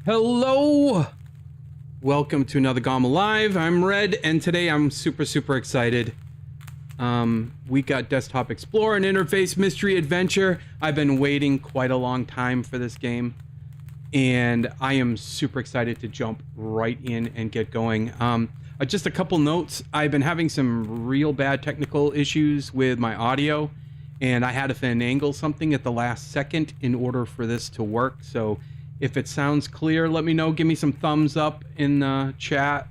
Hello, welcome to another Gama Live. I'm Red, and today I'm super excited. We got Desktop Explorer, an interface mystery adventure. I've been waiting quite a long time for this game, and I am super excited to jump right in and get going. Just a couple notes. I've been having some real bad technical issues with my audio, and I had to finagle something at the last second in order for this to work. So if it sounds clear, let me know. Give me some thumbs up in the chat.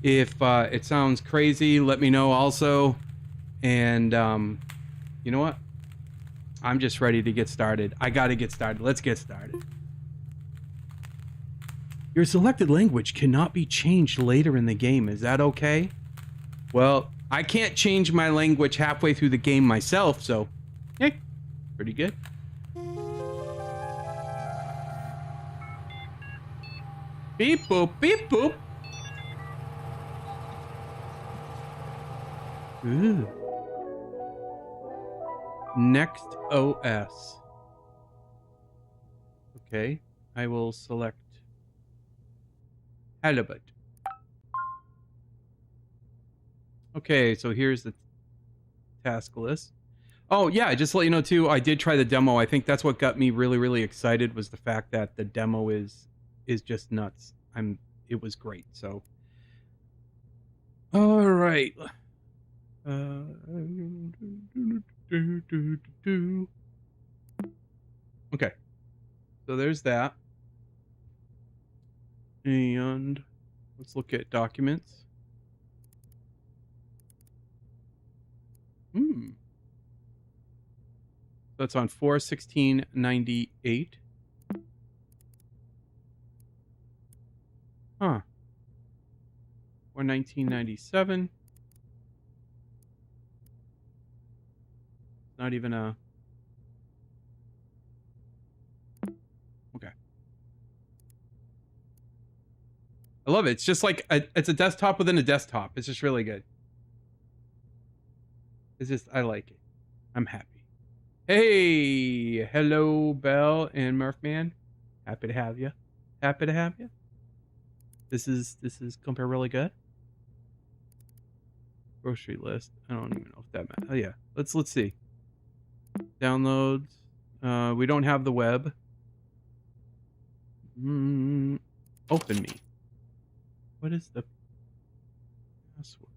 If it sounds crazy, let me know also. And you know what? I'm just ready to get started. I gotta get started. Let's get started. Your selected language cannot be changed later in the game. Is that okay? Well, I can't change my language halfway through the game myself, so hey, pretty good. Beep boop, beep boop. Ooh. Next OS. Okay, I will select Halibut. Okay, so here's the task list. Oh yeah, just to let you know too, I did try the demo. I think that's what got me really excited, was the fact that the demo is just nuts. It was great. So all right. Okay, so there's that, and let's look at documents. That's on 4/16/98. Huh. Or 1997. not even a... Okay. I love it. It's just like it's a desktop within a desktop. It's just really good. It's just, I like it. I'm happy. Hey, hello, Belle and Murphman. Happy to have you. Happy to have you. This is compare really good. Grocery list. I don't even know if that matters. Oh yeah. Let's see. Downloads. We don't have the web. Open me. What is the password?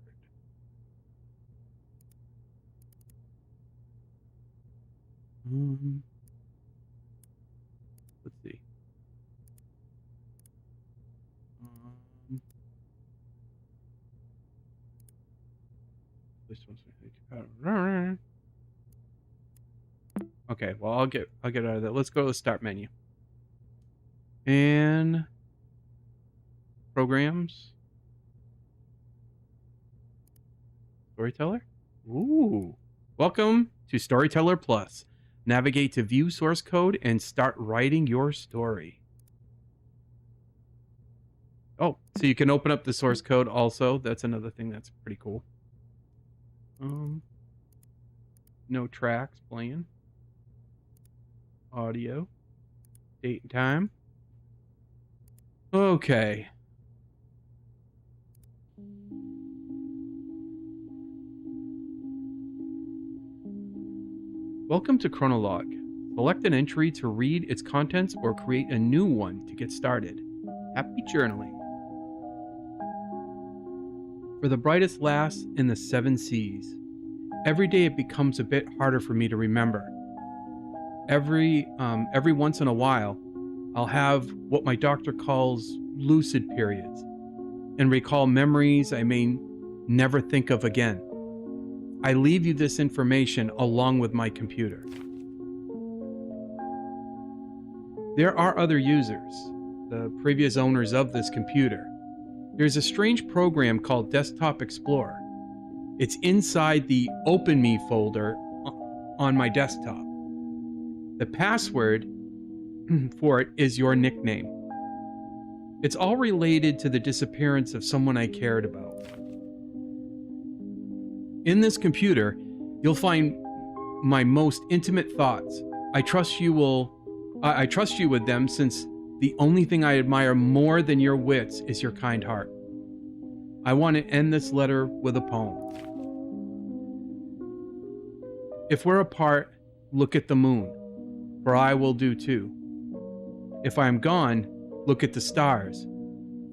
Let's see. Okay, well I'll get out of that. Let's go to the start menu. And programs. Storyteller? Ooh. Welcome to Storyteller Plus. Navigate to view source code and start writing your story. Oh, so you can open up the source code also. That's another thing that's pretty cool. No tracks playing. Audio. Date and time. Okay. Welcome to Chronologue. Select an entry to read its contents or create a new one to get started. Happy journaling. For the brightest lass in the 7 seas. Every day it becomes a bit harder for me to remember. Every once in a while, I'll have what my doctor calls lucid periods and recall memories I may never think of again. I leave you this information along with my computer. There are other users, the previous owners of this computer. There's a strange program called Desktop Explorer. It's inside the Open Me folder on my desktop. The password for it is your nickname. It's all related to the disappearance of someone I cared about. In this computer, you'll find my most intimate thoughts. I trust you with them, since the only thing I admire more than your wits is your kind heart. I want to end this letter with a poem. If we're apart, look at the moon, for I will do too. If I am gone, look at the stars,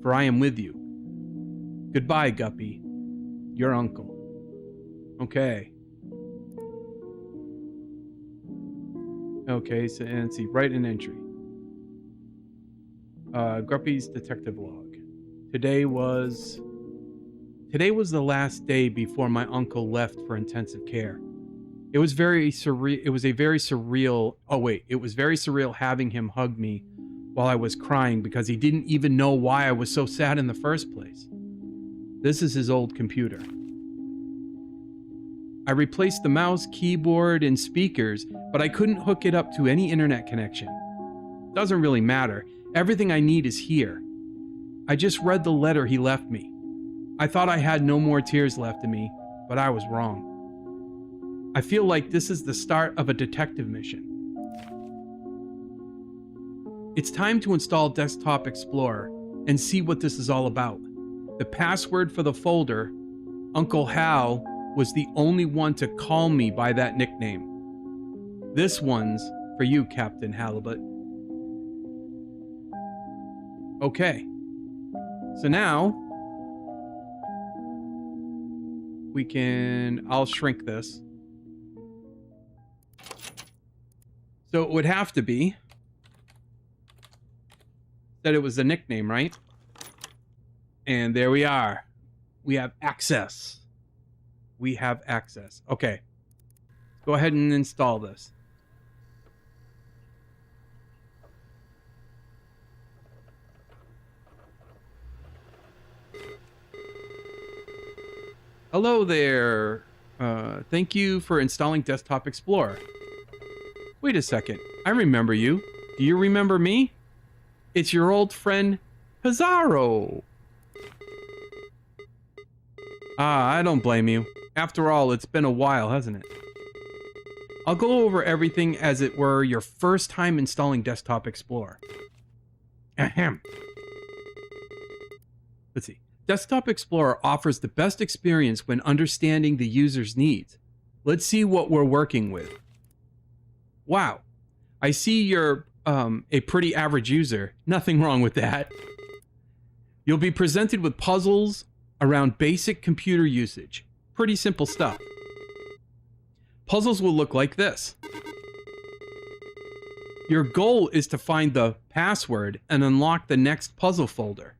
for I am with you. Goodbye, Guppy, your uncle. Okay. Okay, so and see, write an entry. Guppy's detective log. Today was the last day before my uncle left for intensive care. It was very surreal. It was very surreal having him hug me while I was crying because he didn't even know why I was so sad in the first place. This is his old computer. I replaced the mouse, keyboard, and speakers, but I couldn't hook it up to any internet connection. Doesn't really matter. Everything I need is here. I just read the letter he left me. I thought I had no more tears left in me, but I was wrong. I feel like this is the start of a detective mission. It's time to install Desktop Explorer and see what this is all about. The password for the folder, Uncle Hal, was the only one to call me by that nickname. This one's for you, Captain Halibut. Okay. So now I'll shrink this. So it would have to be that it was a nickname, right? And there we are. We have access. We have access. Okay. Go ahead and install this. Hello there, Thank you for installing Desktop Explorer. Wait a second. I remember you. Do you remember me? It's your old friend, Pizarro. I don't blame you. After all, it's been a while, hasn't it? I'll go over everything as it were your first time installing Desktop Explorer. Ahem. Let's see. Desktop Explorer offers the best experience when understanding the user's needs. Let's see what we're working with. Wow. I see you're a pretty average user. Nothing wrong with that. You'll be presented with puzzles around basic computer usage. Pretty simple stuff. Puzzles will look like this. Your goal is to find the password and unlock the next puzzle folder.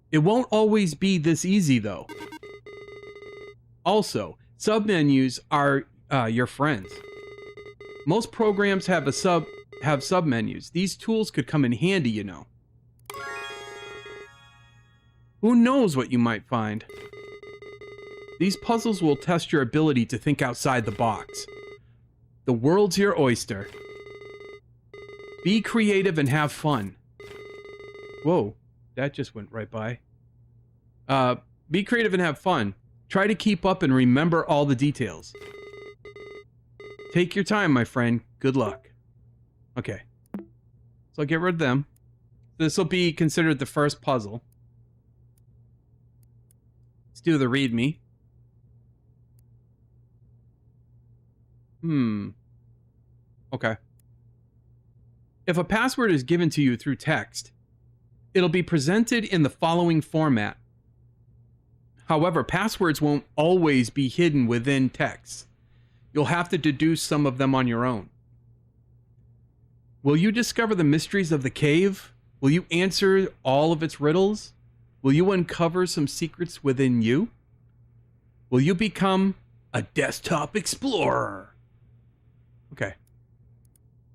It won't always be this easy, though. Also, submenus are your friends. Most programs have submenus. These tools could come in handy, you know. Who knows what you might find? These puzzles will test your ability to think outside the box. The world's your oyster. Be creative and have fun. Whoa, that just went right by. Be creative and have fun. Try to keep up and remember all the details. Take your time, my friend. Good luck. Okay. So I'll get rid of them. This will be considered the first puzzle. Let's do the README. Okay. If a password is given to you through text, it'll be presented in the following format. However, passwords won't always be hidden within text. You'll have to deduce some of them on your own. Will you discover the mysteries of the cave? Will you answer all of its riddles? Will you uncover some secrets within you? Will you become a desktop explorer? Okay.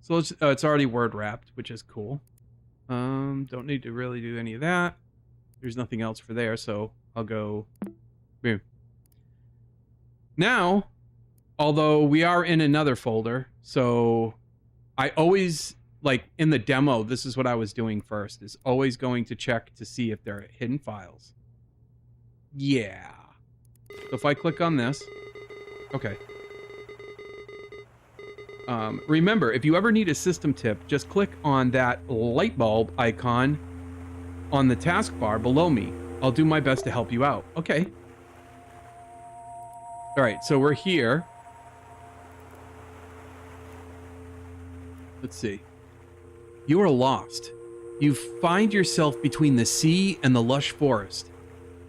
So it's already word wrapped, which is cool. Don't need to really do any of that. There's nothing else for there, so I'll go boom. Now, although we are in another folder, so I always, like in the demo, this is what I was doing first, is always going to check to see if there are hidden files. Yeah. So if I click on this, okay. Remember, if you ever need a system tip, just click on that light bulb icon on the taskbar below me. I'll do my best to help you out. Okay. All right, so we're here. Let's see. You are lost. You find yourself between the sea and the lush forest,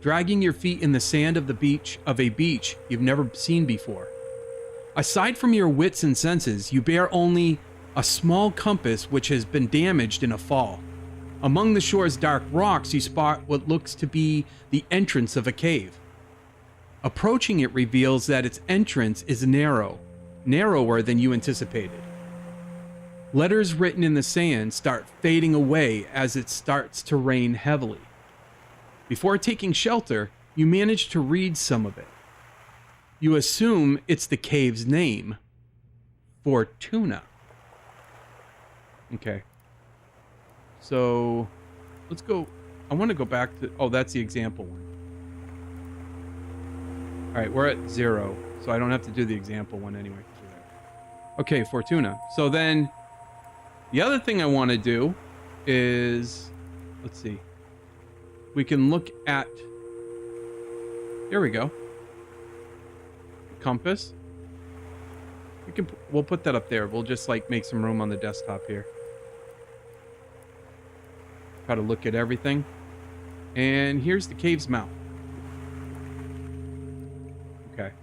dragging your feet in the sand of a beach you've never seen before. Aside from your wits and senses, you bear only a small compass which has been damaged in a fall. Among the shore's dark rocks, you spot what looks to be the entrance of a cave. Approaching it reveals that its entrance is narrower than you anticipated. Letters written in the sand start fading away as it starts to rain heavily. Before taking shelter, you manage to read some of it. You assume it's the cave's name, Fortuna. Okay. So, let's go. I want to go back to... Oh, that's the example one. All right, we're at 0, so I don't have to do the example one anyway. Okay, Fortuna. So then, the other thing I want to do is... Let's see. We can look at... There we go. Compass. We'll put that up there. We'll just like make some room on the desktop here. Try to look at everything. And here's the cave's mouth. Okay.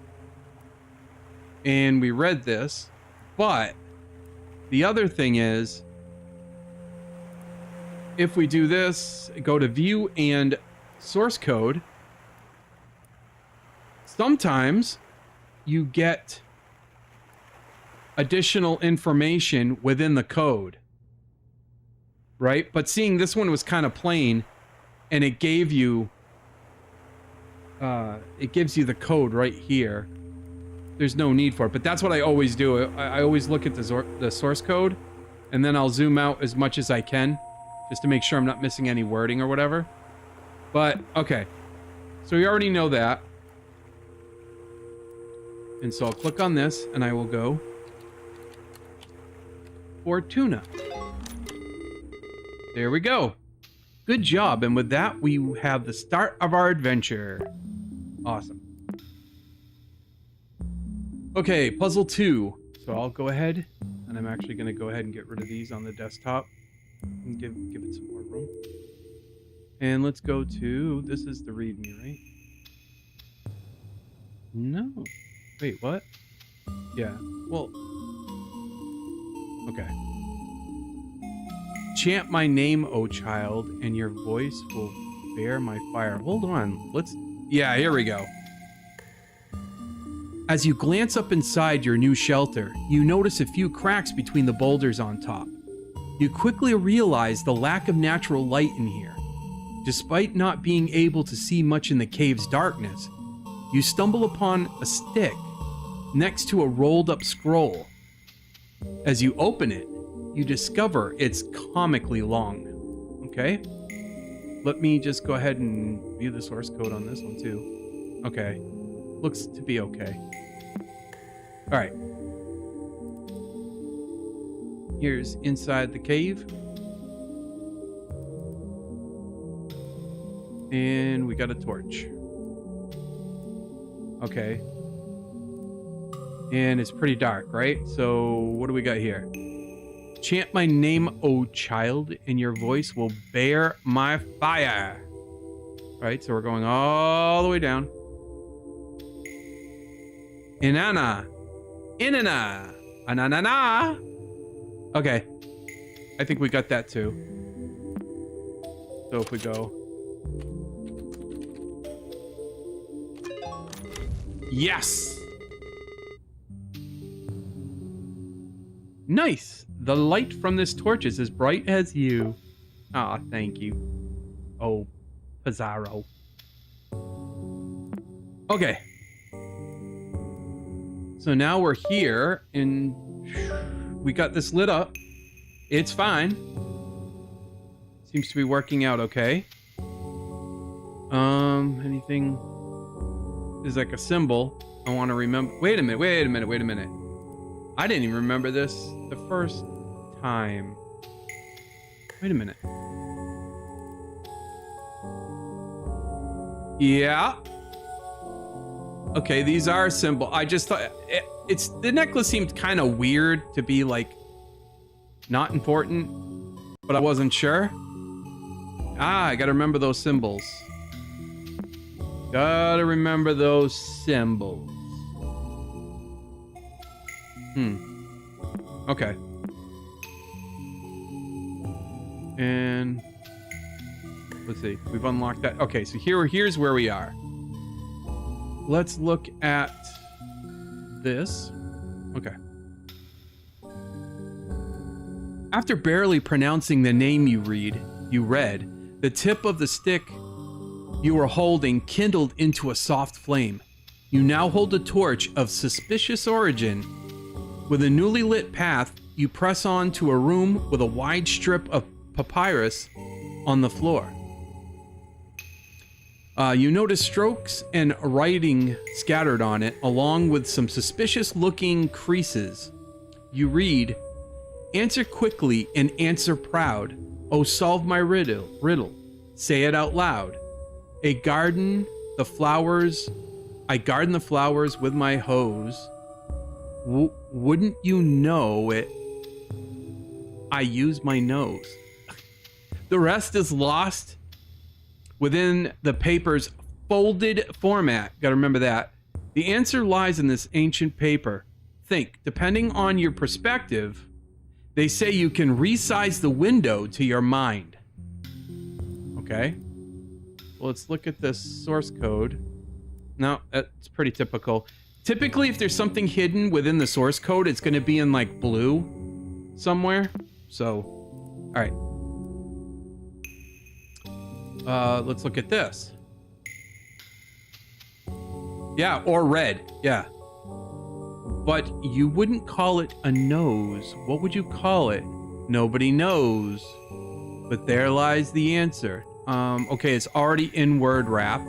And we read this, but the other thing is, if we do this, go to view and source code, sometimes you get additional information within the code, right? But seeing this one was kind of plain, and it gave you it gives you the code right here. There's no need for it, but that's what I always do. I always look at the source code, and then I'll zoom out as much as I can, just to make sure I'm not missing any wording or whatever. But, okay. So we already know that. And so I'll click on this, and I will go for tuna. There we go. Good job. And with that, we have the start of our adventure. Awesome. Okay, puzzle 2. So I'll go ahead, and I'm actually going to go ahead and get rid of these on the desktop and give it some more room. And let's go to, this is the readme, right? No. Wait, what? Yeah, well, okay. Chant my name, O child, and your voice will bear my fire. Hold on, yeah, here we go. As you glance up inside your new shelter, you notice a few cracks between the boulders on top. You quickly realize the lack of natural light in here. Despite not being able to see much in the cave's darkness, you stumble upon a stick next to a rolled up scroll. As you open it, you discover it's comically long. Okay? Let me just go ahead and view the source code on this one too. Okay. Looks to be okay. Alright. Here's inside the cave. And we got a torch. Okay. And it's pretty dark, right? So what do we got here? Chant my name, O child, and your voice will bear my fire. Right, so we're going all the way down. Inanna. Inanna. Ananana. Okay. I think we got that too. So if we go. Yes! Nice! The light from this torch is as bright as you. Ah, thank you. Oh, Pizarro. Okay. So now we're here, and we got this lit up. It's fine. Seems to be working out okay. Anything... There's like a symbol. I want to remember. Wait a minute. I didn't even remember this the first time. Wait a minute. Yeah. Okay, these are a symbol. I just thought the necklace seemed kind of weird to be like not important, but I wasn't sure. Ah, I gotta remember those symbols. Gotta remember those symbols. Okay. And let's see. We've unlocked that. Okay, so here's where we are. Let's look at this. Okay. After barely pronouncing the name you read, the tip of the stick you were holding kindled into a soft flame. You now hold a torch of suspicious origin. With a newly lit path, you press on to a room with a wide strip of papyrus on the floor. You notice strokes and writing scattered on it, along with some suspicious-looking creases. You read, "Answer quickly and answer proud. Oh, solve my riddle. Say it out loud. I garden the flowers with my hose. Wouldn't you know it? I use my nose." The rest is lost within the paper's folded format. Gotta remember that. The answer lies in this ancient paper. Think, depending on your perspective, they say you can resize the window to your mind. Okay. Well, let's look at this source code. No, that's pretty typical. Typically, if there's something hidden within the source code, it's going to be in like blue somewhere. So, all right. Let's look at this. Yeah, or red. Yeah. But you wouldn't call it a nose. What would you call it? Nobody knows. But there lies the answer. Okay, it's already in word wrap.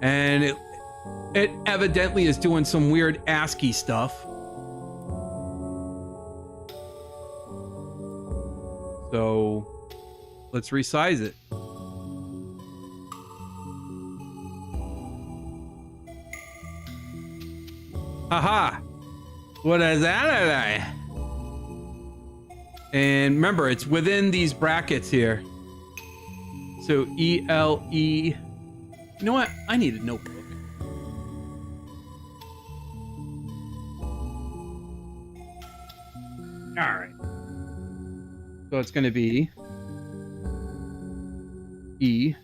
And it evidently is doing some weird ASCII stuff. So let's resize it. Haha! What is that? And remember, it's within these brackets here. So E-L-E. You know what? I need a notebook. All right. So it's going to be E-L-E-F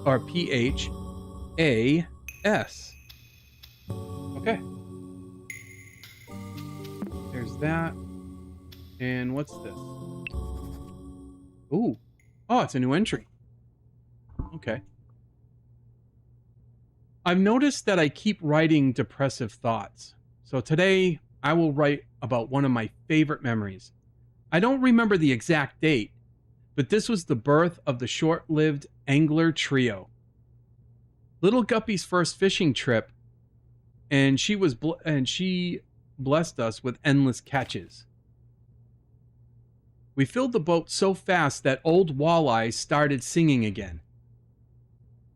or P-H-A-S. Okay. There's that. And what's this? Ooh. Oh, it's a new entry. Okay. I've noticed that I keep writing depressive thoughts. So today I will write about one of my favorite memories. I don't remember the exact date, but this was the birth of the short-lived angler trio. Little Guppy's first fishing trip, and she blessed us with endless catches. We filled the boat so fast that old Walleye started singing again.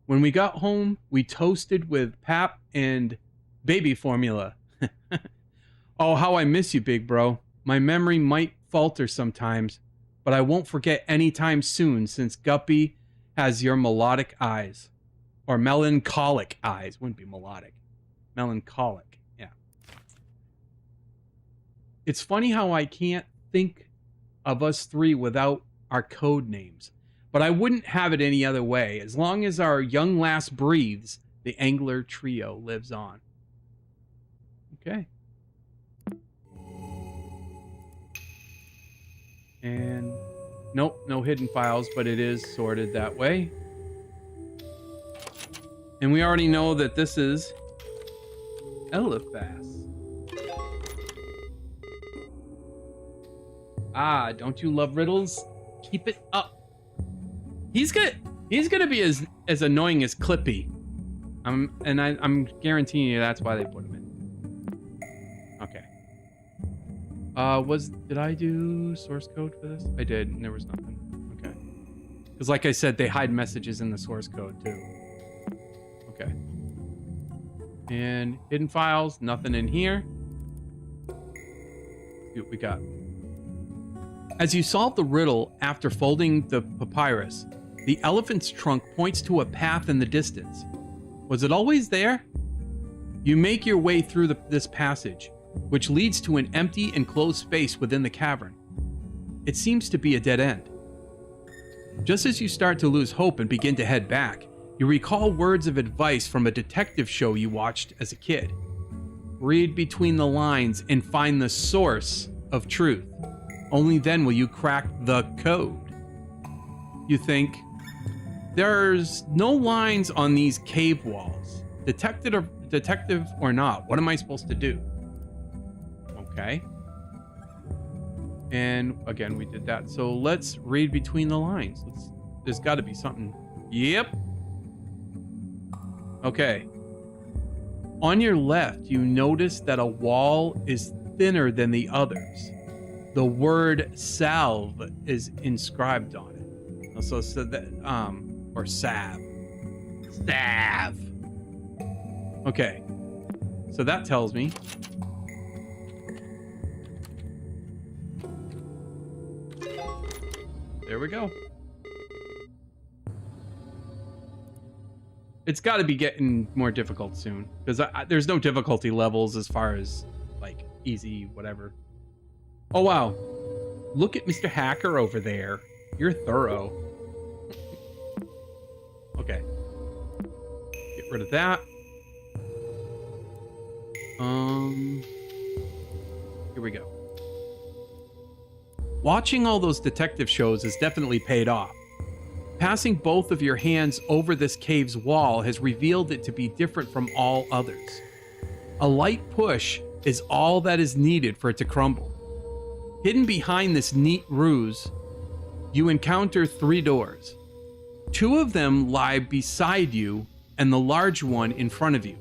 When we got home, we toasted with pap and baby formula. Oh, how I miss you, big bro. My memory might falter sometimes, but I won't forget anytime soon since Guppy has your melodic eyes. Or melancholic eyes. Wouldn't be melodic. Melancholic, yeah. It's funny how I can't think of us three without our code names. But I wouldn't have it any other way. As long as our young lass breathes, the angler trio lives on. Okay. And nope, no hidden files, but it is sorted that way. And we already know that this is Eliphas. Ah, don't you love riddles? Keep it up. He's gonna be as annoying as Clippy. I'm guaranteeing you that's why they put him in. Okay. Did I do source code for this? I did, and there was nothing. Okay. Because like I said, they hide messages in the source code too. Okay. And hidden files, nothing in here. See what we got. As you solve the riddle after folding the papyrus, the elephant's trunk points to a path in the distance. Was it always there? You make your way through this passage, which leads to an empty enclosed space within the cavern. It seems to be a dead end. Just as you start to lose hope and begin to head back, you recall words of advice from a detective show you watched as a kid. Read between the lines and find the source of truth. Only then will you crack the code. You think, there's no lines on these cave walls. Detective or not, what am I supposed to do? Okay. And again, we did that. So let's read between the lines. There's got to be something. Yep. Okay. On your left, you notice that a wall is thinner than the others. The word salve is inscribed on it. Also said that, or salve. Salve. Okay. So that tells me. There we go. It's got to be getting more difficult soon, because there's no difficulty levels as far as like easy, whatever. Oh wow, look at Mr. Hacker over there. You're thorough. Okay, get rid of that. Here we go. Watching all those detective shows has definitely paid off. Passing both of your hands over this cave's wall has revealed it to be different from all others. A light push is all that is needed for it to crumble. Hidden behind this neat ruse, you encounter 3 doors. 2 of them lie beside you and the large one in front of you.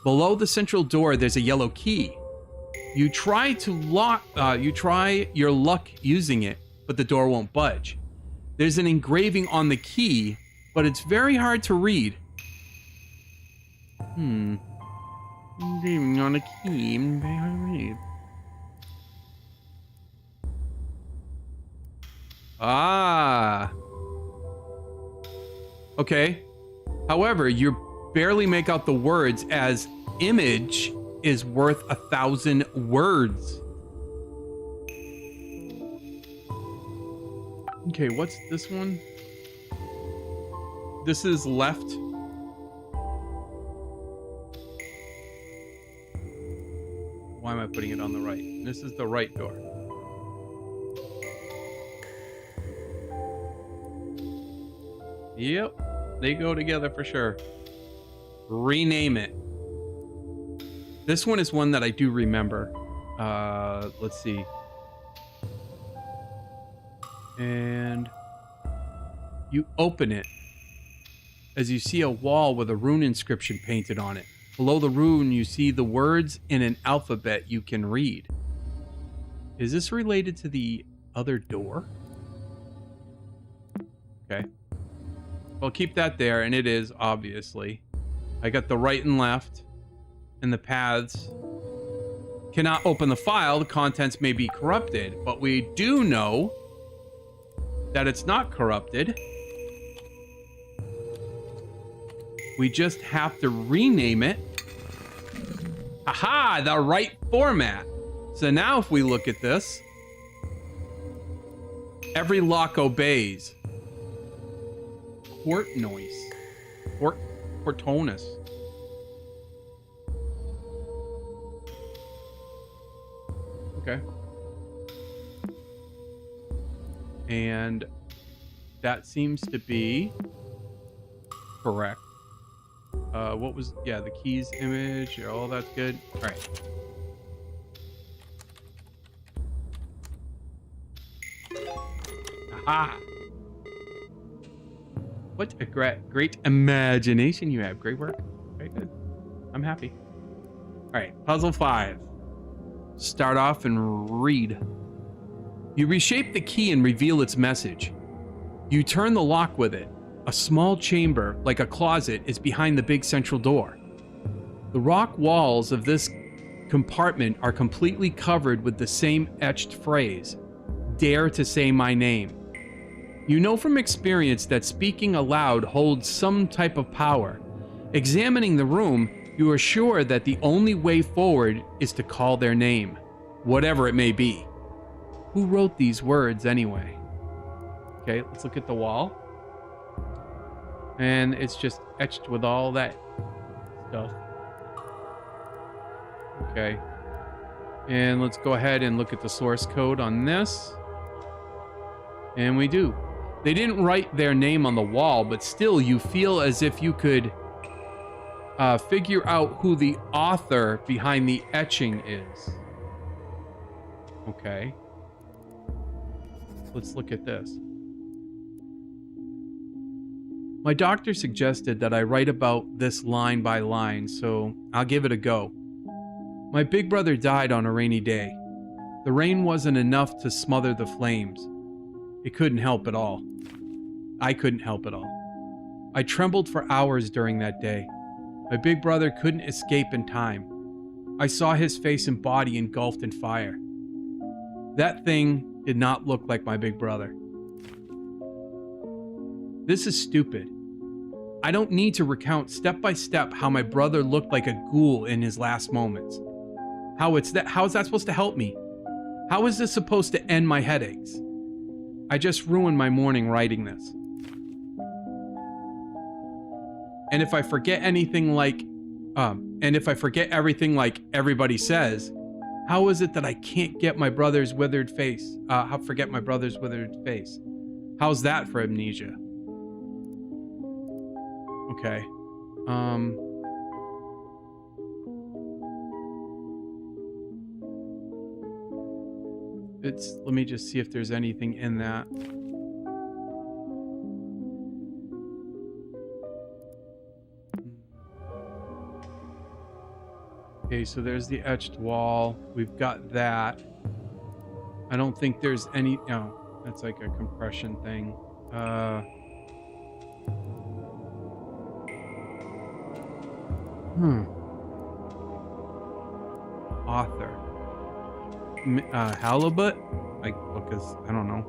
Below the central door, there's a yellow key. You try your luck using it, but the door won't budge. There's an engraving on the key, but it's very hard to read. Engraving on a key, very hard to read. Ah. Okay. However, you barely make out the words as image is worth 1,000 words. Okay, what's this one? This is left. Why am I putting it on the right? This is the right door. Yep, they go together for sure. Rename it. This one is one that I do remember. Let's see. And you open it as you see a wall with a rune inscription painted on it. Below the rune, you see the words in an alphabet you can read. Is this related to the other door? Okay. Well, keep that there, and it is, obviously. I got the right and left, and the paths. Cannot open the file. The contents may be corrupted, but we do know that it's not corrupted. We just have to rename it. Aha, the right format. So now if we look at this, every lock obeys. Portnoise. Portonus. Okay. And that seems to be correct. What was, yeah, the keys image, all that's good. All right. Aha. What a great imagination you have. Great work. Very good. I'm happy. All right, puzzle 5. Start off and read. You reshape the key and reveal its message. You turn the lock with it. A small chamber, like a closet, is behind the big central door. The rock walls of this compartment are completely covered with the same etched phrase, "Dare to say my name." You know from experience that speaking aloud holds some type of power. Examining the room, you are sure that the only way forward is to call their name, whatever it may be. Who wrote these words anyway? Okay, let's look at the wall. And it's just etched with all that stuff. Okay. And let's go ahead and look at the source code on this. And we do. They didn't write their name on the wall, but still you feel as if you could figure out who the author behind the etching is. Okay. Let's look at this. My doctor suggested that I write about this line by line, so I'll give it a go. My big brother died on a rainy day. The rain wasn't enough to smother the flames. It couldn't help at all. I couldn't help at all. I trembled for hours during that day. My big brother couldn't escape in time. I saw his face and body engulfed in fire. That thing did not look like my big brother. This is stupid. I don't need to recount step by step how my brother looked like a ghoul in his last moments. How is that supposed to help me? How is this supposed to end my headaches? I just ruined my morning writing this. And if I forget anything like, everything like everybody says, how is it that I can't get my brother's withered face? Forget my brother's withered face? How's that for amnesia? Okay. Let me just see if there's anything in that. Okay, so there's the etched wall. We've got that. I don't think there's any... No, that's like a compression thing. Author. Halibut? Like, because I don't know.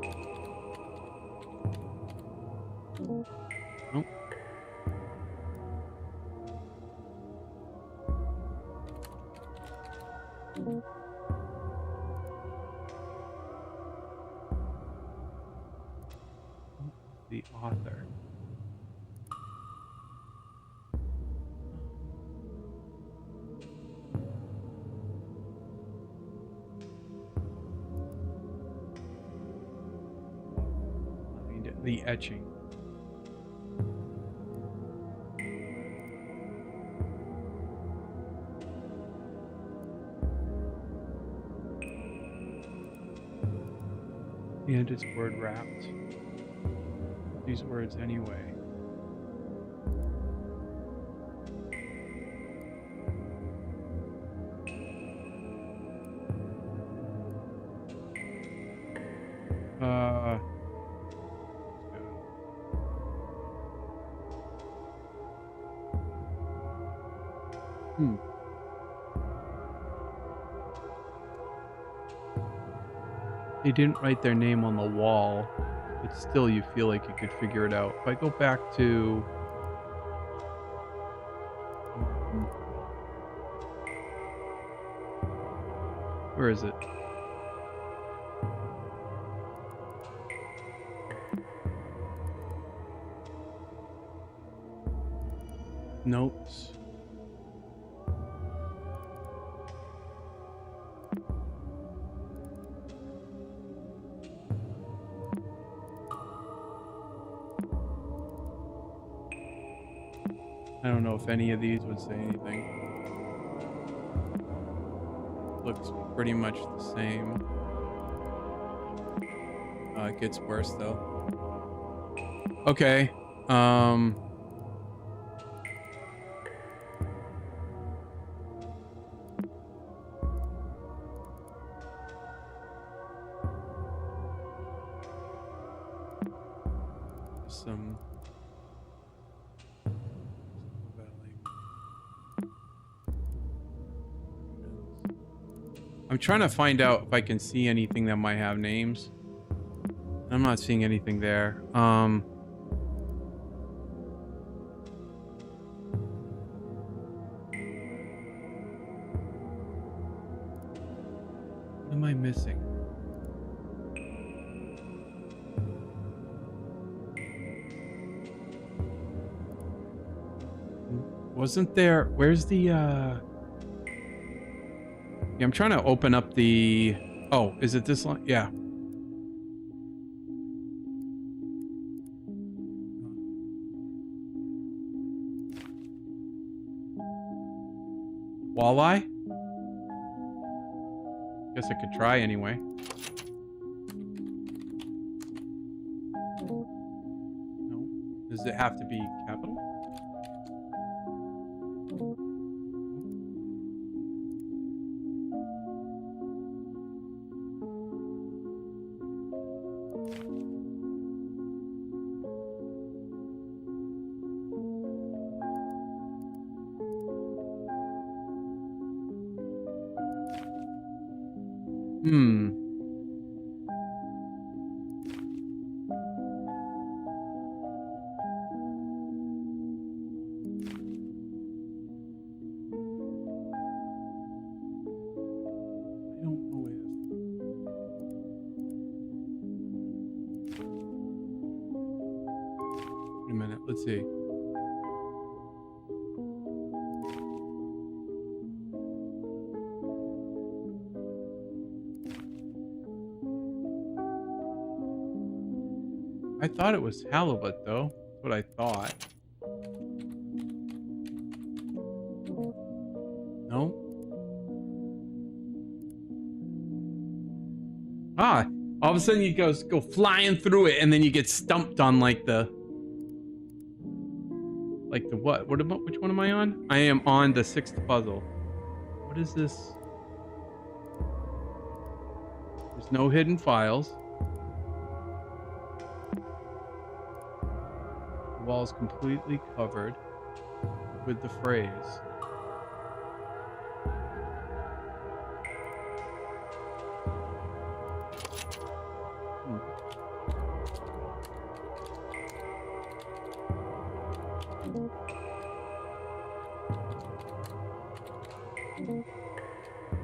Nope. The author. The etching. And it's word wrapped. These words anyway. They didn't write their name on the wall, but still you feel like you could figure it out. If I go back to... Where is it? Notes. I don't know if any of these would say anything. Looks pretty much the same. It gets worse though. Okay. Some... I'm trying to find out if I can see anything that might have names. I'm not seeing anything there. What am I missing? Wasn't there... Where's the... Yeah, I'm trying to open up the... Oh, is it this line? Yeah. Walleye? Guess I could try anyway. No. Does it have to be capital? Let's see. I thought it was halibut, though. That's what I thought. No. Ah, all of a sudden you go flying through it, and then you get stumped on like the what? Which one am I on? I am on the 6th puzzle. What is this? There's no hidden files. The wall is completely covered with the phrase.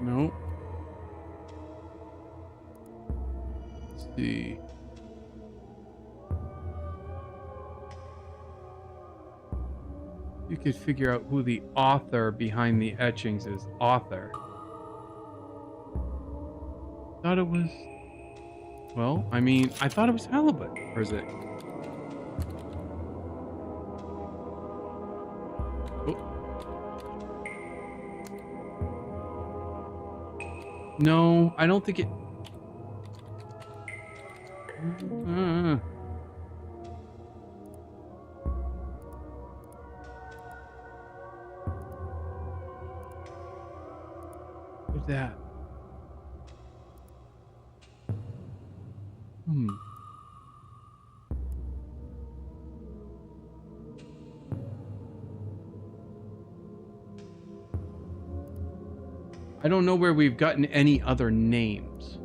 No. Let's see. You could figure out who the author behind the etchings is. Author. Thought it was... Well, I mean, I thought it was halibut. Or is it? Oh. No, I don't think it... What's that? I don't know where we've gotten any other names.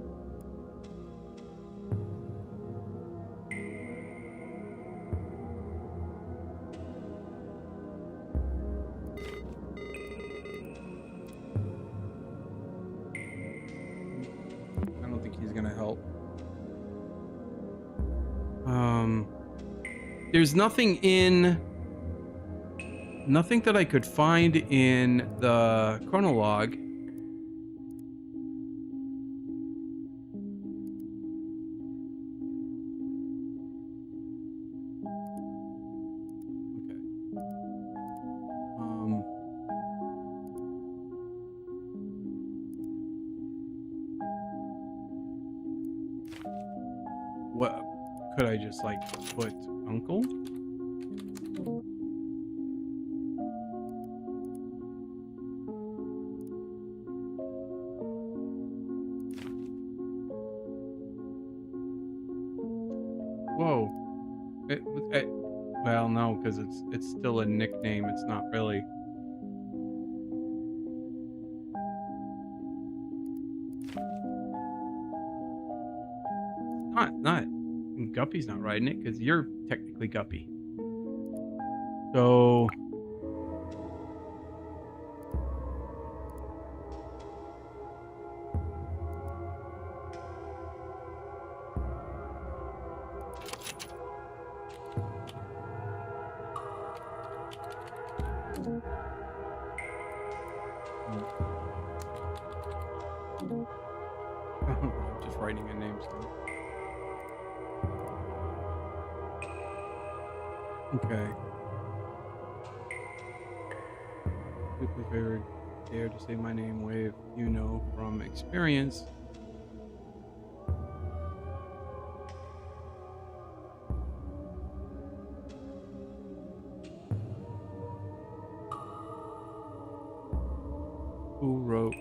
I don't think he's gonna help. There's nothing that I could find in the chronologue. What could I just like put uncle? Whoa. Well, no, because it's still a nickname. It's not really. Not Guppy's not riding it because you're technically Guppy. So I'm just writing a name. So. Okay. Quickly favored, dare to say my name, wave, you know from experience. Who wrote?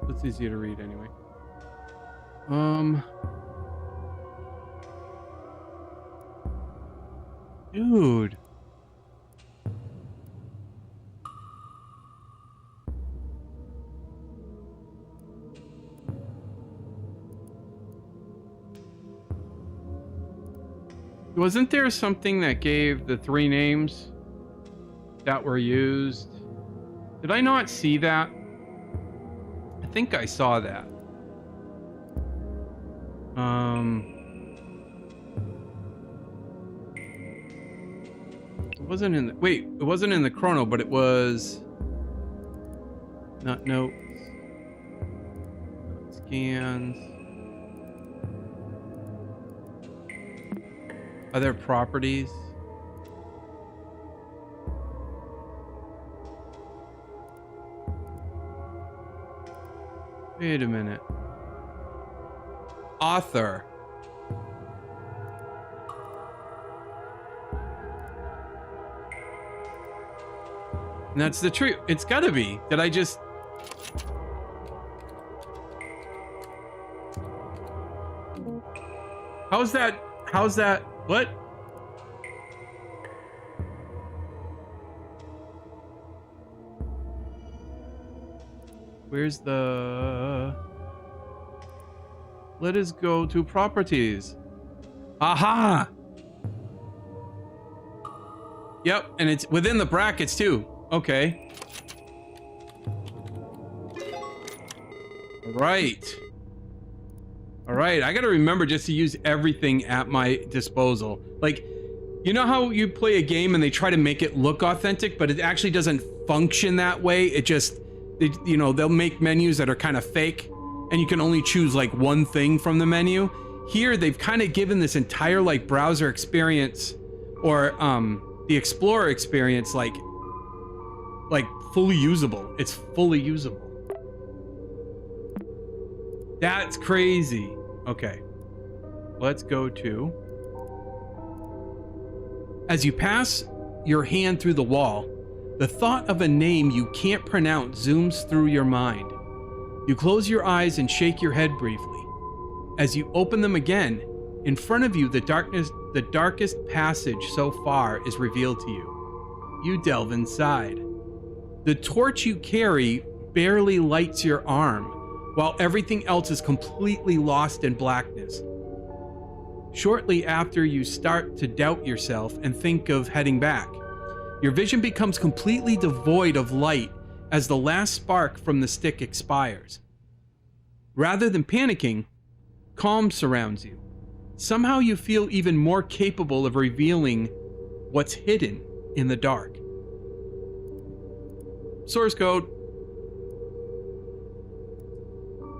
It's easier to read anyway. Dude. Wasn't there something that gave the 3 names that were used? Did I not see that? I think I saw that. It wasn't in the, wait, it wasn't in the chrono, but it was not notes, not scans. Other properties. Wait a minute. Author. And that's the truth. It's gotta be. Did I just... How's that? How's that? What? Where's the... Let us go to properties. Aha! Yep, and it's within the brackets too. Okay. Right. All right, I gotta remember just to use everything at my disposal. Like, you know how you play a game and they try to make it look authentic, but it actually doesn't function that way. It just, you know, they'll make menus that are kind of fake and you can only choose like one thing from the menu. Here, they've kind of given this entire like browser experience or the Explorer experience like fully usable. It's fully usable. That's crazy. Okay. Let's go to... As you pass your hand through the wall, the thought of a name you can't pronounce zooms through your mind. You close your eyes and shake your head briefly. As you open them again, in front of you, the darkest passage so far is revealed to you. You delve inside. The torch you carry barely lights your arm, while everything else is completely lost in blackness. Shortly after you start to doubt yourself and think of heading back, your vision becomes completely devoid of light as the last spark from the stick expires. Rather than panicking, calm surrounds you. Somehow you feel even more capable of revealing what's hidden in the dark. Source code.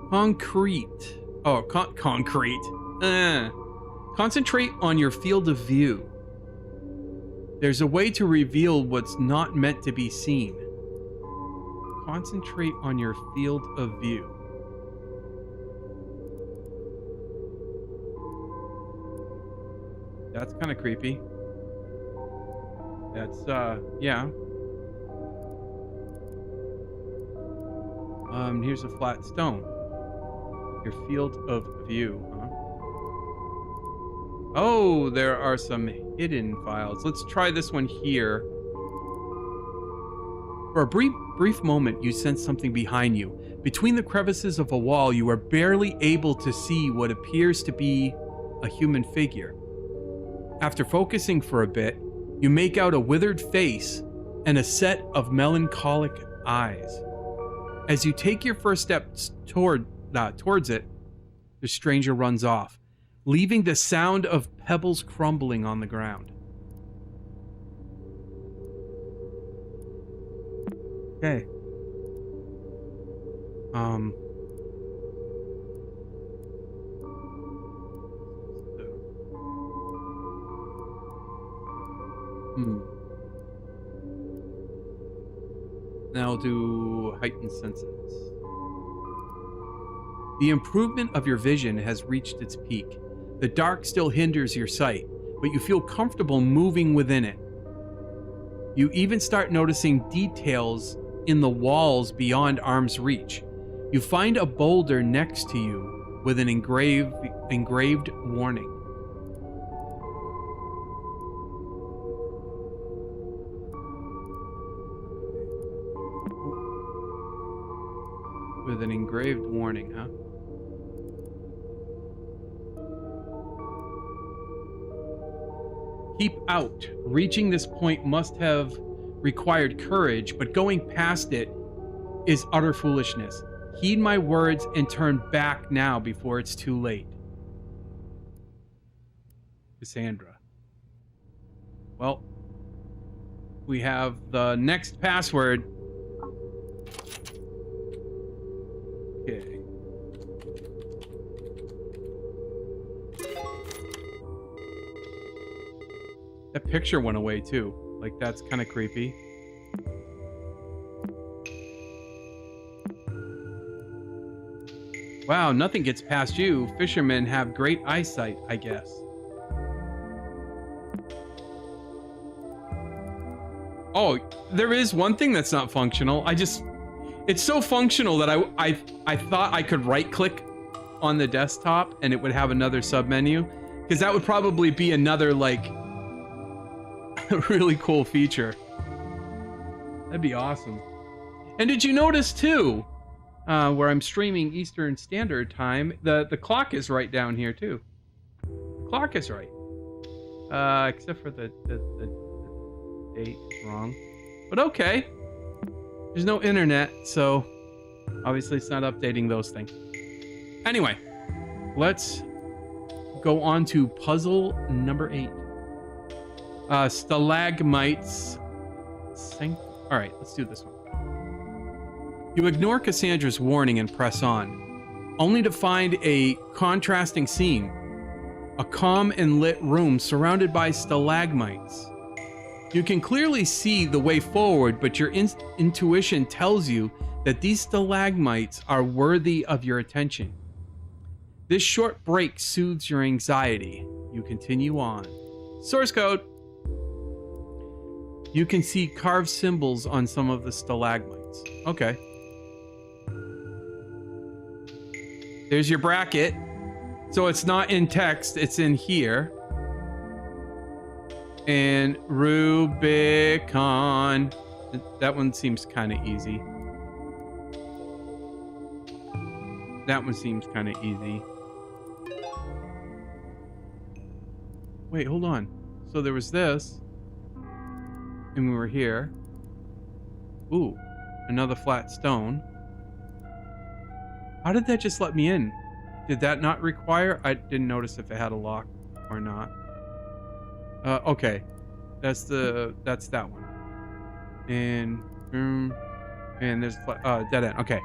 Concrete. Oh, concrete. Concentrate on your field of view. There's a way to reveal what's not meant to be seen. Concentrate on your field of view. That's kind of creepy. That's, yeah. Here's a flat stone. Your field of view, huh? Oh, there are some hidden files. Let's try this one here. For a brief moment, you sense something behind you. Between the crevices of a wall, you are barely able to see what appears to be a human figure. After focusing for a bit, you make out a withered face and a set of melancholic eyes. As you take your first steps towards it, the stranger runs off, leaving the sound of pebbles crumbling on the ground. Okay. Now I'll do heightened senses. The improvement of your vision has reached its peak. The dark still hinders your sight, but you feel comfortable moving within it. You even start noticing details in the walls beyond arm's reach. You find a boulder next to you with an engraved warning. With an engraved warning, huh? Keep out. Reaching this point must have required courage, but going past it is utter foolishness. Heed my words and turn back now before it's too late. Cassandra. Well, we have the next password. Okay. That picture went away too. Like, that's kind of creepy. Wow, nothing gets past you. Fishermen have great eyesight, I guess. Oh, there is one thing that's not functional. It's so functional that I thought I could right click on the desktop and it would have another submenu, because that would probably be another, like, really cool feature. That'd be awesome. And did you notice too, where I'm streaming Eastern Standard Time, the clock is right down here too. The clock is right. Except for the date wrong. But okay. There's no internet, so obviously it's not updating those things. Anyway, let's go on to puzzle number 8. Stalagmites. All right, let's do this one. You ignore Cassandra's warning and press on, only to find a contrasting scene. A calm and lit room surrounded by stalagmites. You can clearly see the way forward, but your intuition tells you that these stalagmites are worthy of your attention. This short break soothes your anxiety. You continue on. Source code. You can see carved symbols on some of the stalagmites. Okay. There's your bracket. So it's not in text, it's in here. And Rubicon. That one seems kind of easy. That one seems kind of easy. Wait, hold on. So there was this. And we were here. Ooh, another flat stone. How did that just let me in? Did that not require? I didn't notice if it had a lock or not. Okay. That's that one. And there's dead end. Okay.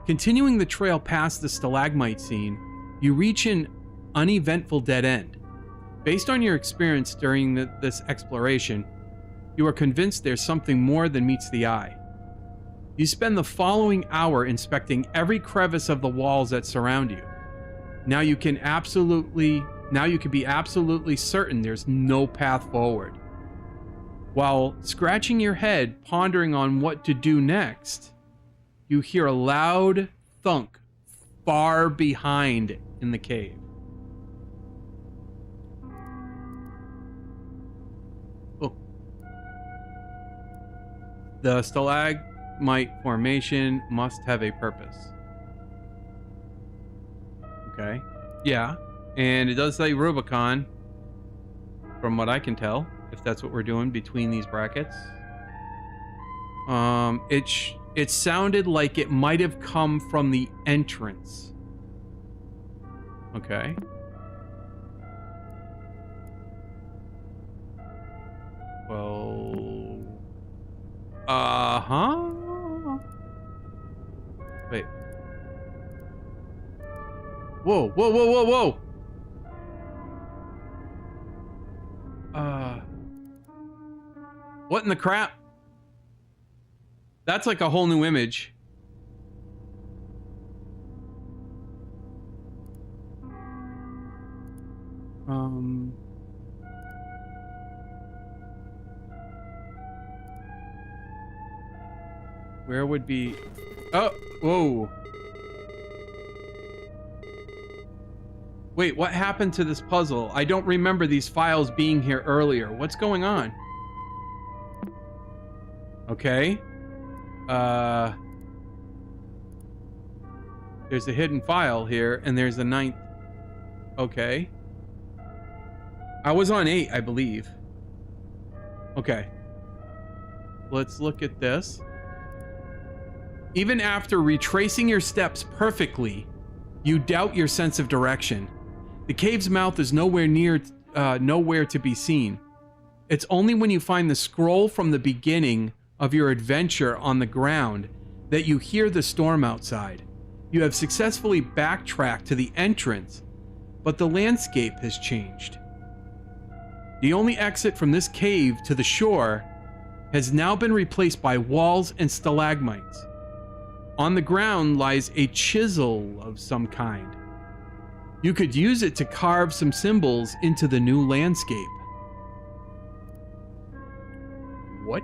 Continuing the trail past the stalagmite scene, you reach an uneventful dead end. Based on your experience during this exploration, you are convinced there's something more than meets the eye. You spend the following hour inspecting every crevice of the walls that surround you. Now you can be absolutely certain there's no path forward. While scratching your head, pondering on what to do next, you hear a loud thunk far behind in the cave. Oh. The stalagmite formation must have a purpose. Okay. Yeah. And it does say Rubicon, from what I can tell, if that's what we're doing between these brackets. It sounded like it might have come from the entrance. Okay. Well... Uh-huh? Wait. Whoa, whoa, whoa, whoa, whoa! What in the crap? That's like a whole new image. Where would be... Oh, whoa. Wait, what happened to this puzzle? I don't remember these files being here earlier. What's going on? Okay. There's a hidden file here, and there's a 9th. Okay. I was on 8, I believe. Okay. Let's look at this. Even after retracing your steps perfectly, you doubt your sense of direction. The cave's mouth is nowhere to be seen. It's only when you find the scroll from the beginning of your adventure on the ground that you hear the storm outside. You have successfully backtracked to the entrance, but the landscape has changed. The only exit from this cave to the shore has now been replaced by walls and stalagmites. On the ground lies a chisel of some kind. You could use it to carve some symbols into the new landscape. What?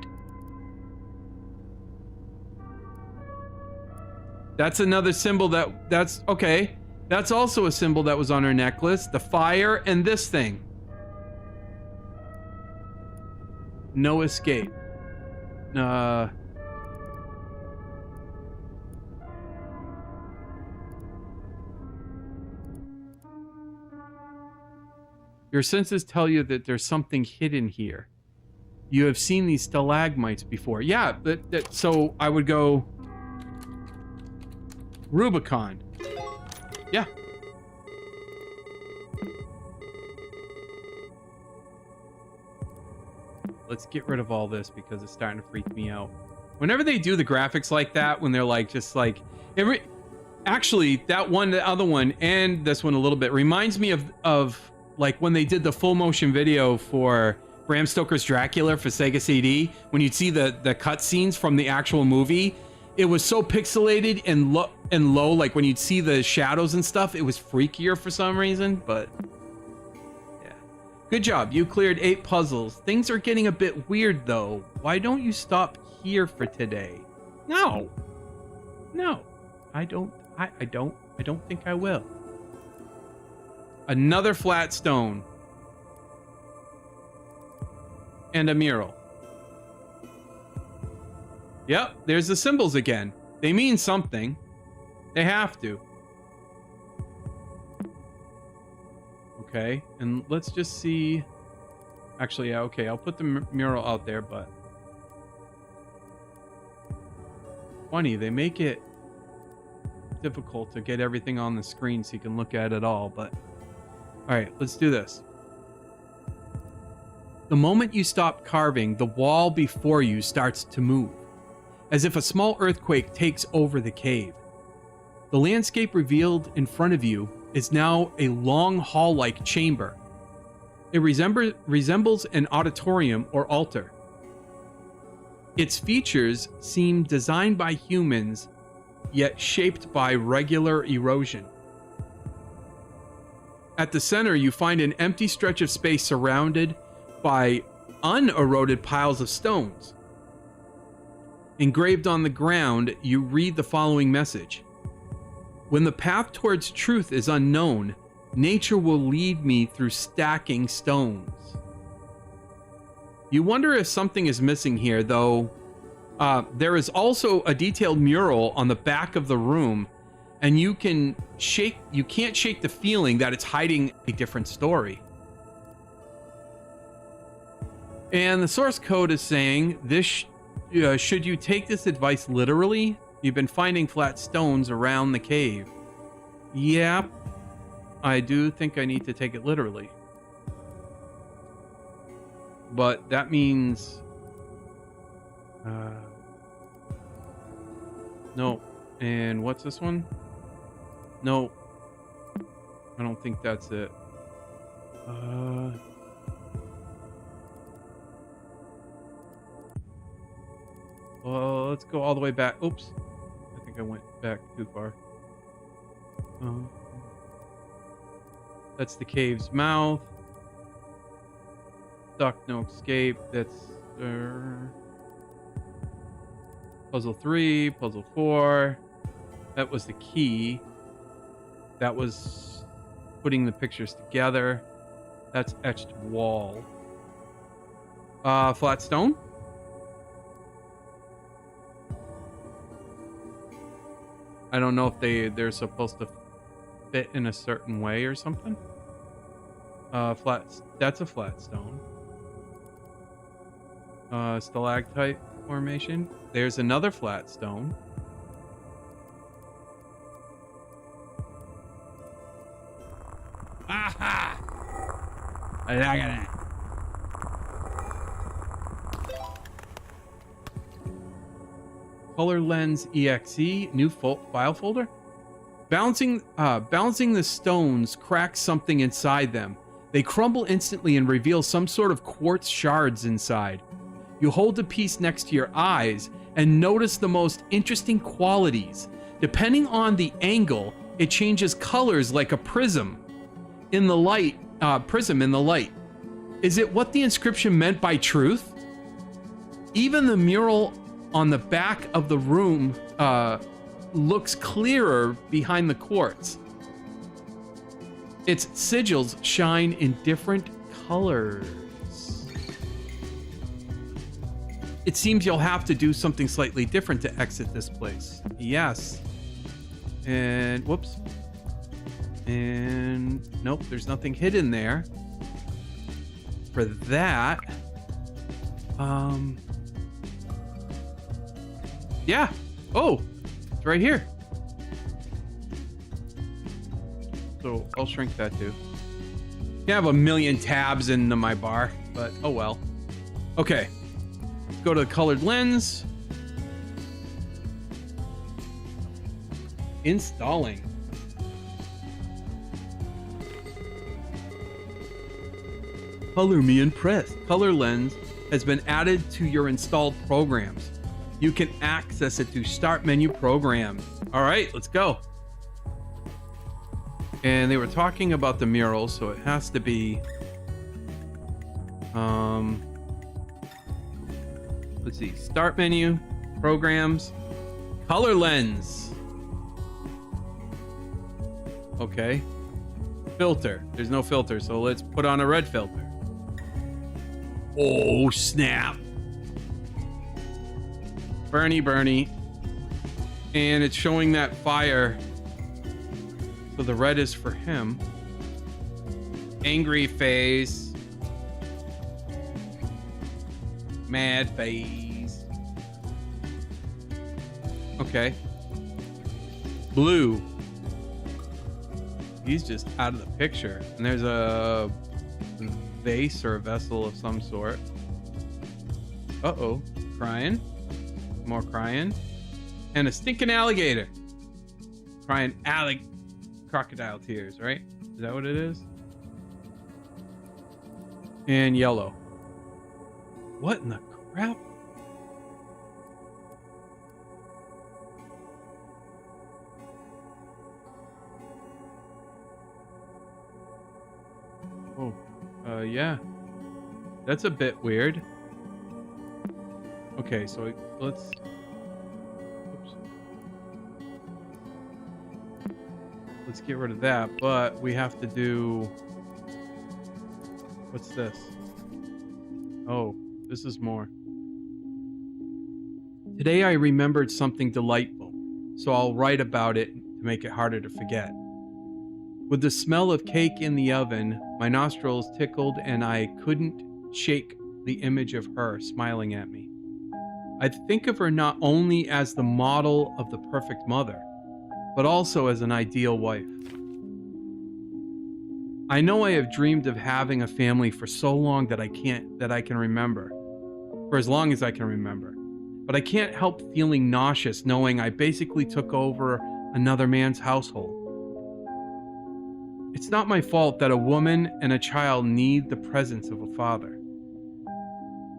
That's another symbol that's okay. That's also a symbol that was on her necklace. The fire and this thing. No escape. Your senses tell you that there's something hidden here. You have seen these stalagmites before. Yeah, so I would go Rubicon. Yeah. Let's get rid of all this because it's starting to freak me out. Whenever they do the graphics like that, when they're like just like actually that one, the other one, and this one a little bit reminds me of like when they did the full motion video for Bram Stoker's Dracula for Sega CD. When you'd see the cutscenes from the actual movie, it was so pixelated and low. Like when you'd see the shadows and stuff, it was freakier for some reason. But yeah, good job. You cleared 8 puzzles. Things are getting a bit weird though. Why don't you stop here for today? No, I don't think I will. Another flat stone. And a mural. Yep, there's the symbols again. They mean something. They have to. Okay, and let's just see. Actually, yeah, okay, I'll put the mural out there, but funny, they make it difficult to get everything on the screen so you can look at it all, but all right, let's do this. The moment you stop carving, the wall before you starts to move, as if a small earthquake takes over the cave. The landscape revealed in front of you is now a long hall-like chamber. It resembles an auditorium or altar. Its features seem designed by humans, yet shaped by regular erosion. At the center, you find an empty stretch of space surrounded by uneroded piles of stones. Engraved on the ground, you read the following message. When the path towards truth is unknown, nature will lead me through stacking stones. You wonder if something is missing here, though. There is also a detailed mural on the back of the room, and you can't shake the feeling that it's hiding a different story. And the source code is saying this. Should you take this advice literally? You've been finding flat stones around the cave. Yep, I do think I need to take it literally. But that means... no. And what's this one? No. I don't think that's it. Well, let's go all the way back. Oops. I think I went back too far. That's the cave's mouth. Duck, no escape. That's puzzle 3, puzzle 4. That was the key. That was putting the pictures together. That's etched wall. Flat stone. I don't know if they're supposed to fit in a certain way or something. That's a flat stone. Stalactite formation. There's another flat stone. Aha! Color lens exe, new file folder. Balancing the stones cracks something inside them. They crumble instantly and reveal some sort of quartz shards inside. You hold the piece next to your eyes and notice the most interesting qualities. Depending on the angle, it changes colors like a prism in the light. Is it what the inscription meant by truth? Even the mural on the back of the room looks clearer behind the quartz. Its sigils shine in different colors. It seems you'll have to do something slightly different to exit this place. Yes. And whoops. And nope, there's nothing hidden there. For that. Yeah. Oh, it's right here. So I'll shrink that too. I have a million tabs into my bar, but oh well. Okay. Go to the colored lens. Installing. Color me impressed. Color lens has been added to your installed programs. You can access it through Start Menu Programs. All right, let's go. And they were talking about the mural, so it has to be... let's see. Start Menu, Programs, Color Lens. Okay. Filter. There's no filter, so let's put on a red filter. Oh, snap. Bernie. And it's showing that fire. So the red is for him. Angry face. Mad face. Okay. Blue. He's just out of the picture. And there's a vase or a vessel of some sort. Uh-oh. Crying. More crying. And a stinking alligator. Crying crocodile tears, right? Is that what it is? And yellow. What in the crap? Oh, yeah. That's a bit weird. Okay, so let's... Oops. Let's get rid of that, but we have to do... What's this? Oh, this is more. Today I remembered something delightful, so I'll write about it to make it harder to forget. With the smell of cake in the oven, my nostrils tickled and I couldn't shake the image of her smiling at me. I think of her not only as the model of the perfect mother, but also as an ideal wife. I know I have dreamed of having a family for so long that I can remember. For as long as I can remember. But I can't help feeling nauseous knowing I basically took over another man's household. It's not my fault that a woman and a child need the presence of a father.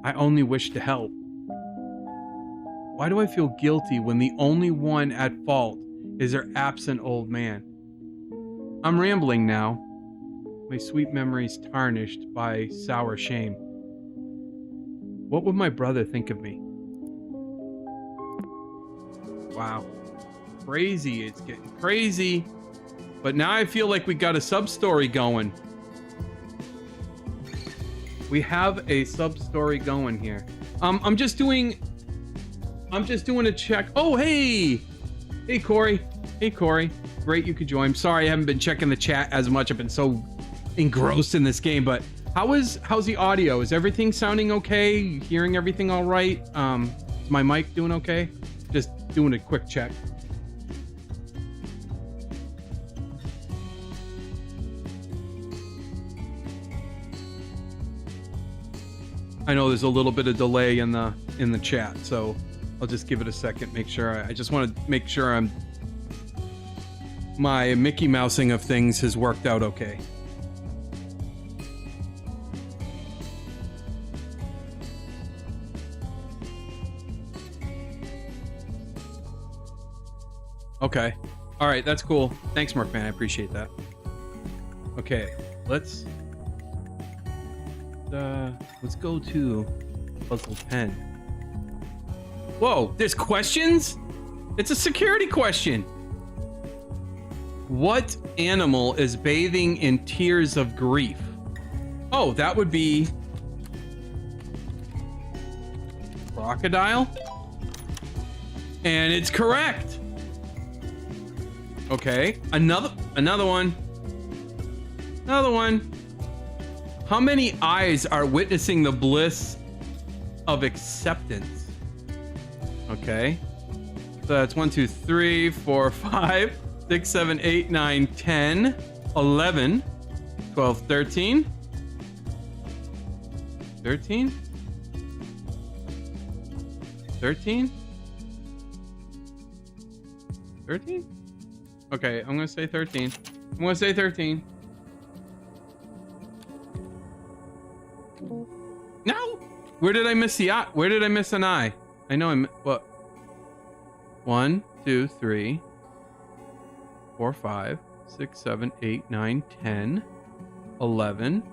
I only wish to help. Why do I feel guilty when the only one at fault is their absent old man? I'm rambling now. My sweet memories tarnished by sour shame. What would my brother think of me? Wow. Crazy. It's getting crazy. But now I feel like we got a sub-story going. We have a sub-story going here. I'm just doing a check. Oh, hey! Hey, Corey. Hey, Corey. Great you could join. Sorry, I haven't been checking the chat as much. I've been so engrossed in this game, but how's the audio? Is everything sounding okay? You hearing everything all right? Is my mic doing okay? Just doing a quick check. I know there's a little bit of delay in the chat, so I'll just give it a second. Make sure I just want to make sure my Mickey Mousing of things has worked out okay. Okay. All right, that's cool. Thanks, Markman. I appreciate that. Okay, let's go to puzzle 10. Whoa, there's questions? It's a security question. What animal is bathing in tears of grief? Oh, that would be crocodile. And it's correct. Okay, another one. Another one. How many eyes are witnessing the bliss of acceptance? Okay. So that's 1, 2, 3, 4, 5, 6, 7, 8, 9, 10, 11, 12, 13. 13? 13? 13? Okay, I'm gonna say 13. I'm gonna say 13. No! Where did I miss the eye? Where did I miss an eye? I know I'm what? 1, 2, 3, 4, 5, 6, 7, 8, 9, 10, 11,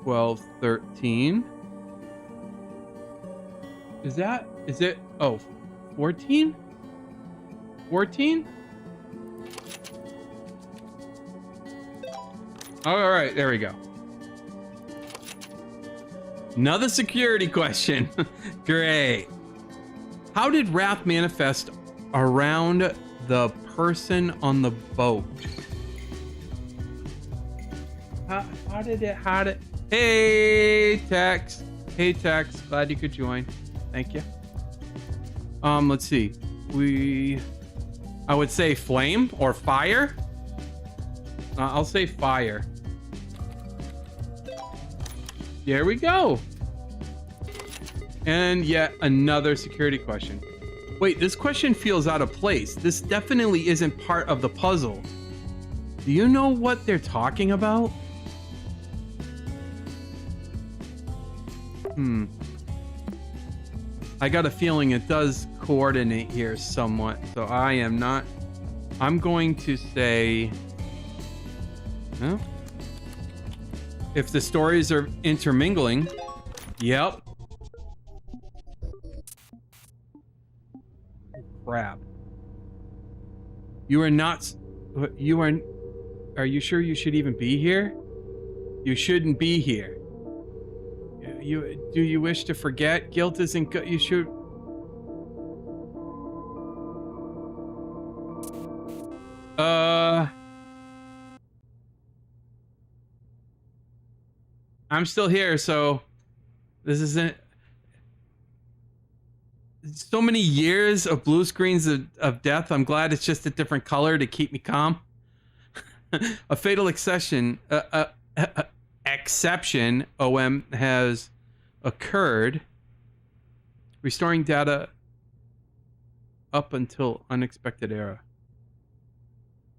12, 13. Is it? Oh, 14? 14? All right, there we go. Another security question. Great. How did wrath manifest around the person on the boat? How did it? Hey, Tex. Hey, Tex. Glad you could join. Thank you. Let's see. I would say flame or fire. I'll say fire. There we go. And yet another security question. Wait, this question feels out of place. This definitely isn't part of the puzzle. Do you know what they're talking about? I got a feeling it does coordinate here somewhat. So I'm going to say, huh? If the stories are intermingling, yep. Crap. You are not. You are. Are you sure you should even be here? You shouldn't be here. Do you wish to forget? Guilt isn't good. You should. I'm still here, so this isn't. So many years of blue screens of death. I'm glad it's just a different color to keep me calm. A fatal exception, OM, has occurred, restoring data up until unexpected error.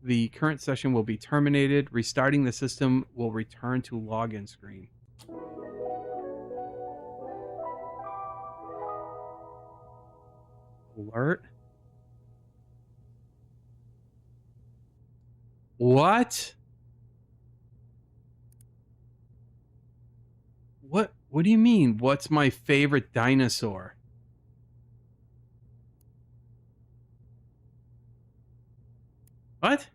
The current session will be terminated. Restarting the system will return to login screen. Alert? What? What do you mean? What's my favorite dinosaur? What?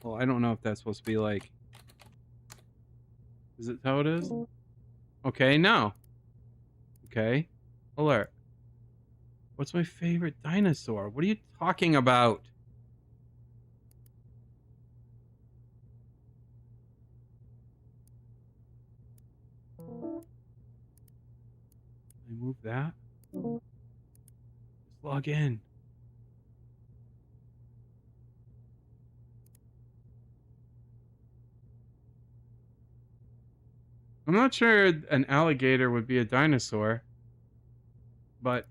Well, I don't know if that's supposed to be like... Is it how it is? Okay, no. Okay. Alert. What's my favorite dinosaur? What are you talking about? I move that. Just log in. I'm not sure an alligator would be a dinosaur, but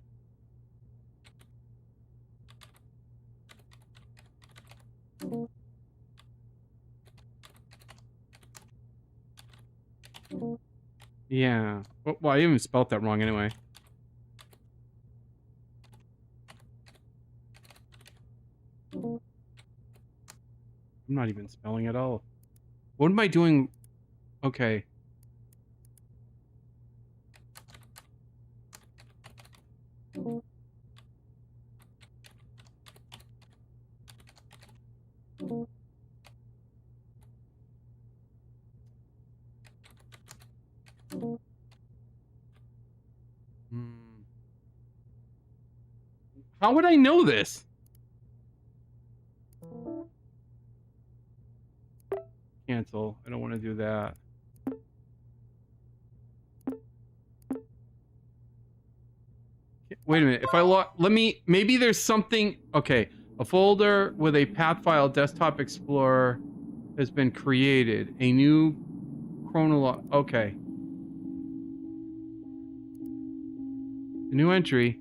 yeah. Well, I even spelt that wrong anyway. I'm not even spelling at all. What am I doing? Okay. How would I know this? Cancel. I don't want to do that. Wait a minute. If I let me, maybe there's something. Okay. A folder with a path file desktop explorer has been created. A new chronolog. Okay. A new entry.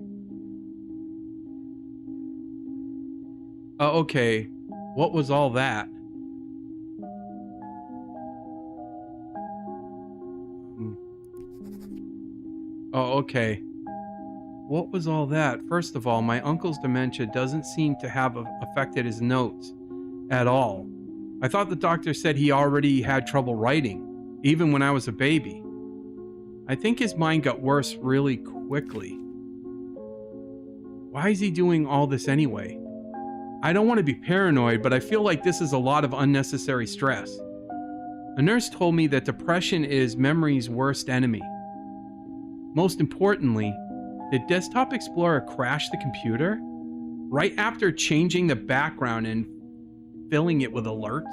Oh, okay. What was all that? Oh, okay. What was all that? First of all, my uncle's dementia doesn't seem to have affected his notes at all. I thought the doctor said he already had trouble writing, even when I was a baby. I think his mind got worse really quickly. Why is he doing all this anyway? I don't want to be paranoid, but I feel like this is a lot of unnecessary stress. A nurse told me that depression is memory's worst enemy. Most importantly, did Desktop Explorer crash the computer right after changing the background and filling it with alerts?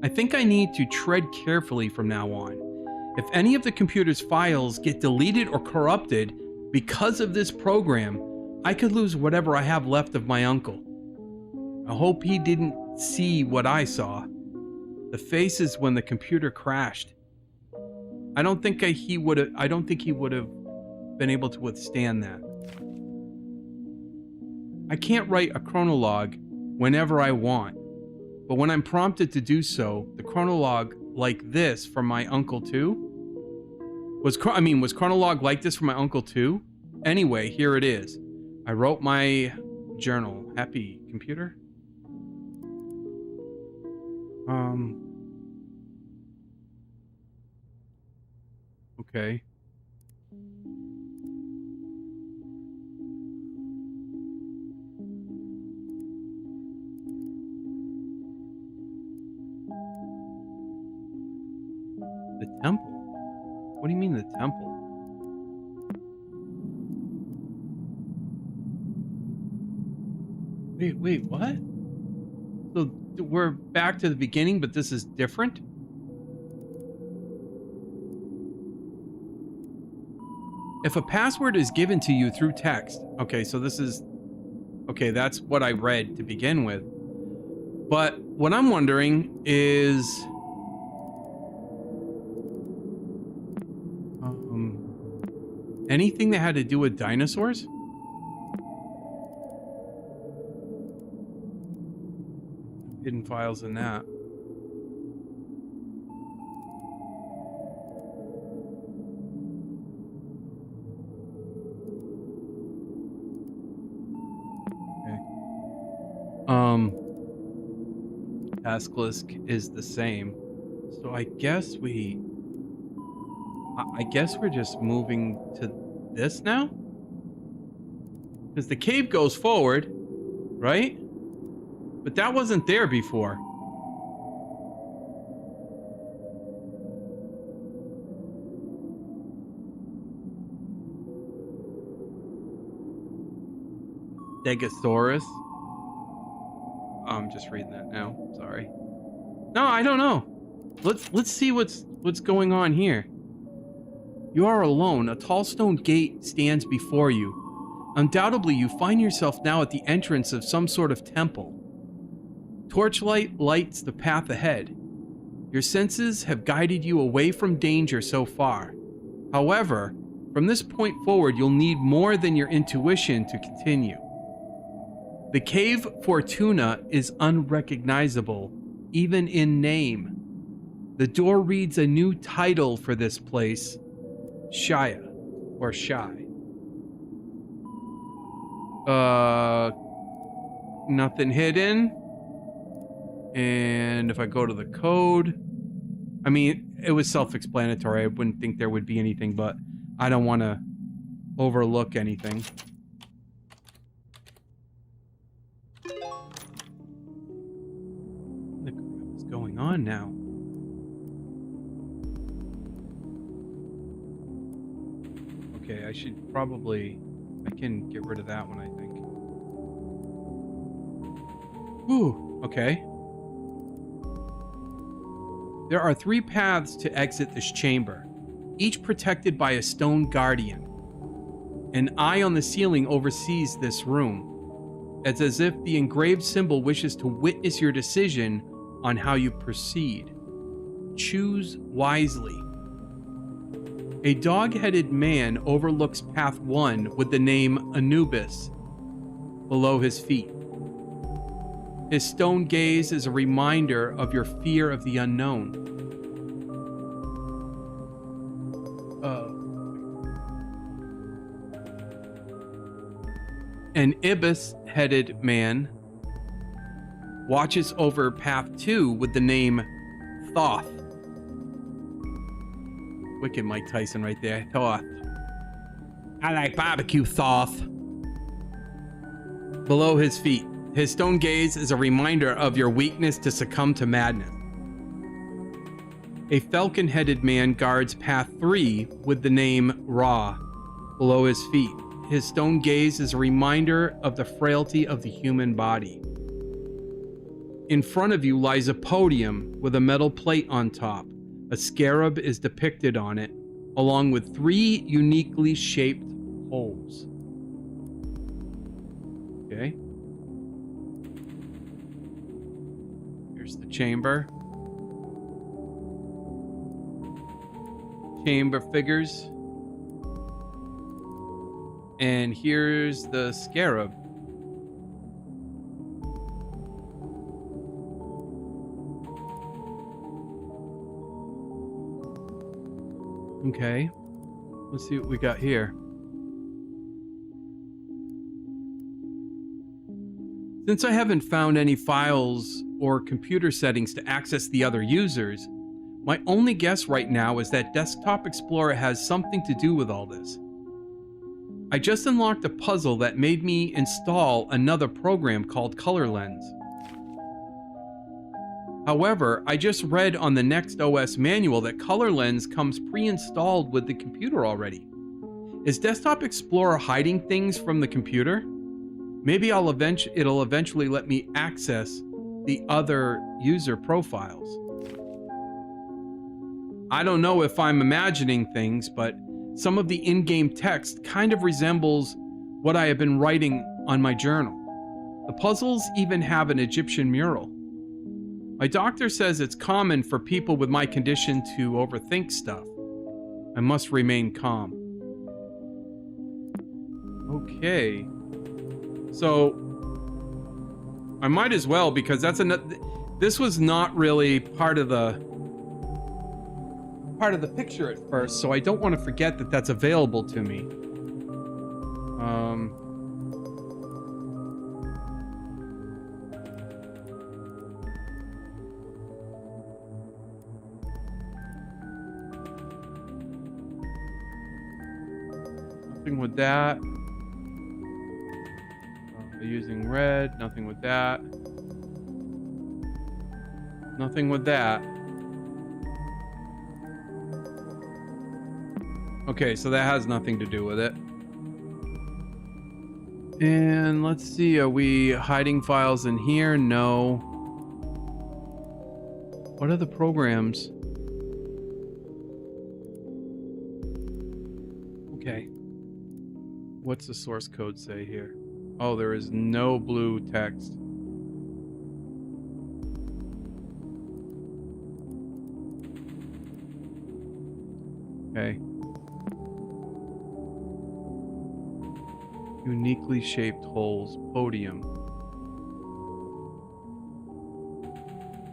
I think I need to tread carefully from now on. If any of the computer's files get deleted or corrupted because of this program, I could lose whatever I have left of my uncle. I hope he didn't see what I saw. The faces when the computer crashed. I don't think he would have been able to withstand that. I can't write a chronologue whenever I want, but when I'm prompted to do so, the chronologue like this from my uncle too? Was chronologue like this from my uncle too? Anyway, here it is. I wrote my journal. Happy computer? Okay. The temple? What do you mean the temple? Wait, what? So we're back to the beginning, but this is different? If a password is given to you through text, okay, so this is, okay, that's what I read to begin with. But what I'm wondering is, anything that had to do with dinosaurs? Hidden files in that. Task list is the same. So I guess we're just moving to this now? Because the cave goes forward, right? But that wasn't there before. Stegosaurus. I'm just reading that now. Sorry. No, I don't know. Let's see what's going on here. You are alone. A tall stone gate stands before you. Undoubtedly, you find yourself now at the entrance of some sort of temple. Torchlight lights the path ahead. Your senses have guided you away from danger so far. However, from this point forward, you'll need more than your intuition to continue. The Cave Fortuna is unrecognizable, even in name. The door reads a new title for this place, Shia, or Shy. Nothing hidden. And if I go to the code, I mean, it was self-explanatory. I wouldn't think there would be anything, but I don't want to overlook anything. What's going on now? Okay, I should probably... I can get rid of that one, I think. Ooh, okay. There are 3 paths to exit this chamber, each protected by a stone guardian. An eye on the ceiling oversees this room. It's as if the engraved symbol wishes to witness your decision on how you proceed. Choose wisely. A dog-headed man overlooks path 1 with the name Anubis below his feet. His stone gaze is a reminder of your fear of the unknown. An ibis-headed man watches over path 2 with the name Thoth. Wicked Mike Tyson right there. Thoth. I like barbecue, Thoth. Below his feet. His stone gaze is a reminder of your weakness to succumb to madness. A falcon-headed man guards path 3 with the name Ra below his feet. His stone gaze is a reminder of the frailty of the human body. In front of you lies a podium with a metal plate on top. A scarab is depicted on it, along with 3 uniquely shaped holes. Okay. Here's the chamber. Chamber figures. And here's the scarab. Okay. Let's see what we got here. Since I haven't found any files or computer settings to access the other users, my only guess right now is that Desktop Explorer has something to do with all this. I just unlocked a puzzle that made me install another program called Color Lens. However, I just read on the Next OS manual that Color Lens comes pre-installed with the computer already. Is Desktop Explorer hiding things from the computer? Maybe it'll eventually let me access the other user profiles. I don't know if I'm imagining things, but some of the in-game text kind of resembles what I have been writing on my journal. The puzzles even have an Egyptian mural. My doctor says it's common for people with my condition to overthink stuff. I must remain calm. Okay. So, I might as well, because that's this was not really part of the picture at first, so I don't want to forget that that's available to me. Nothing with that. Using red, nothing with that. Nothing with that. Okay, so that has nothing to do with it. And let's see, are we hiding files in here? No. What are the programs? Okay. What's the source code say here? Oh, there is no blue text. Okay. Uniquely shaped holes. Podium.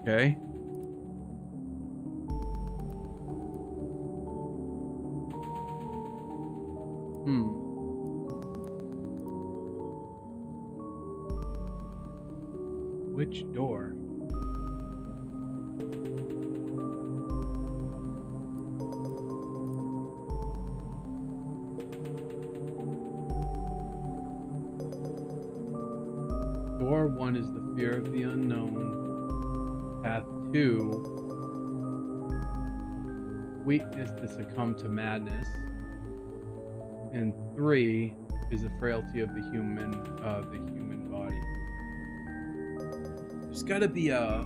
Okay. Which door? Door 1 is the fear of the unknown. Path 2, weakness to succumb to madness. And 3 is the frailty of the human body. There's got to be a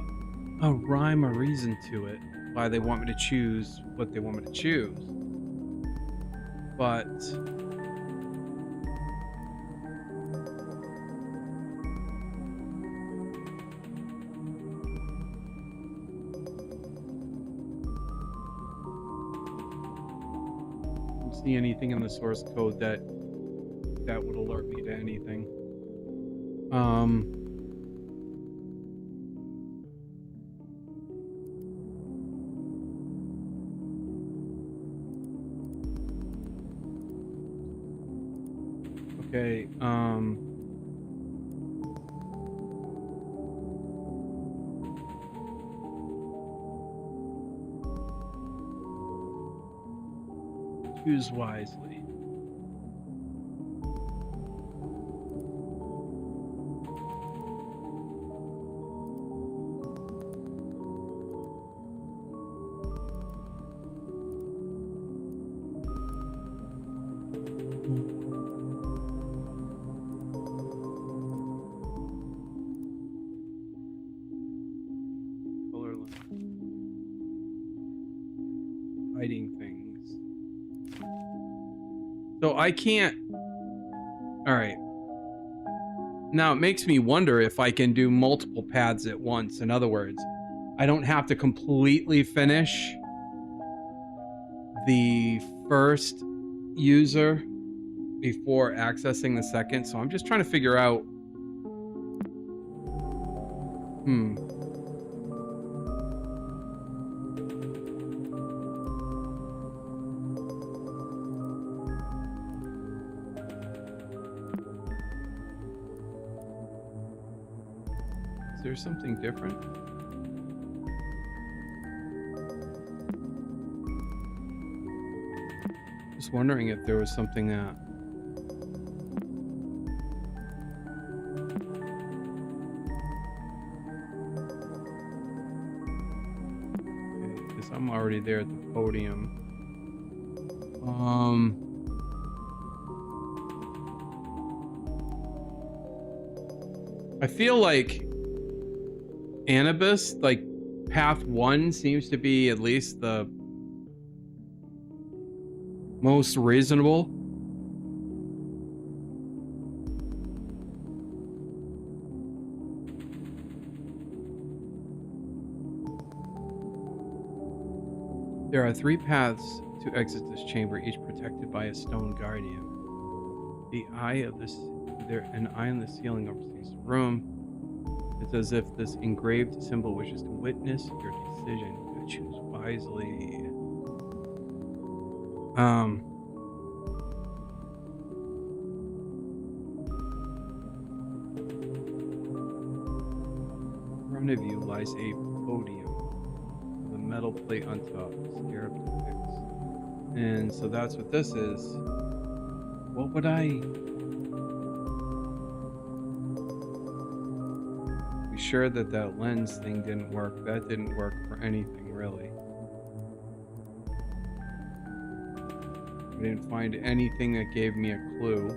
rhyme or reason to it why they want me to choose what they want me to choose. But I don't see anything in the source code that would alert me to anything. Okay, choose wisely. Hiding things. So I can't. All right. Now it makes me wonder if I can do multiple paths at once. In other words, I don't have to completely finish the first user before accessing the second. So I'm just trying to figure out. Is there something different? Just wondering if there was something that... Okay, because I'm already there at the podium. I feel like Anubis, like path 1 seems to be at least the most reasonable. There are 3 paths to exit this chamber, each protected by a stone guardian. The eye of this, an eye on the ceiling oversees the room. It's as if this engraved symbol wishes to witness your decision. You choose wisely. In front of you lies a podium with a metal plate on top, scarab to fix. And so that's what this is. What would I... sure that lens thing didn't work. That didn't work for anything, really. I didn't find anything that gave me a clue.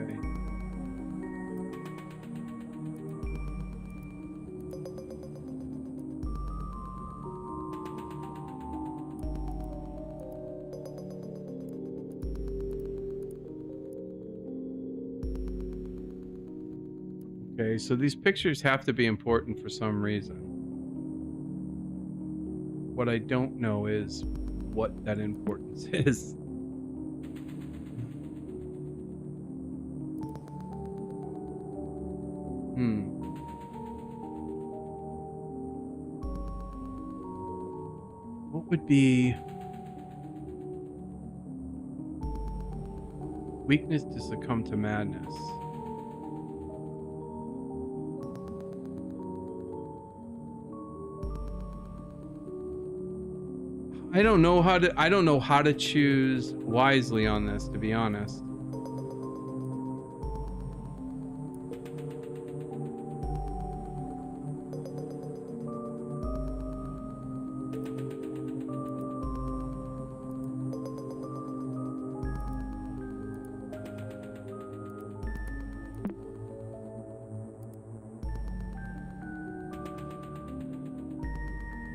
Okay. Okay, so these pictures have to be important for some reason. What I don't know is what that importance is. What would be weakness to succumb to madness? I don't know how to choose wisely on this, to be honest.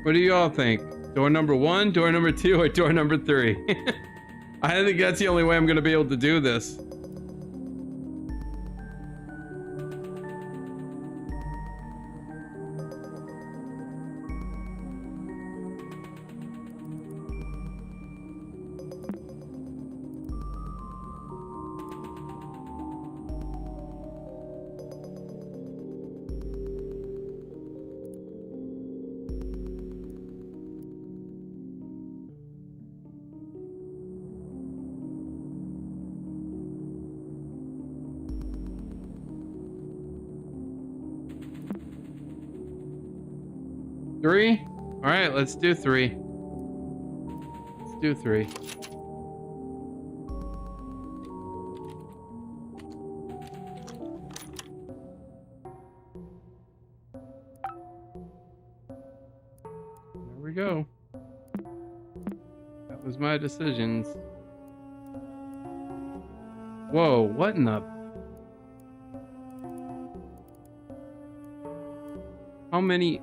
What do you all think? Door number 1, door number 2, or door number 3? I think that's the only way I'm going to be able to do this. Three? All right, let's do 3. Let's do 3. There we go. That was my decisions. Whoa, what in the... How many...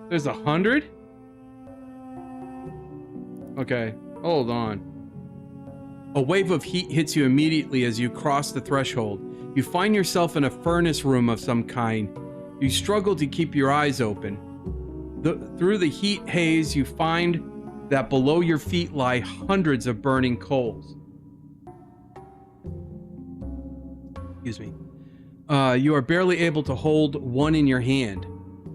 There's 100? Okay, hold on. A wave of heat hits you immediately as you cross the threshold. You find yourself in a furnace room of some kind. You struggle to keep your eyes open. Through the heat haze, you find that below your feet lie hundreds of burning coals. Excuse me. You are barely able to hold one in your hand.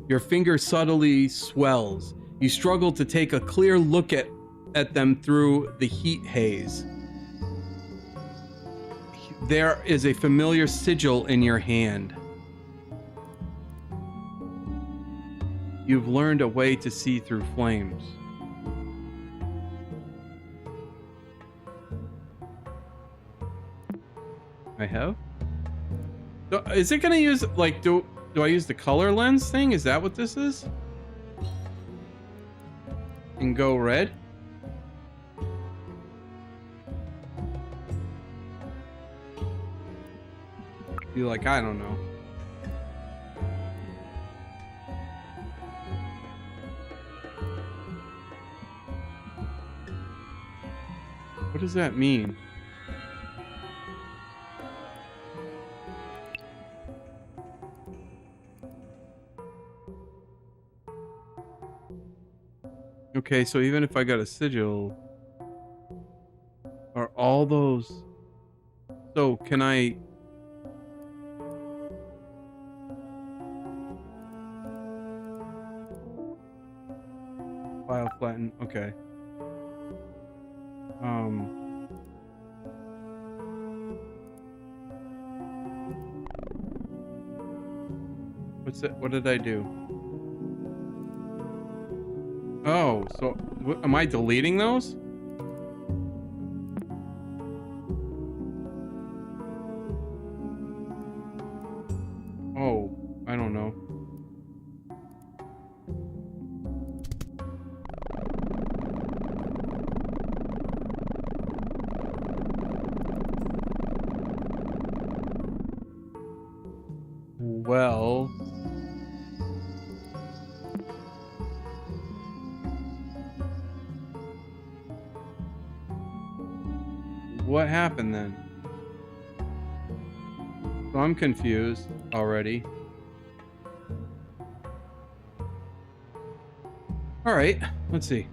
Your finger subtly swells. You struggle to take a clear look at them through the heat haze. There is a familiar sigil in your hand. You've learned a way to see through flames. I have? So, is it gonna use, like, do I use the color lens thing? Is that what this is? And go red? Be like, I don't know. What does that mean? Okay, so even if I got a sigil, are all those... So, can I... File flatten, okay. What's it? What did I do? Oh, so am I deleting those? Oh, I don't know. Well... What happened then? So I'm confused already. All right, let's see.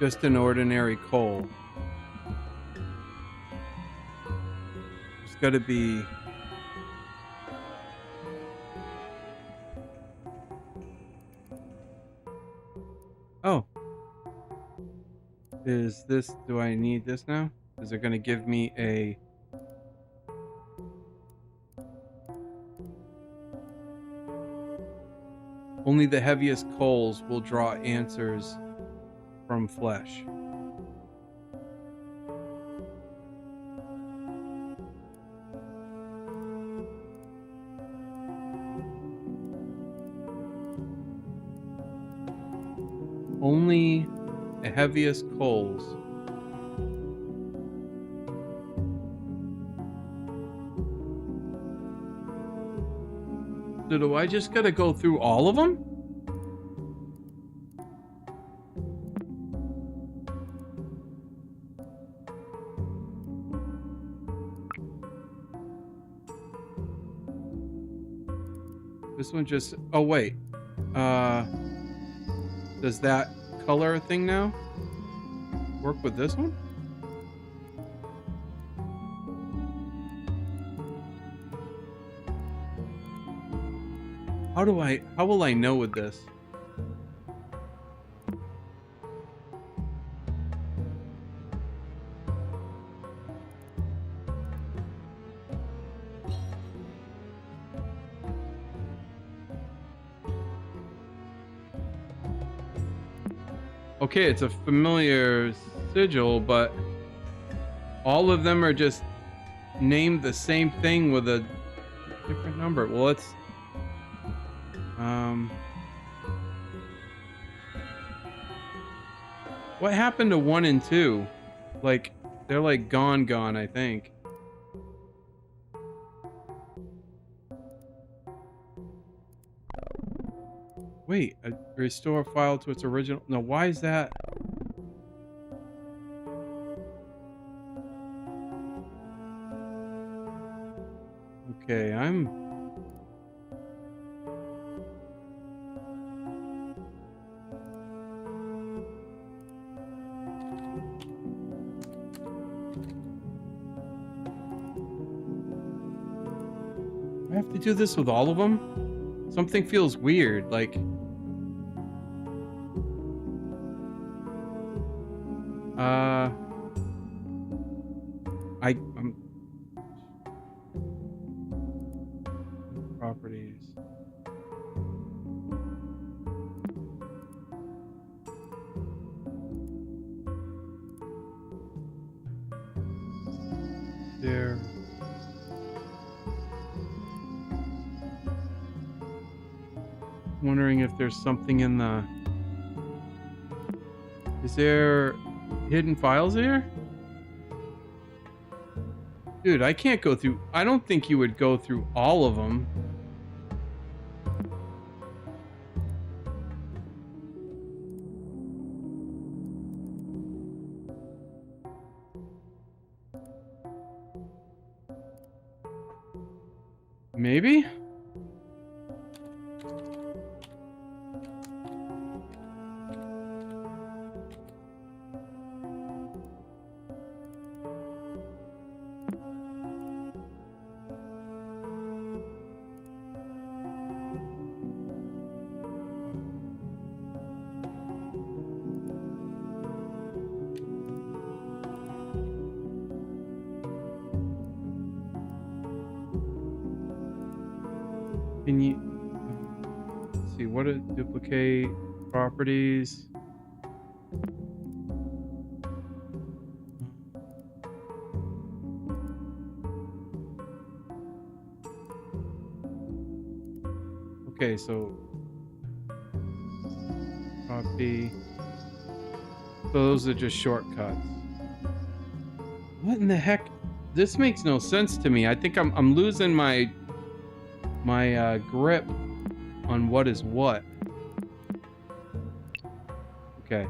Just an ordinary coal. There's got to be... Oh. Is this... Do I need this now? Is it going to give me a... Only the heaviest coals will draw answers from flesh. Only the heaviest coals. So do I just gotta go through all of them? This one just... Oh, wait. Does that color thing now work with this one? How will I know with this? Okay, it's a familiar sigil, but all of them are just named the same thing with a different number. Well, let's... What happened to 1 and 2? Like, they're like gone, I think. Wait, restore a file to its original... No, why is that? Okay, I'm... I have to do this with all of them? Something feels weird, like... I'm... Properties. There... Wondering if there's something in the... Is there hidden files here? Dude, I can't go through... I don't think you would go through all of them. Maybe? Can you... Let's see, what are duplicate properties? Okay, so... Copy. So those are just shortcuts. What in the heck? This makes no sense to me. I think I'm losing my grip on what is what. Okay.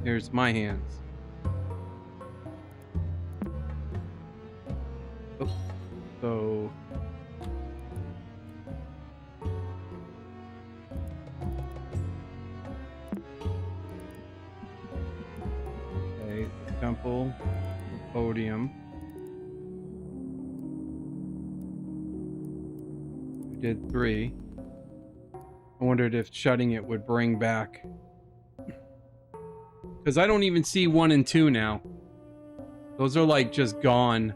Here's my hands. Oh, so okay, the temple, the podium. We did 3. I wondered if shutting it would bring back, because I don't even see 1 and 2 now. Those are like just gone.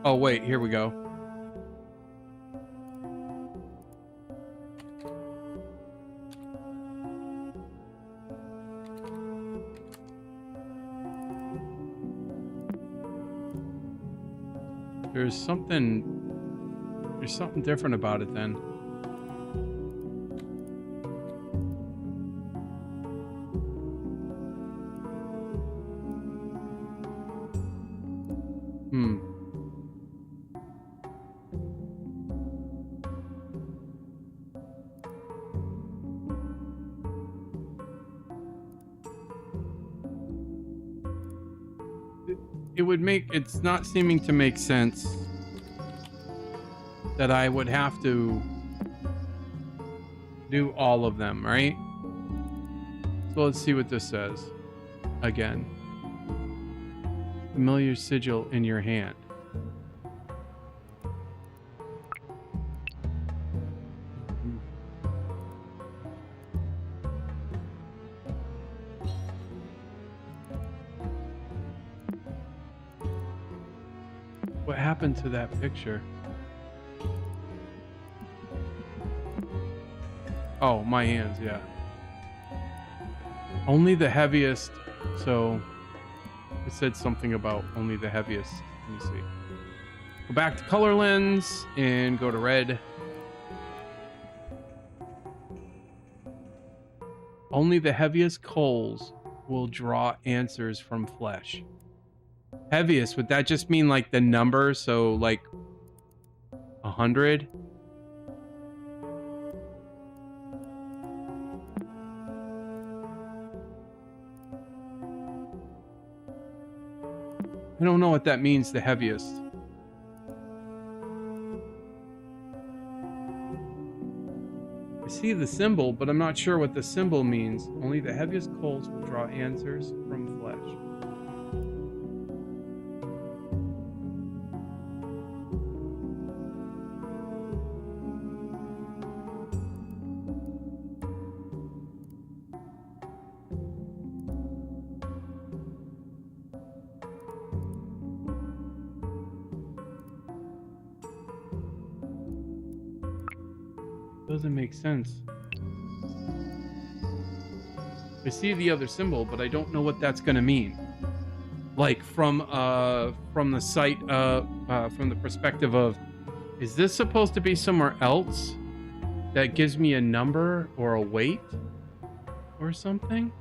Oh wait, here we go. There's something different about it then. It would make, it's not seeming to make sense that I would have to do all of them, right? So let's see what this says again. Familiar sigil in your hand. What happened to that picture? Oh, my hands, yeah. Only the heaviest, so it said something about only the heaviest. Let me see. Go back to color lens and go to red. Only the heaviest coals will draw answers from flesh. Heaviest, would that just mean like the number? So like 100? I don't know what that means, the heaviest. I see the symbol, but I'm not sure what the symbol means. Only the heaviest coals will draw answers from flesh. Doesn't make sense. I see the other symbol, but I don't know what that's gonna mean. Like from the site, from the perspective of, is this supposed to be somewhere else that gives me a number or a weight or something?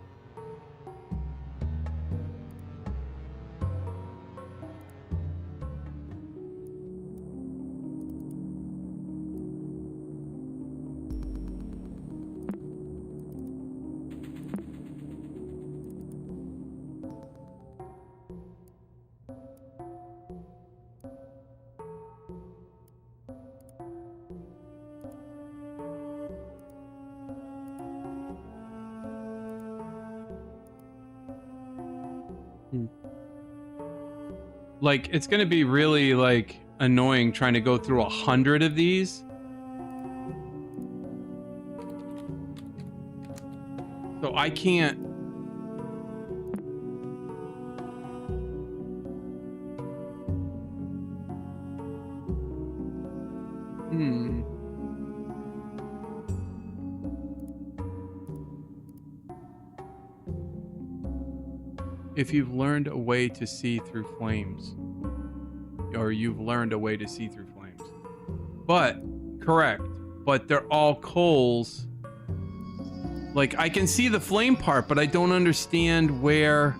Like, it's gonna be really like annoying trying to go through 100 of these. So I can't. If you've learned a way to see through flames, or you've learned a way to see through flames. But, correct, but they're all coals. Like, I can see the flame part, but I don't understand where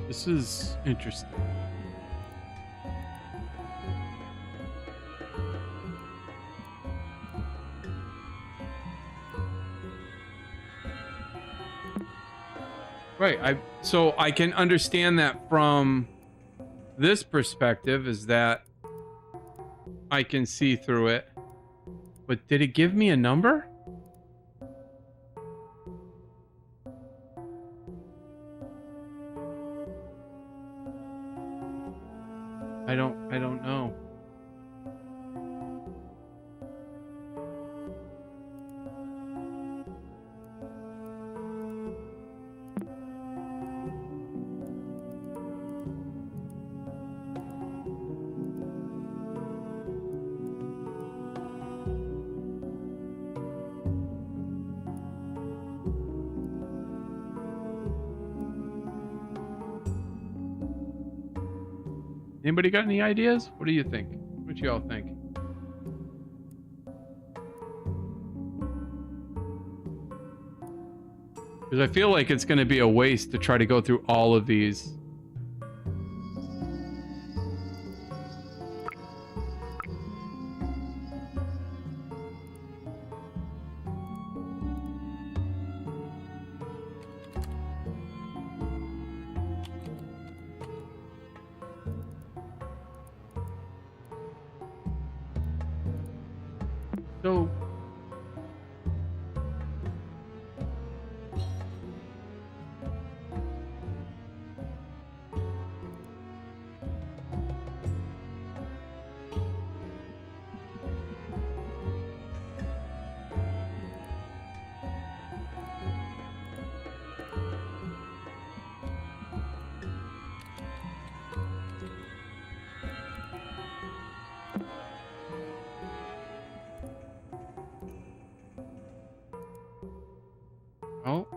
This is interesting. Right. So I can understand that from this perspective, is that I can see through it. But did it give me a number? I don't know. Anybody got any ideas? What do you think? What y'all think? Because I feel like it's going to be a waste to try to go through all of these. So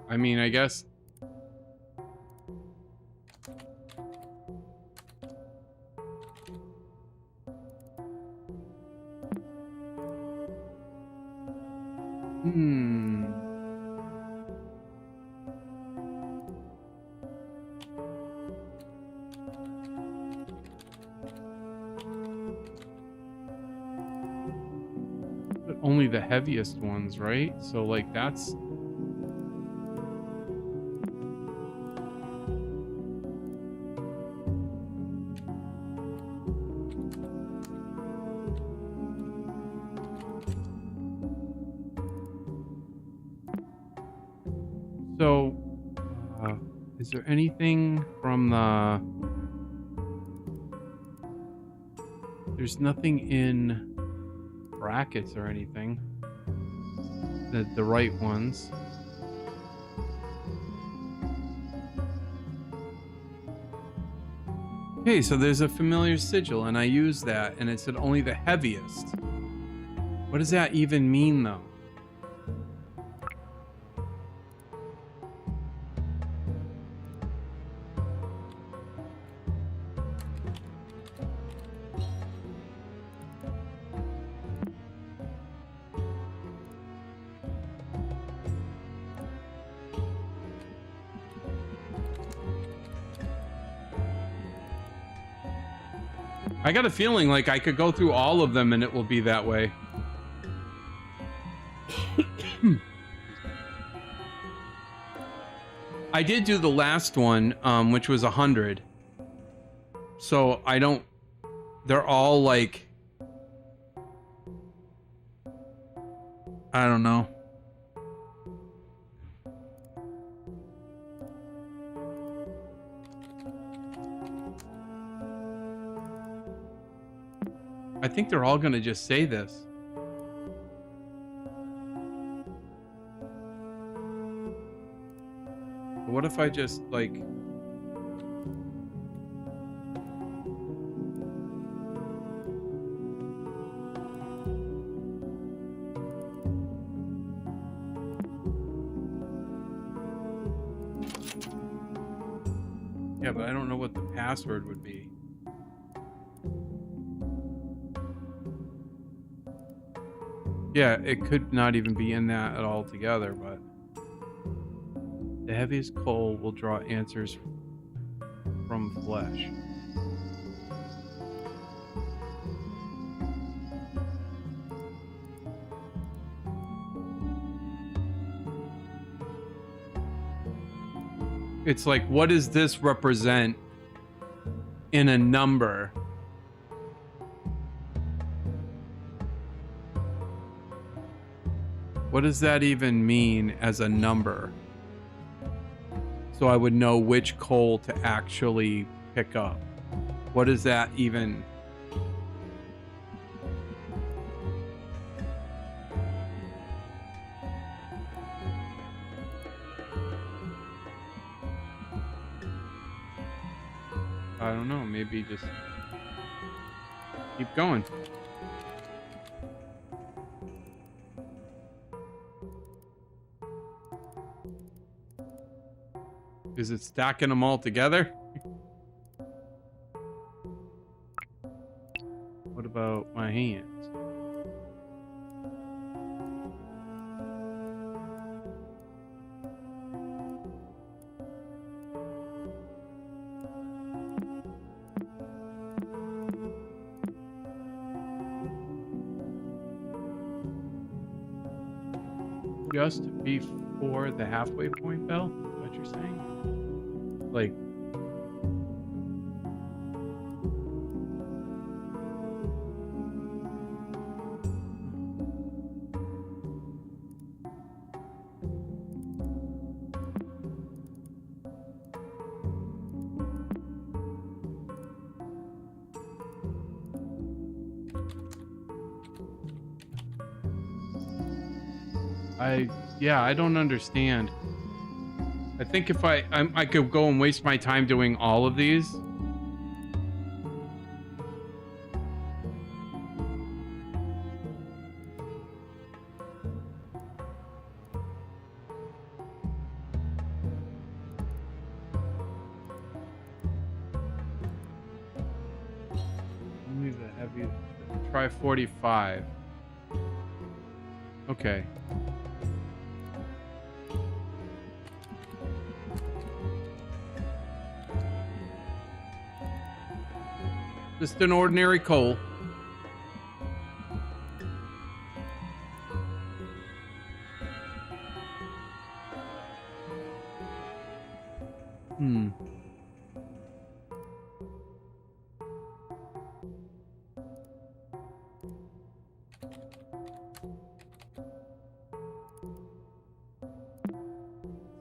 I mean, I guess. But only the heaviest ones, right? So like that's. So, is there anything from the... There's nothing in brackets or anything. The right ones. Okay, so there's a familiar sigil, and I use that, and it said only the heaviest. What does that even mean, though? I got a feeling like I could go through all of them and it will be that way. I did do the last one, which was 100. So I don't... They're all like... I don't know. I think they're all going to just say this. But what if I just, like... Yeah, but I don't know what the password would be. Yeah, it could not even be in that at all together, but... The heaviest coal will draw answers from flesh. It's like, what does this represent in a number? What does that even mean as a number? So I would know which coal to actually pick up. What does that even... I don't know, maybe just keep going. Is it stacking them all together? What about my hands? Just before the halfway point, Bell? What you're saying? Like, I don't understand. I think if I could go and waste my time doing all of these. Only the heavy. Try 45. Okay. Just an ordinary coal.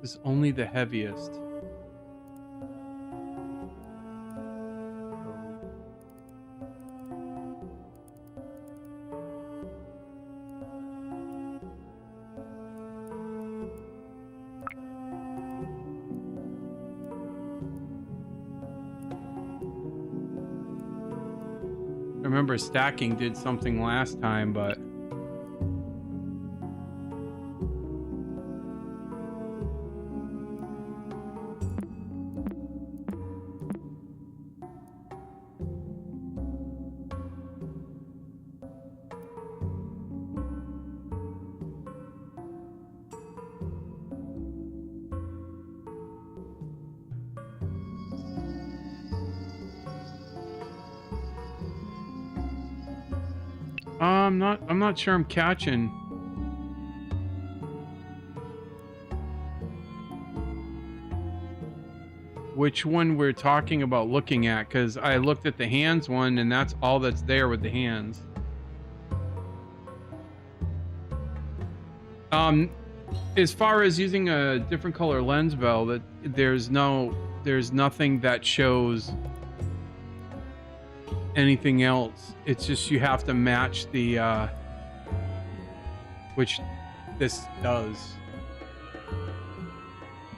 This is only the heaviest. I remember stacking did something last time, but I'm not sure I'm catching. Which one we're talking about looking at, because I looked at the hands one and that's all that's there with the hands. As far as using a different color lens, Bell, that there's nothing that shows anything else. It's just you have to match the which this does.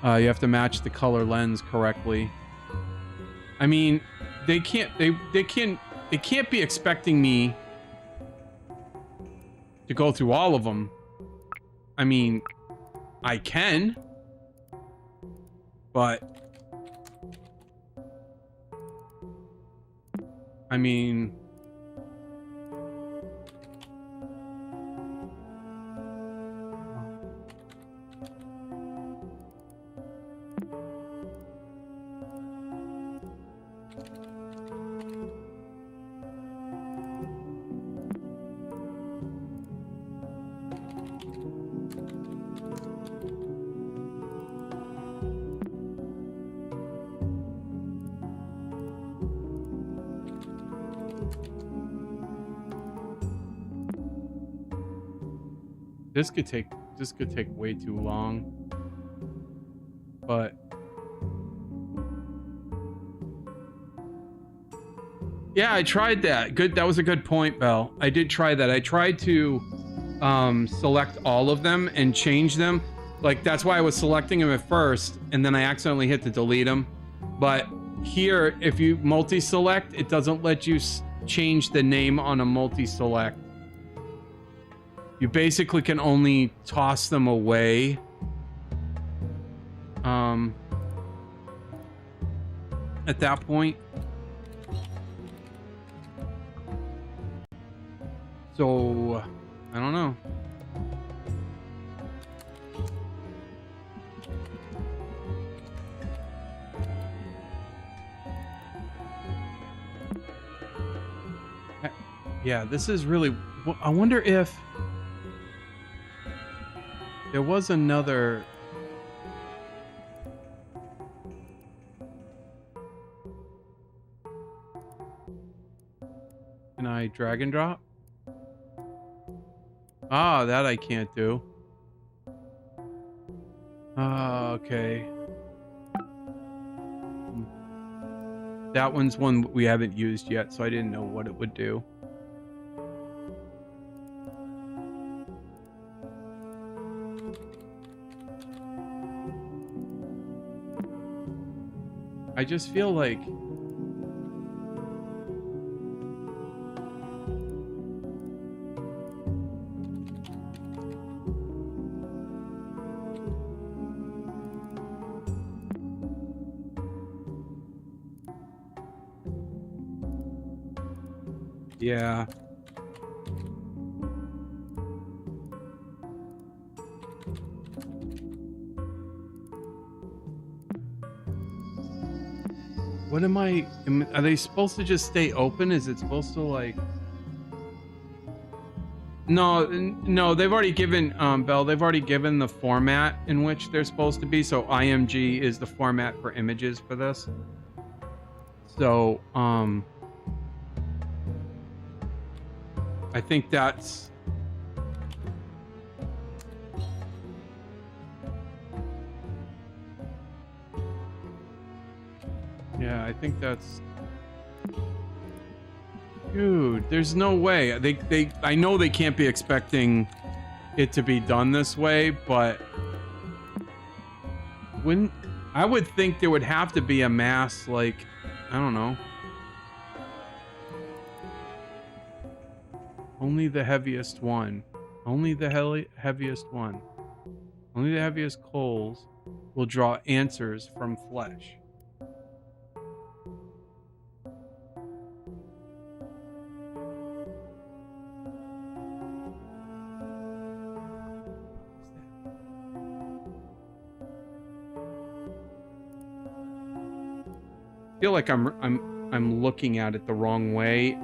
You have to match the color lens correctly. I mean, they can't be expecting me to go through all of them. I mean, I can, but I mean, This could take way too long. But yeah, I tried that. Good, that was a good point, Belle. I did try that. I tried to select all of them and change them. Like, that's why I was selecting them at first, and then I accidentally hit to delete them. But here, if you multi-select, it doesn't let you change the name on a multi-select. You basically can only toss them away. At that point. So, I don't know. Yeah, this is really... I wonder if there was another... Can I drag and drop? Ah, that I can't do. Okay. That one's one we haven't used yet, so I didn't know what it would do. I just feel like... Yeah. What am I... Are they supposed to just stay open? Is it supposed to, like... No, they've already given, Belle, they've already given the format in which they're supposed to be. So IMG is the format for images for this. So, I think that's... Yeah, I think that's... Dude, there's no way. I know they can't be expecting it to be done this way, but... I would think there would have to be a mass, like, I don't know. Only the heaviest one. Only the heaviest one. Only the heaviest coals will draw answers from flesh. I feel like I'm looking at it the wrong way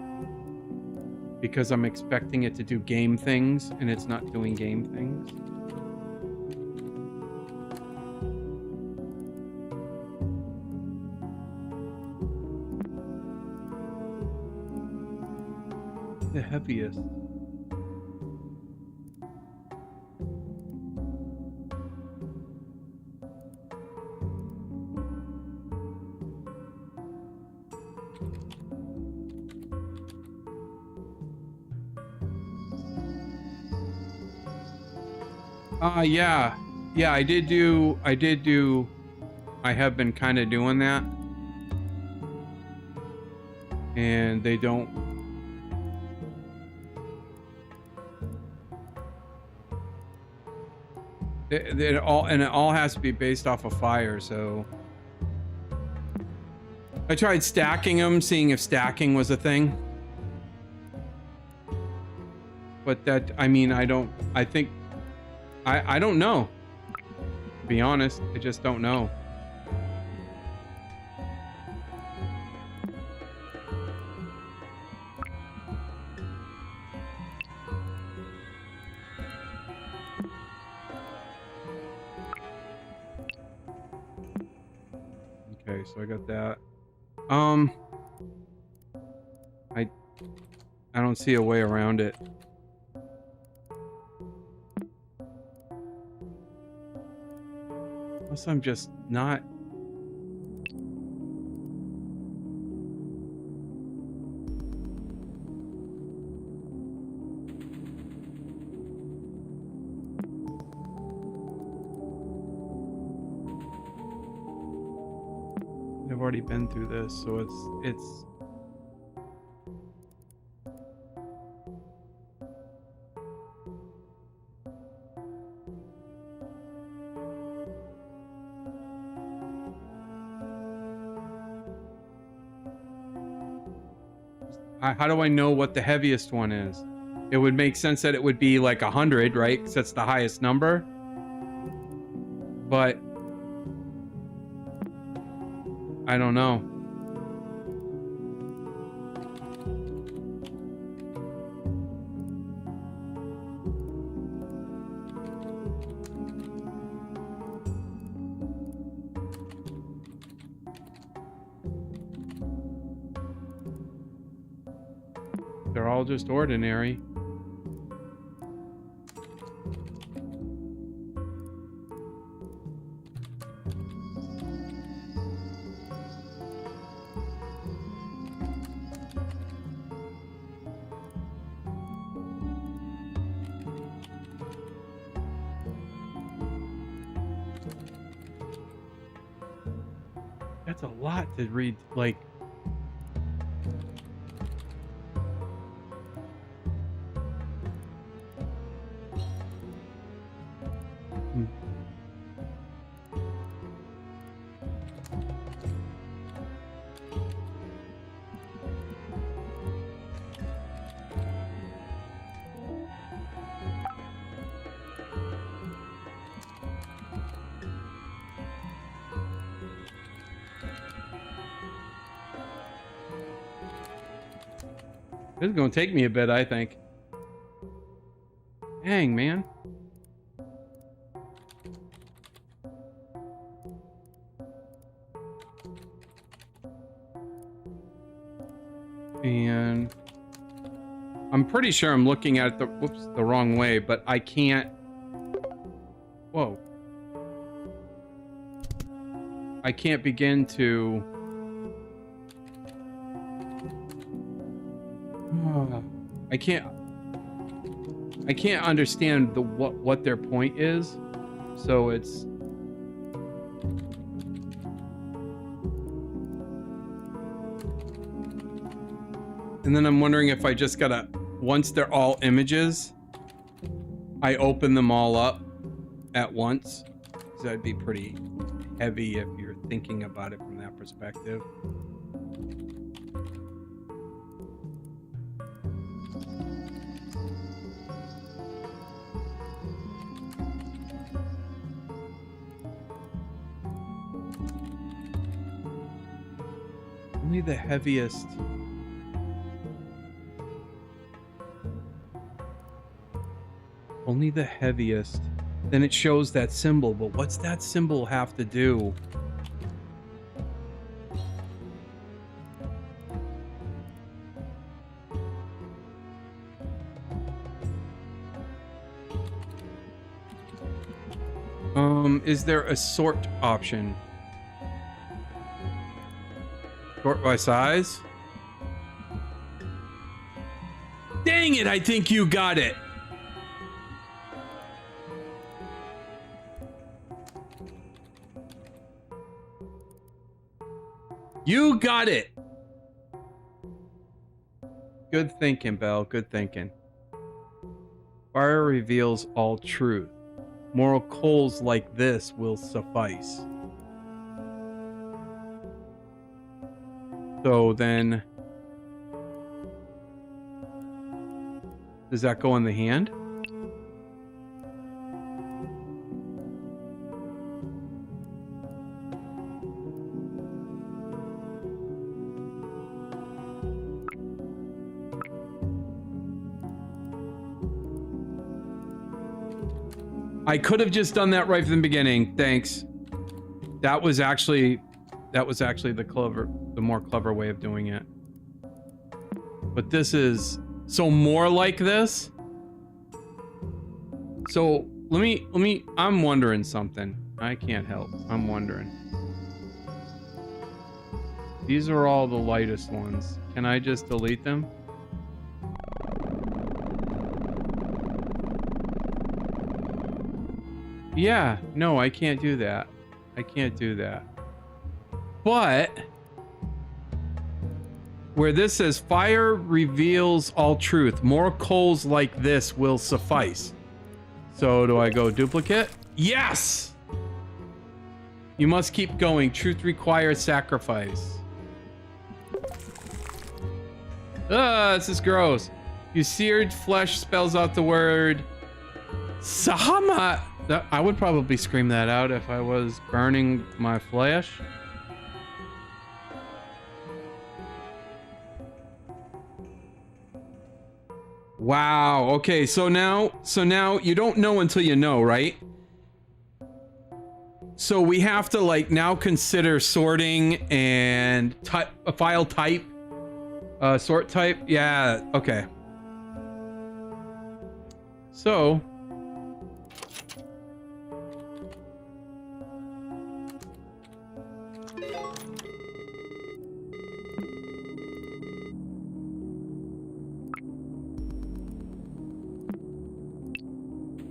because I'm expecting it to do game things and it's not doing game things. The heaviest. Yeah, I have been kind of doing that. And they don't... It all has to be based off of fire, so... I tried stacking them, seeing if stacking was a thing. But that, I mean, I don't know. To be honest, I just don't know. Okay, so I got that. I don't see a way around it. Unless I'm just not... I've already been through this, so it's... How do I know what the heaviest one is? It would make sense that it would be like 100, right? Because that's the highest number. But I don't know. They're all just ordinary. That's a lot to read, like... This is gonna take me a bit, I think. Dang, man. And I'm pretty sure I'm looking at it the wrong way, but I can't... Whoa. I can't begin to... I can't understand what their point is, so it's... And then I'm wondering if I just gotta, once they're all images, I open them all up at once, because that'd be pretty heavy if you're thinking about it from that perspective. Only the heaviest. Only the heaviest. Then it shows that symbol, but what's that symbol have to do? Is there a sort option? Sort by size? Dang it, I think you got it. You got it. Good thinking, Belle. Good thinking. Fire reveals all truth. Moral coals like this will suffice. So then... Does that go in the hand? I could have just done that right from the beginning. Thanks. That was actually the more clever way of doing it. But this is so more like this. So let me I'm wondering something. I can't help. I'm wondering. These are all the lightest ones. Can I just delete them? Yeah, no, I can't do that. I can't do that. But where this says fire reveals all truth, more coals like this will suffice. So do I go duplicate? Yes! You must keep going. Truth requires sacrifice. This is gross. You seared flesh spells out the word Sahama. I would probably scream that out if I was burning my flesh. Wow. Okay, so now you don't know until you know, right? So we have to like now consider sorting and file type, sort type. Yeah. Okay. So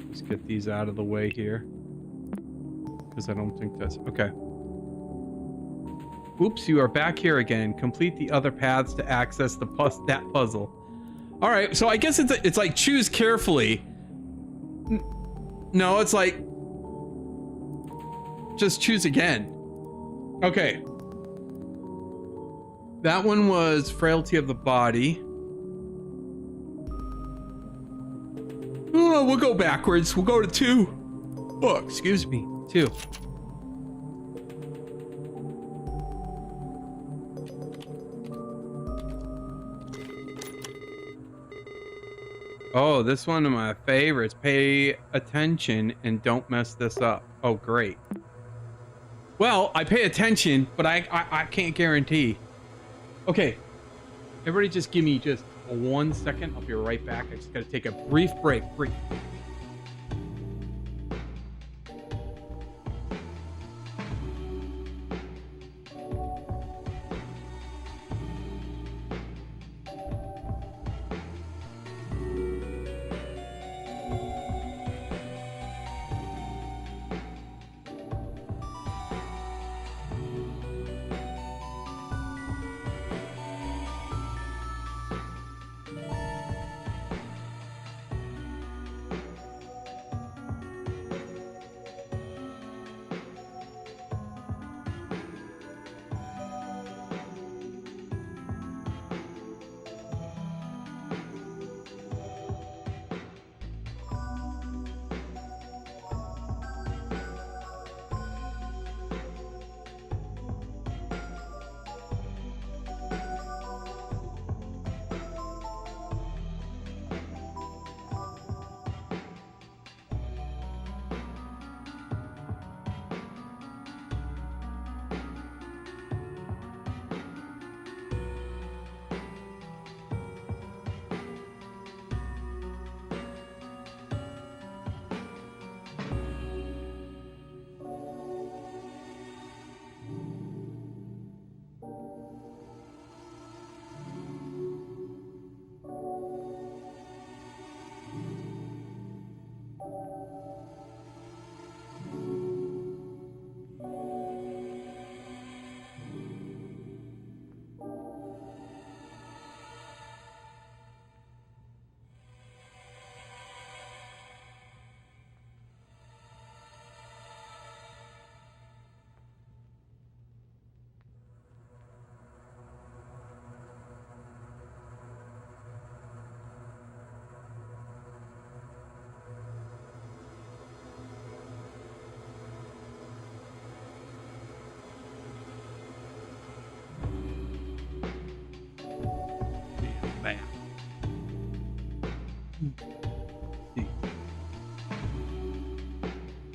let's get these out of the way here. Because I don't think that's... Okay. Oops, you are back here again. Complete the other paths to access that puzzle. All right, so I guess it's like choose carefully. No, it's like... just choose again. Okay. That one was frailty of the body. Oh, we'll go backwards. We'll go to 2. Oh, excuse me. 2. Oh, this one of my favorites. Pay attention and don't mess this up. Oh, great. Well, I pay attention, but I can't guarantee. Okay. Everybody just give me just 1 second. I'll be right back. I just gotta take a brief break.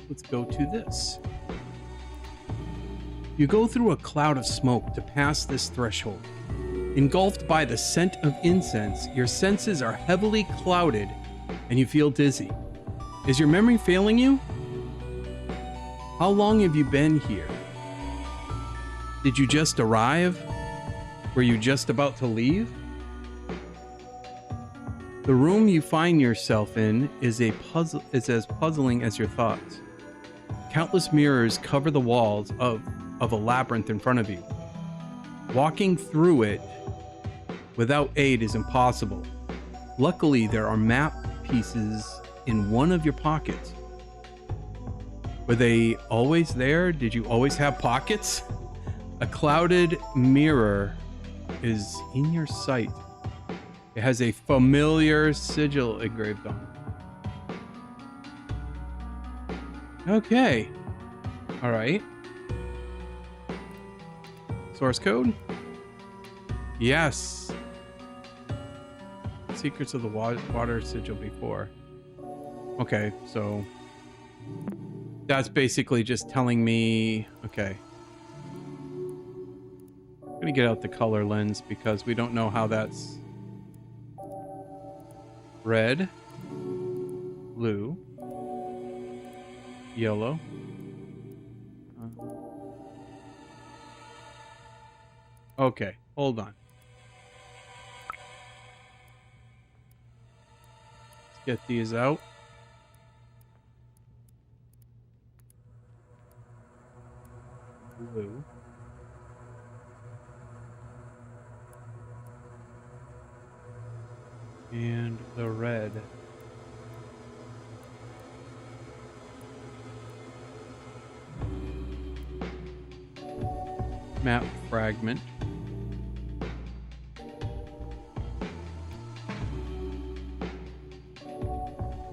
Let's go to this. You go through a cloud of smoke to pass this threshold. Engulfed by the scent of incense, your senses are heavily clouded and you feel dizzy. Is your memory failing you? How long have you been here? Did you just arrive? Were you just about to leave? The room you find yourself in is as puzzling as your thoughts. Countless mirrors cover the walls of a labyrinth in front of you. Walking through it without aid is impossible. Luckily, there are map pieces in one of your pockets. Were they always there? Did you always have pockets? A clouded mirror is in your sight. It has a familiar sigil engraved on it. Okay. All right. Source code? Yes. Secrets of the water sigil before. Okay, so that's basically just telling me, okay. I'm gonna get out the color lens because we don't know how that's red, blue, yellow. Okay, hold on. Let's get these out. Blue. And the red. Map fragment.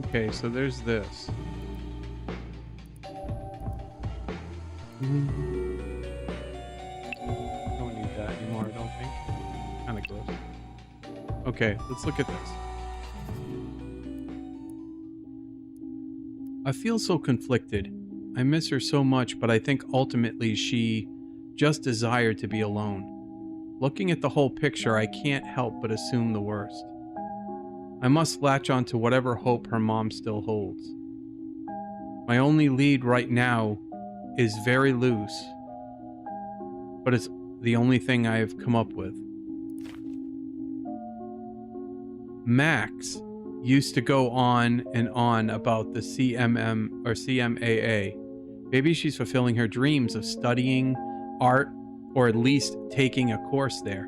Okay, so there's this. Don't need that anymore, I don't think. Kind of gross. Okay, let's look at this. I feel so conflicted. I miss her so much, but I think ultimately she just desired to be alone. Looking at the whole picture, I can't help but assume the worst. I must latch on to whatever hope her mom still holds. My only lead right now is very loose, but it's the only thing I have come up with. Max used to go on and on about the CMM or CMAA. Maybe she's fulfilling her dreams of studying art or at least taking a course there.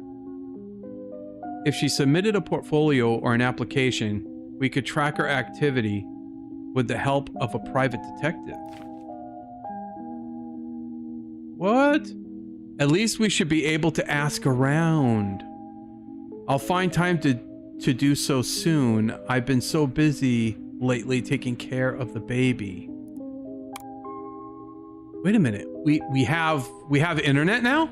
If she submitted a portfolio or an application, we could track her activity with the help of a private detective. What? At least we should be able to ask around. I'll find time to do so soon. I've been so busy lately taking care of the baby. Wait a minute. We have internet now?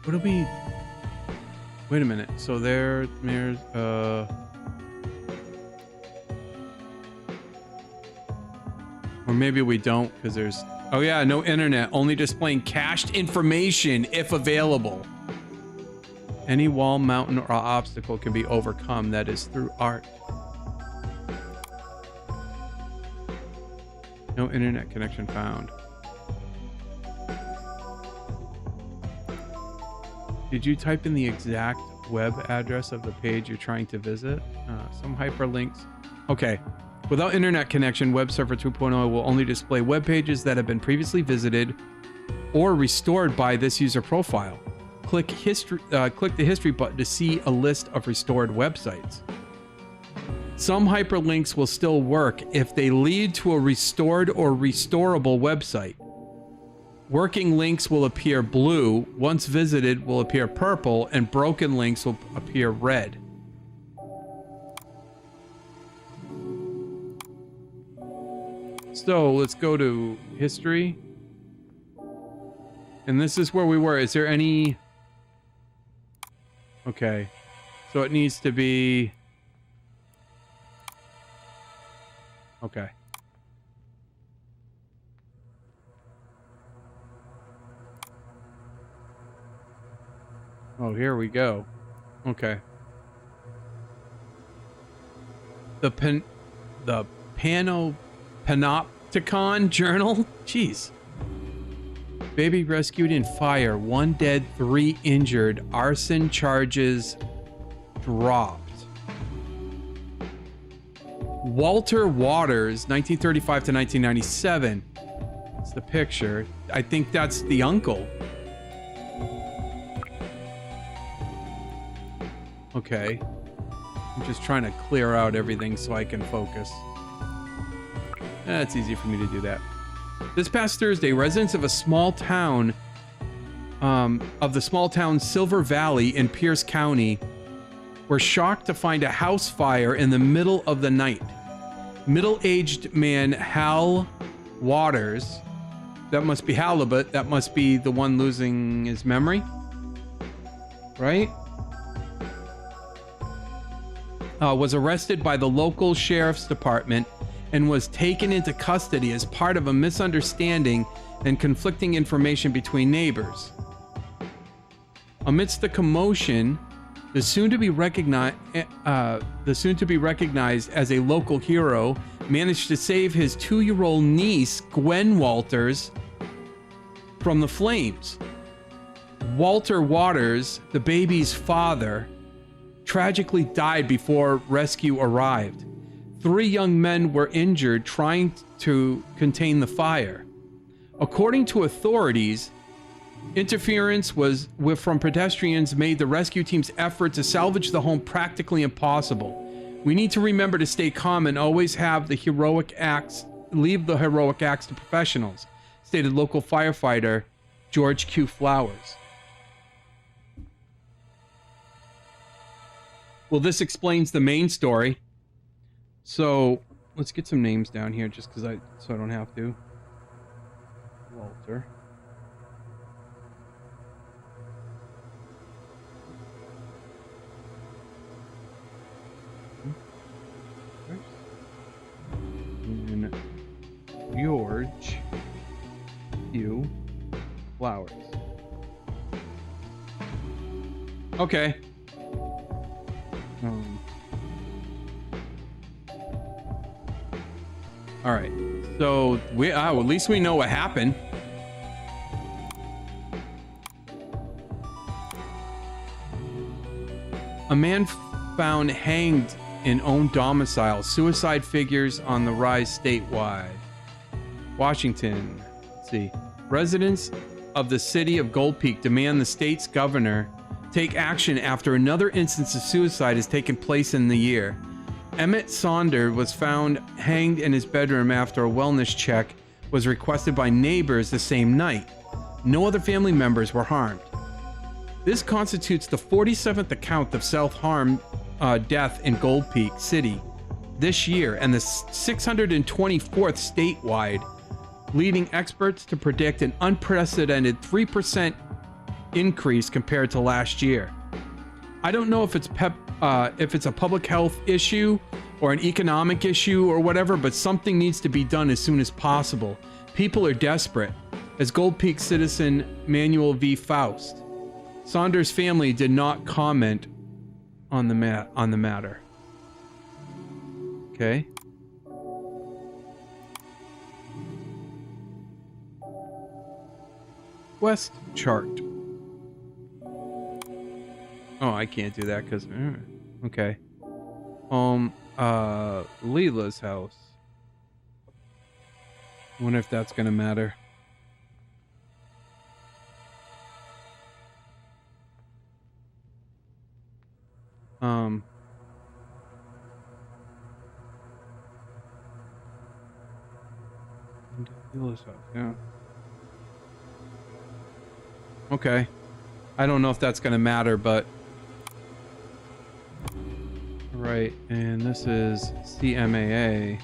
What do we... Wait a minute. So there's or maybe we don't because there's... Oh yeah, no internet. Only displaying cached information if available. Any wall, mountain, or obstacle can be overcome. That is through art. No internet connection found. Did you type in the exact web address of the page you're trying to visit? Some hyperlinks. Okay. Without internet connection, Web Server 2.0 will only display web pages that have been previously visited or restored by this user profile. Click the history button to see a list of restored websites. Some hyperlinks will still work if they lead to a restored or restorable website. Working links will appear blue, once visited will appear purple, and broken links will appear red. So let's go to history. And this is where we were. Is there any... Okay. So it needs to be... Okay. Oh, here we go. Okay. The Panopticon Journal. Jeez. Baby rescued in fire. 1 dead, 3 injured. Arson charges dropped. Walter Waters, 1935 to 1997. That's the picture. I think that's the uncle. Okay. I'm just trying to clear out everything so I can focus. It's easy for me to do that. This past Thursday, residents of a small town, of the small town Silver Valley in Pierce County, were shocked to find a house fire in the middle of the night. Middle-aged man Hal Waters, that must be Halibut, that must be the one losing his memory, right? Was arrested by the local sheriff's department and was taken into custody as part of a misunderstanding and conflicting information between neighbors. Amidst the commotion, the soon-to-be recognized as a local hero managed to save his 2-year-old niece, Gwen Walters, from the flames. Walter Waters, the baby's father, tragically died before rescue arrived. 3 young men were injured trying to contain the fire. According to authorities, interference from pedestrians made the rescue team's effort to salvage the home practically impossible. We need to remember to stay calm and always leave the heroic acts to professionals, stated local firefighter George Q. Flowers. Well, this explains the main story. So let's get some names down here just so I don't have to. Walter. And George Q. Flowers. Okay. All right. So well, at least we know what happened. A man found hanged in own domicile. Suicide figures on the rise statewide. Washington. Let's see. Residents of the city of Gold Peak demand the state's governor take action after another instance of suicide has taken place in the year. Emmett Saunders was found hanged in his bedroom after a wellness check was requested by neighbors the same night. No other family members were harmed. This constitutes the 47th account of self-harm death in Gold Peak City this year and the 624th statewide, leading experts to predict an unprecedented 3% increase compared to last year. I don't know if it's a public health issue or an economic issue or whatever, but something needs to be done as soon as possible. People are desperate. As Gold Peak citizen Manuel V. Faust. Saunders' family did not comment on the matter. Okay. Quest chart. Oh, I can't do that because... okay. Leela's house. Wonder if that's gonna matter. Leela's house, yeah. Okay. I don't know if that's gonna matter, but... Right, and this is CMAA.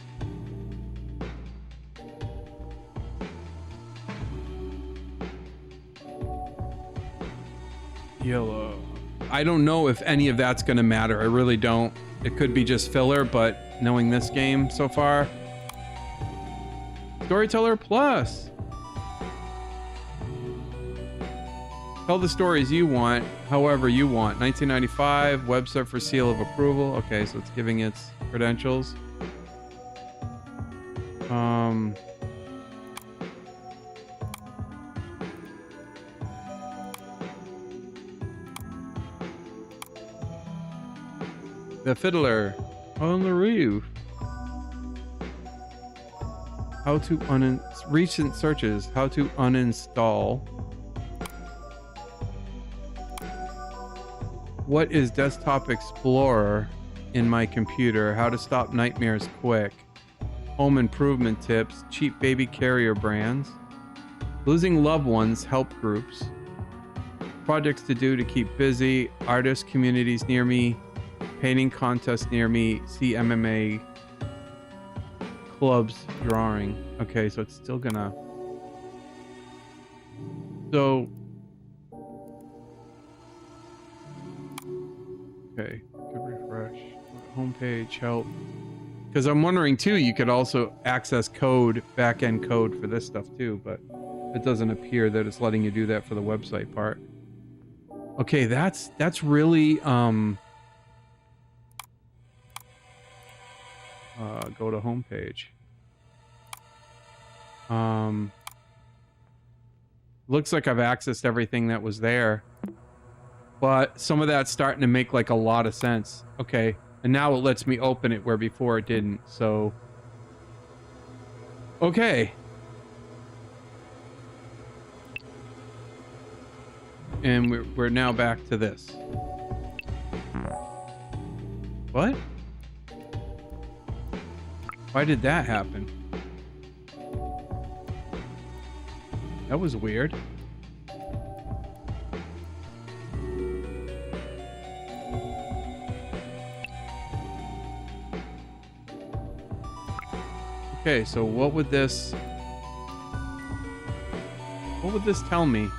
Yellow. I don't know if any of that's gonna matter. I really don't. It could be just filler, but knowing this game so far... Storyteller Plus. Tell the stories you want, however you want. 1995, website for seal of approval. Okay, so it's giving its credentials. The Fiddler on the Roof. How to recent searches. How to uninstall. What is Desktop Explorer in my computer? How to stop nightmares quick. Home improvement tips. Cheap baby carrier brands. Losing loved ones help groups. Projects to do to keep busy. Artist communities near me. Painting contest near me. See MMA clubs drawing. Okay, so it's still gonna. So. Okay, could refresh. Homepage help. Because I'm wondering too, you could also access code, back-end code for this stuff too, but it doesn't appear that it's letting you do that for the website part. Okay, that's really go to homepage. Looks like I've accessed everything that was there, but some of that's starting to make like a lot of sense. Okay, and now it lets me open it where before it didn't. So okay, and we're now back to this. What? Why did that happen? That was weird. Okay, so what would this tell me?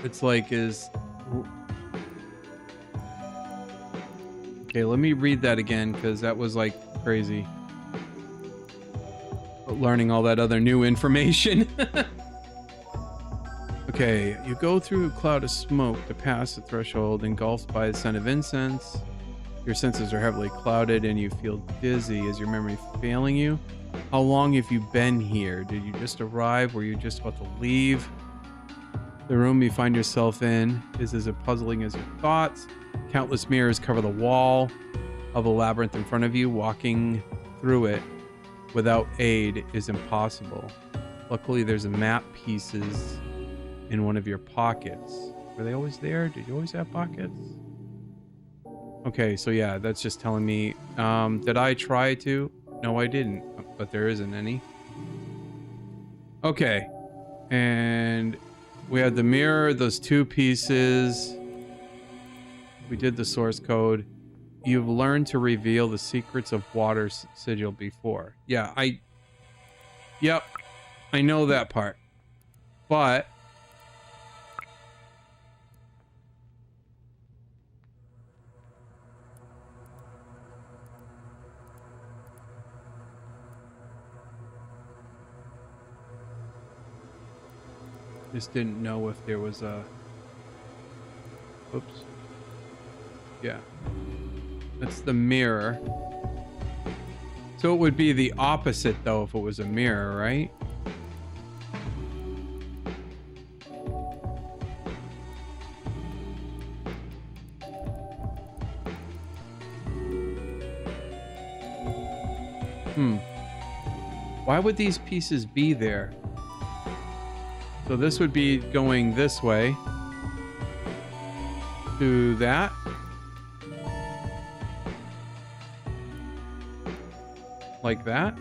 It's like okay, let me read that again because that was like crazy. Learning all that other new information. Okay, you go through a cloud of smoke to pass the threshold, engulfed by the scent of incense. Your senses are heavily clouded and you feel dizzy. Is your memory failing you? How long have you been here? Did you just arrive? Were you just about to leave? The room you find yourself in is as puzzling as your thoughts. Countless mirrors cover the wall of a labyrinth in front of you. Walking through it without aid is impossible. Luckily, there's a map pieces in one of your pockets. Were they always there? Did you always have pockets? Okay, so yeah, that's just telling me, did I try to? No, I didn't, but there isn't any. Okay, and we had the mirror, those two pieces. We did the source code. You've learned to reveal the secrets of water sigil before. Yeah, yep, I know that part. But just didn't know if there was a... Oops. Yeah. That's the mirror. So it would be the opposite, though, if it was a mirror, right? Why would these pieces be there? So this would be going this way to that. Like that.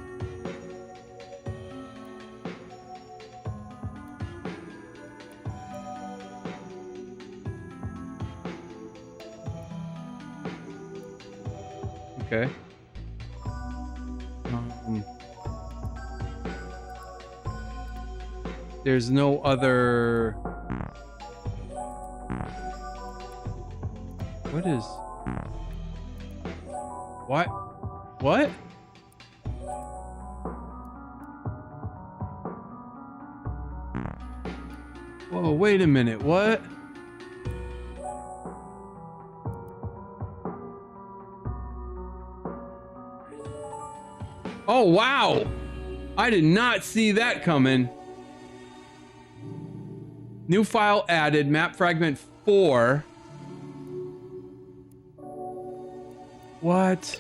Okay. There's no other... What is... What? What? Whoa, wait a minute, what? Oh, wow! I did not see that coming. New file added, map fragment 4. What?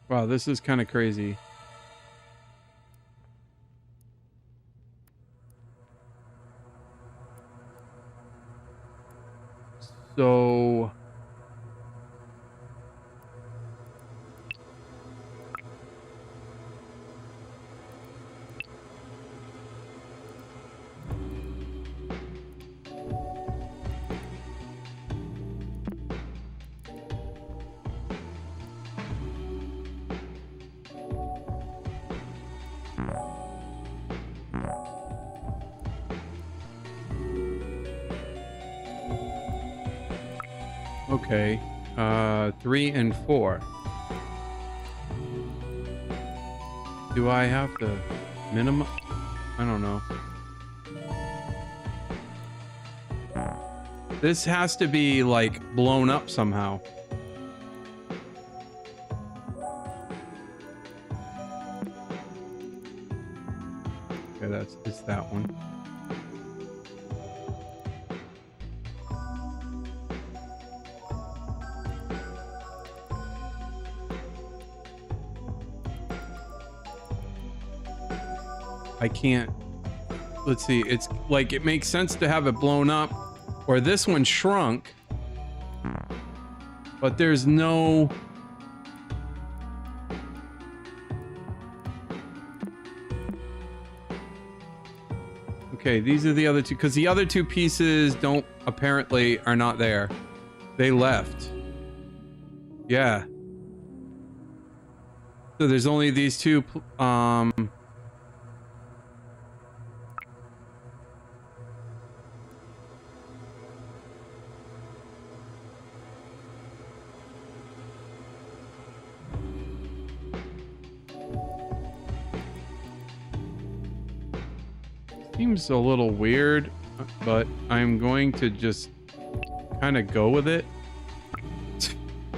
Wow, this is kind of crazy. So... Okay, 3 and 4. Do I have to minimum? I don't know. This has to be like blown up somehow. Okay, it's that one. I can't. Let's see. It's like it makes sense to have it blown up, or this one shrunk, but there's no. Okay, these are the other two, because the other two pieces don't apparently are not there. They left. Yeah. So there's only these two. Seems a little weird, but I'm going to just kind of go with it.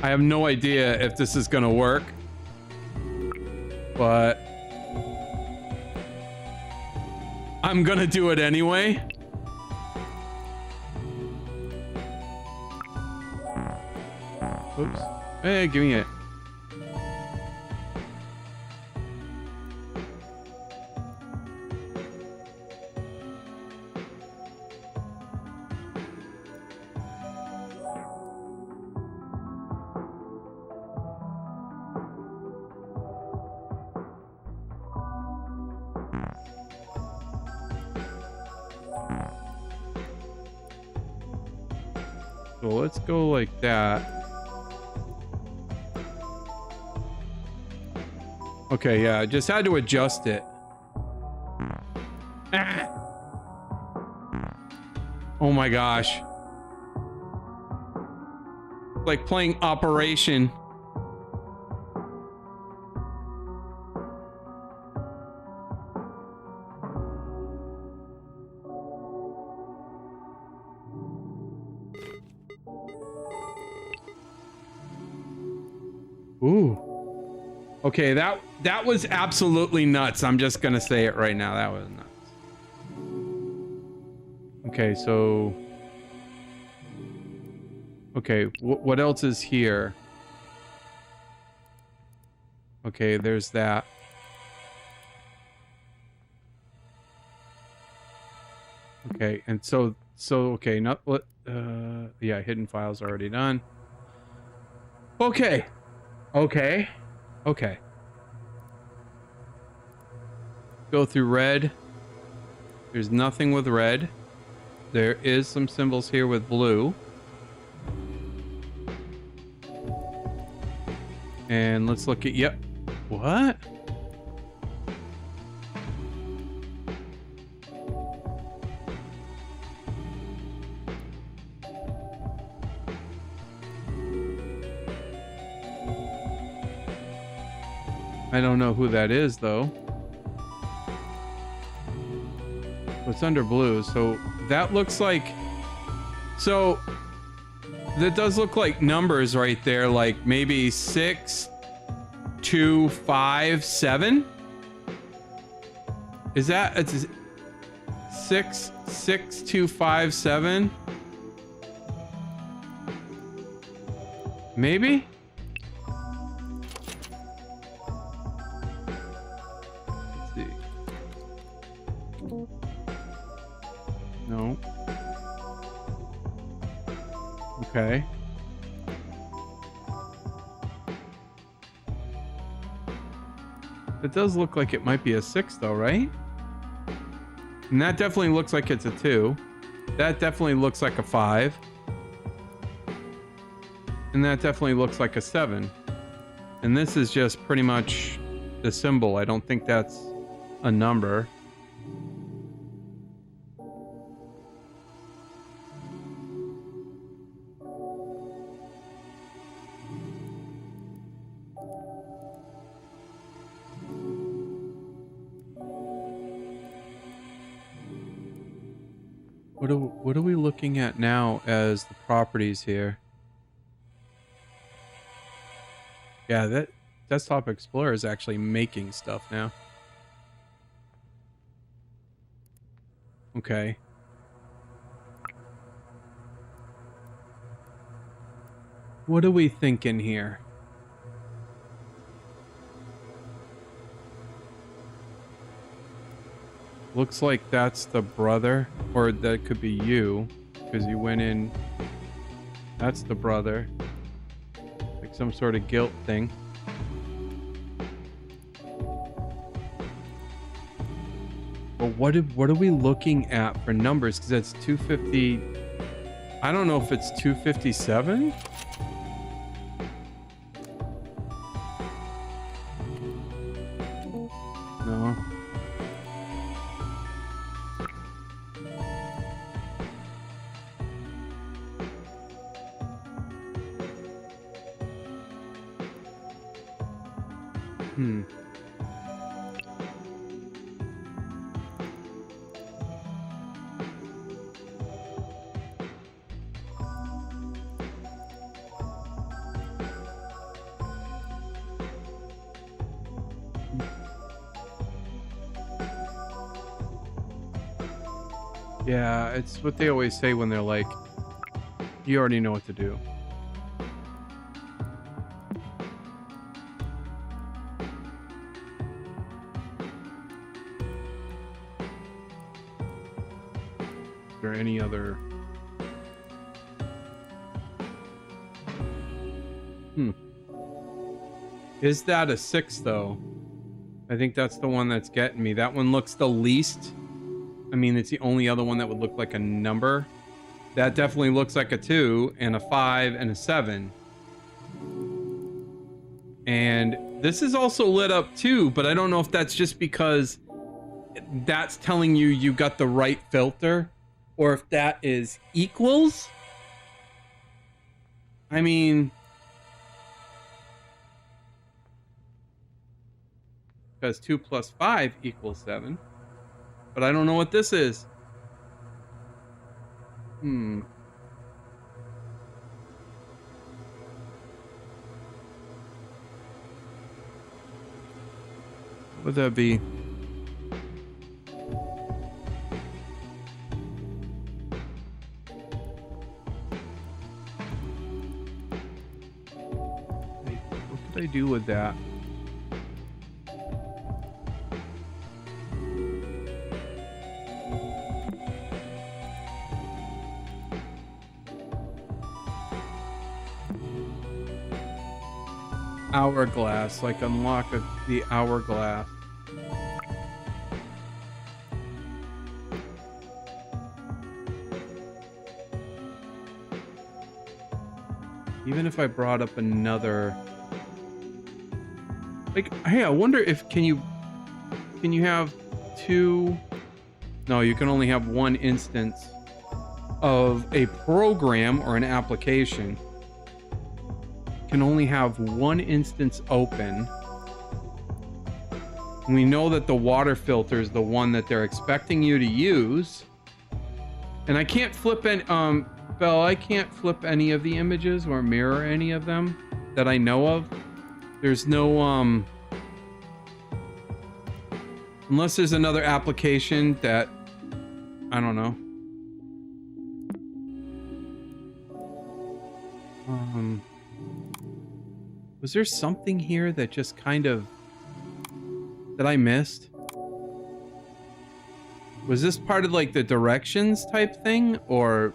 I have no idea if this is going to work, but I'm going to do it anyway. Oops. Hey, give me it. So let's go like that. Okay, yeah, I just had to adjust it. Ah! Oh my gosh. Like playing Operation. Ooh. Okay, that was absolutely nuts. I'm just gonna say it right now. That was nuts. Okay, so... Okay, what else is here? Okay, there's that. Okay, and so okay, not what yeah, hidden files already done. Okay. Okay. Okay. Go through red. There's nothing with red. There is some symbols here with blue. And let's look at, yep. What? I don't know who that is though. It's under blue, so that looks like, so that does look like numbers right there, like maybe 6, 2, 5, 7. Is that it's 6, 6, 2, 5, 7? Maybe? Let's see. No. Okay. It does look like it might be a 6 though, right? And that definitely looks like it's a 2. That definitely looks like a 5. And that definitely looks like a 7. And this is just pretty much the symbol. I don't think that's a number. What are we looking at now as the properties here? Yeah, that Desktop Explorer is actually making stuff now. Okay. What are we thinking here? Looks like that's the brother, or that could be you, because you went in. That's the brother. Like some sort of guilt thing. But what are we looking at for numbers? Because that's 250. I don't know if it's 257. No. Yeah, it's what they always say when they're like, you already know what to do. Is there any other? Is that a 6 though? I think that's the one that's getting me. That one looks the least. I mean, it's the only other one that would look like a number. That definitely looks like a 2 and a 5 and a 7. And this is also lit up too, but I don't know if that's just because that's telling you you got the right filter, or if that is equals. I mean, because 2 plus 5 equals 7. But I don't know what this is. What would that be? What could I do with that? Hourglass, like unlock the hourglass. Even if I brought up another, like, hey, I wonder if can you have 2? No, you can only have 1 instance of a program or an application. Can only have 1 instance open. We know that the water filter is the one that they're expecting you to use. And I can't flip any, Belle, I can't flip any of the images or mirror any of them that I know of. There's no, unless there's another application that, I don't know. Was there something here that just kind of, that I missed? Was this part of like the directions type thing, or?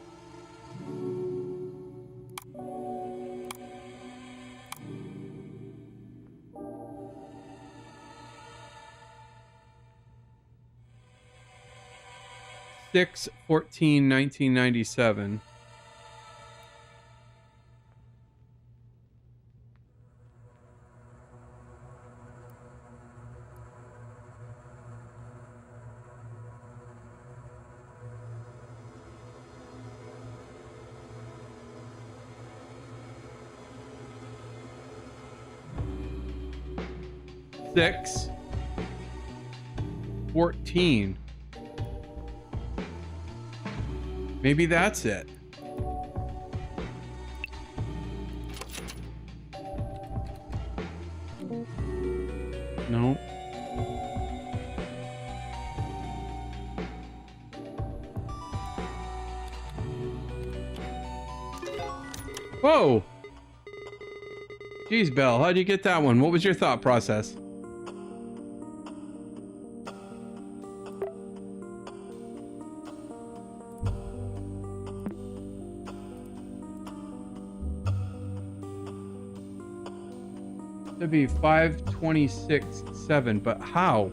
Six 14/1997. Six 14. Maybe that's it. No. Whoa. Jeez, Belle, how'd you get that one? What was your thought process? It'd be 5:26:7, but how?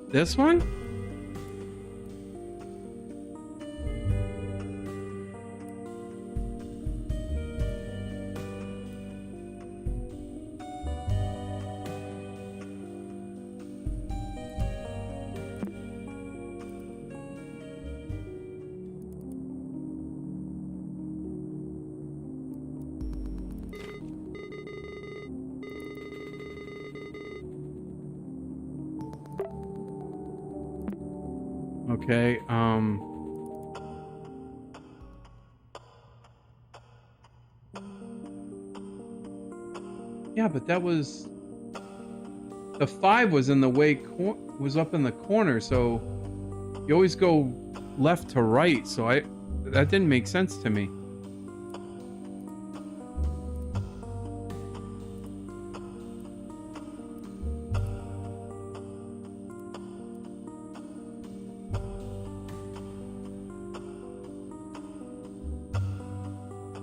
This one? Okay, yeah, but that was, the 5 was in the way, was up in the corner, so you always go left to right, so that didn't make sense to me.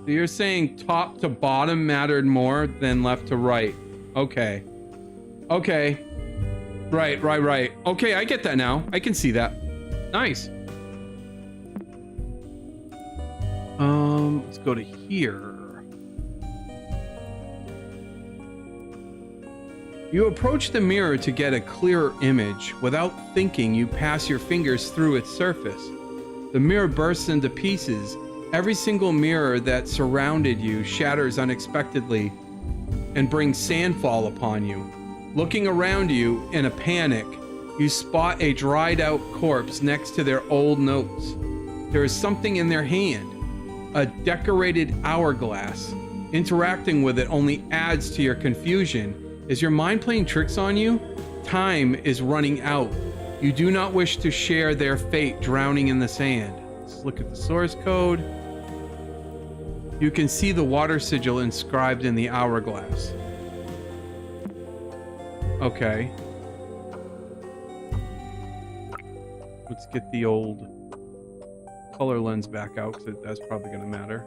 So you're saying top to bottom mattered more than left to right. Okay. Okay. Right. Okay, I get that now. I can see that. Nice. Let's go to here. You approach the mirror to get a clearer image. Without thinking, you pass your fingers through its surface. The mirror bursts into pieces. Every single mirror that surrounded you shatters unexpectedly and brings sandfall upon you. Looking around you in a panic, you spot a dried out corpse next to their old notes. There is something in their hand, a decorated hourglass. Interacting with it only adds to your confusion. Is your mind playing tricks on you? Time is running out. You do not wish to share their fate drowning in the sand. Let's look at the source code. You can see the water sigil inscribed in the hourglass. Okay. Let's get the old color lens back out, because that's probably going to matter.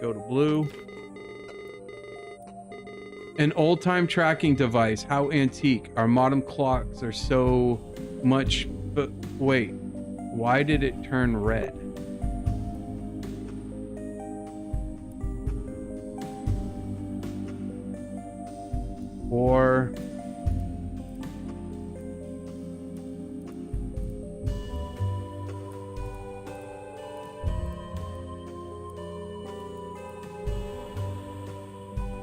Go to blue. An old-time tracking device. How antique. Our modern clocks are so much... But wait. Why did it turn red? Or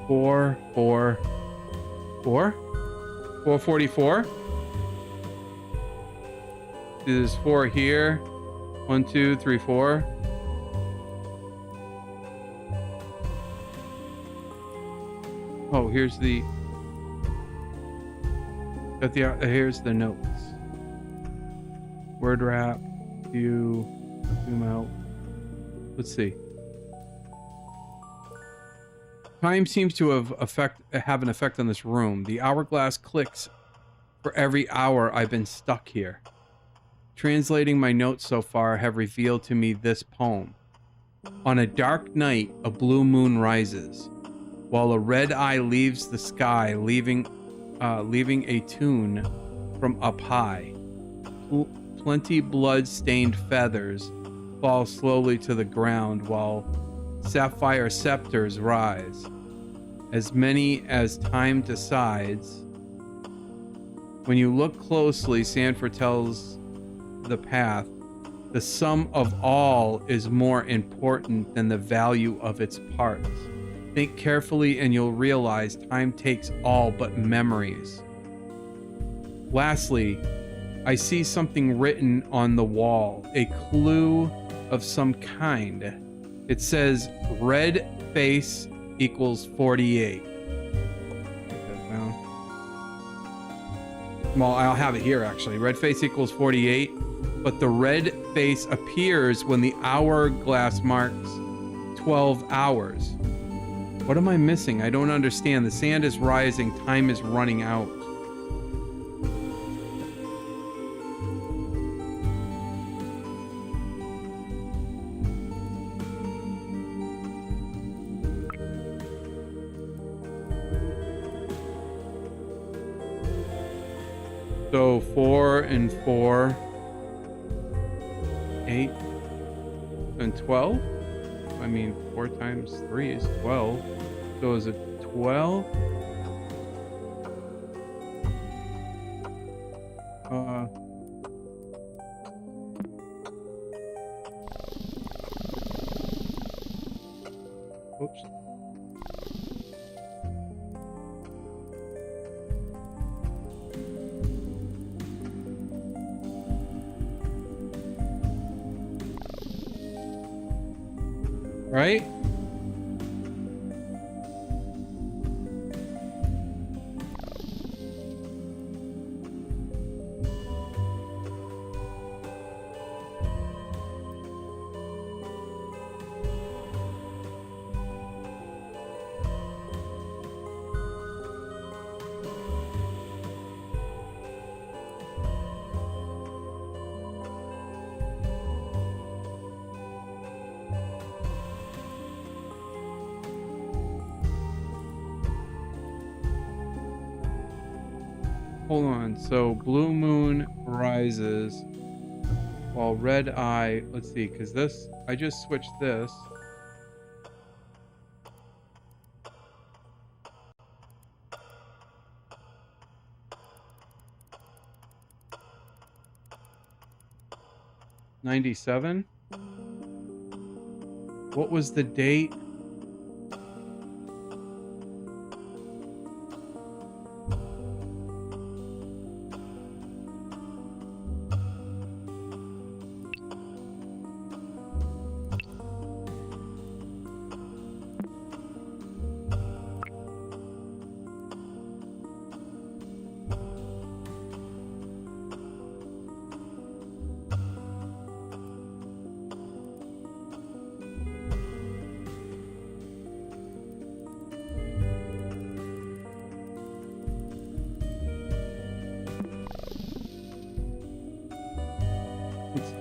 4, 4, 4? 444? There's 4 here. 1, 2, 3, 4. Oh, here's the... here's the notes. Word wrap. View. Zoom out. Let's see. Time seems to have an effect on this room. The hourglass clicks for every hour I've been stuck here. Translating my notes so far have revealed to me this poem. On a dark night, a blue moon rises, while a red eye leaves the sky, leaving a tune from up high. Plenty blood-stained feathers fall slowly to the ground, while sapphire scepters rise, as many as time decides. When you look closely, Sanford tells the path, the sum of all is more important than the value of its parts. Think carefully and you'll realize time takes all but memories. Lastly, I see something written on the wall, a clue of some kind. It says red face equals 48. Well, I'll have it here actually. Red face equals 48, but the red face appears when the hourglass marks 12 hours. What am I missing? I don't understand. The sand is rising, time is running out. So 4 and 4, 8 and 12. I mean, 4 times 3 is 12. So is it 12? Oops. Right? Hold on, so blue moon rises while red eye, let's see, because this, I just switched this. '97. What was the date?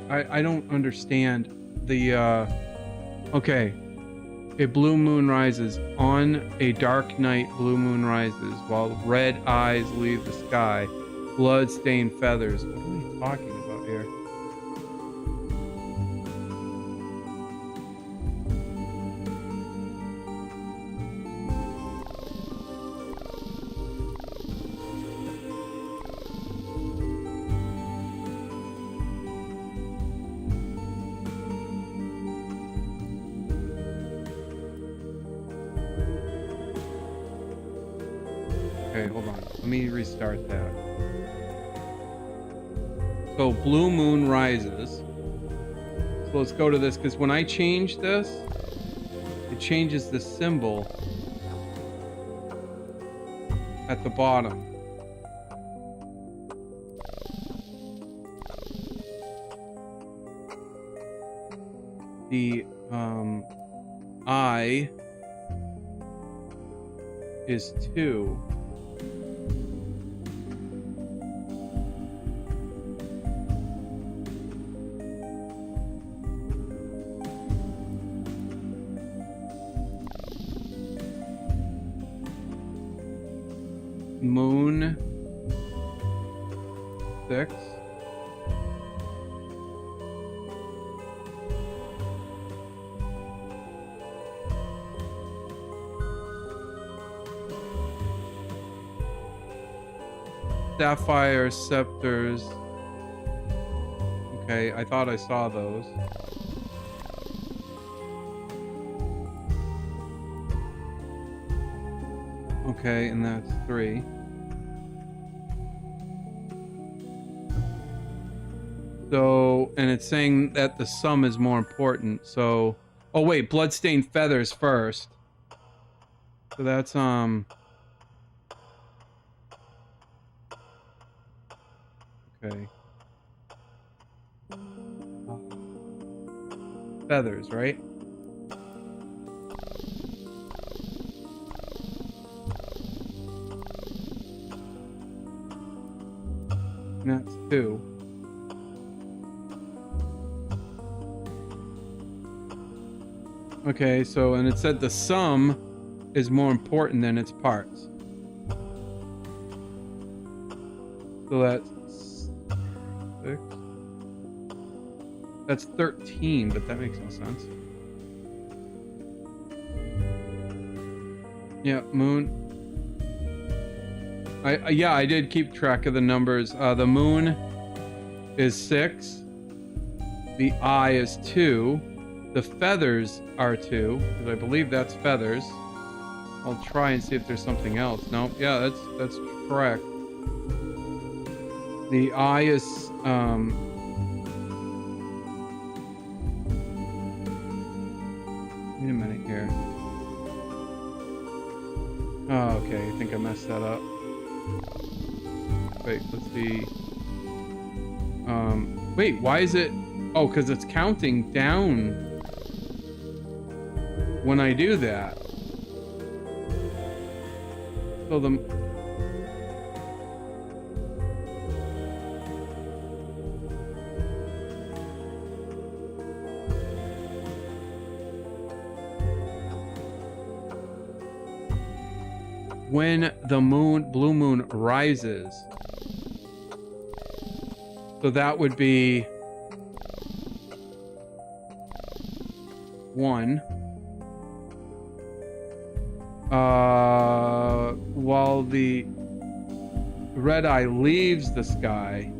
I don't understand the okay. A blue moon rises. On a dark night, blue moon rises while red eyes leave the sky. Blood-stained feathers. What are we talking about here? Let me restart that. So blue moon rises. So let's go to this, because when I change this, it changes the symbol at the bottom. The I is 2. Moon 6. Sapphire scepters. Okay, I thought I saw those. Okay, and that's 3. So, and it's saying that the sum is more important. So, oh wait, bloodstained feathers first. So that's okay. Feathers, right? And that's 2. Okay, so, and it said the sum is more important than its parts. So that's 6. That's 13, but that makes no sense. Yeah, moon. Yeah, I did keep track of the numbers. The moon is 6. The eye is 2. The feathers are 2, because I believe that's feathers. I'll try and see if there's something else. No, yeah, that's correct. The eye is wait a minute here. Oh, okay, I think I messed that up. Wait, let's see. Wait, why is it? Oh, because it's counting down when I do that. So the when the moon, blue moon rises. So that would be 1. While the red eye leaves the sky,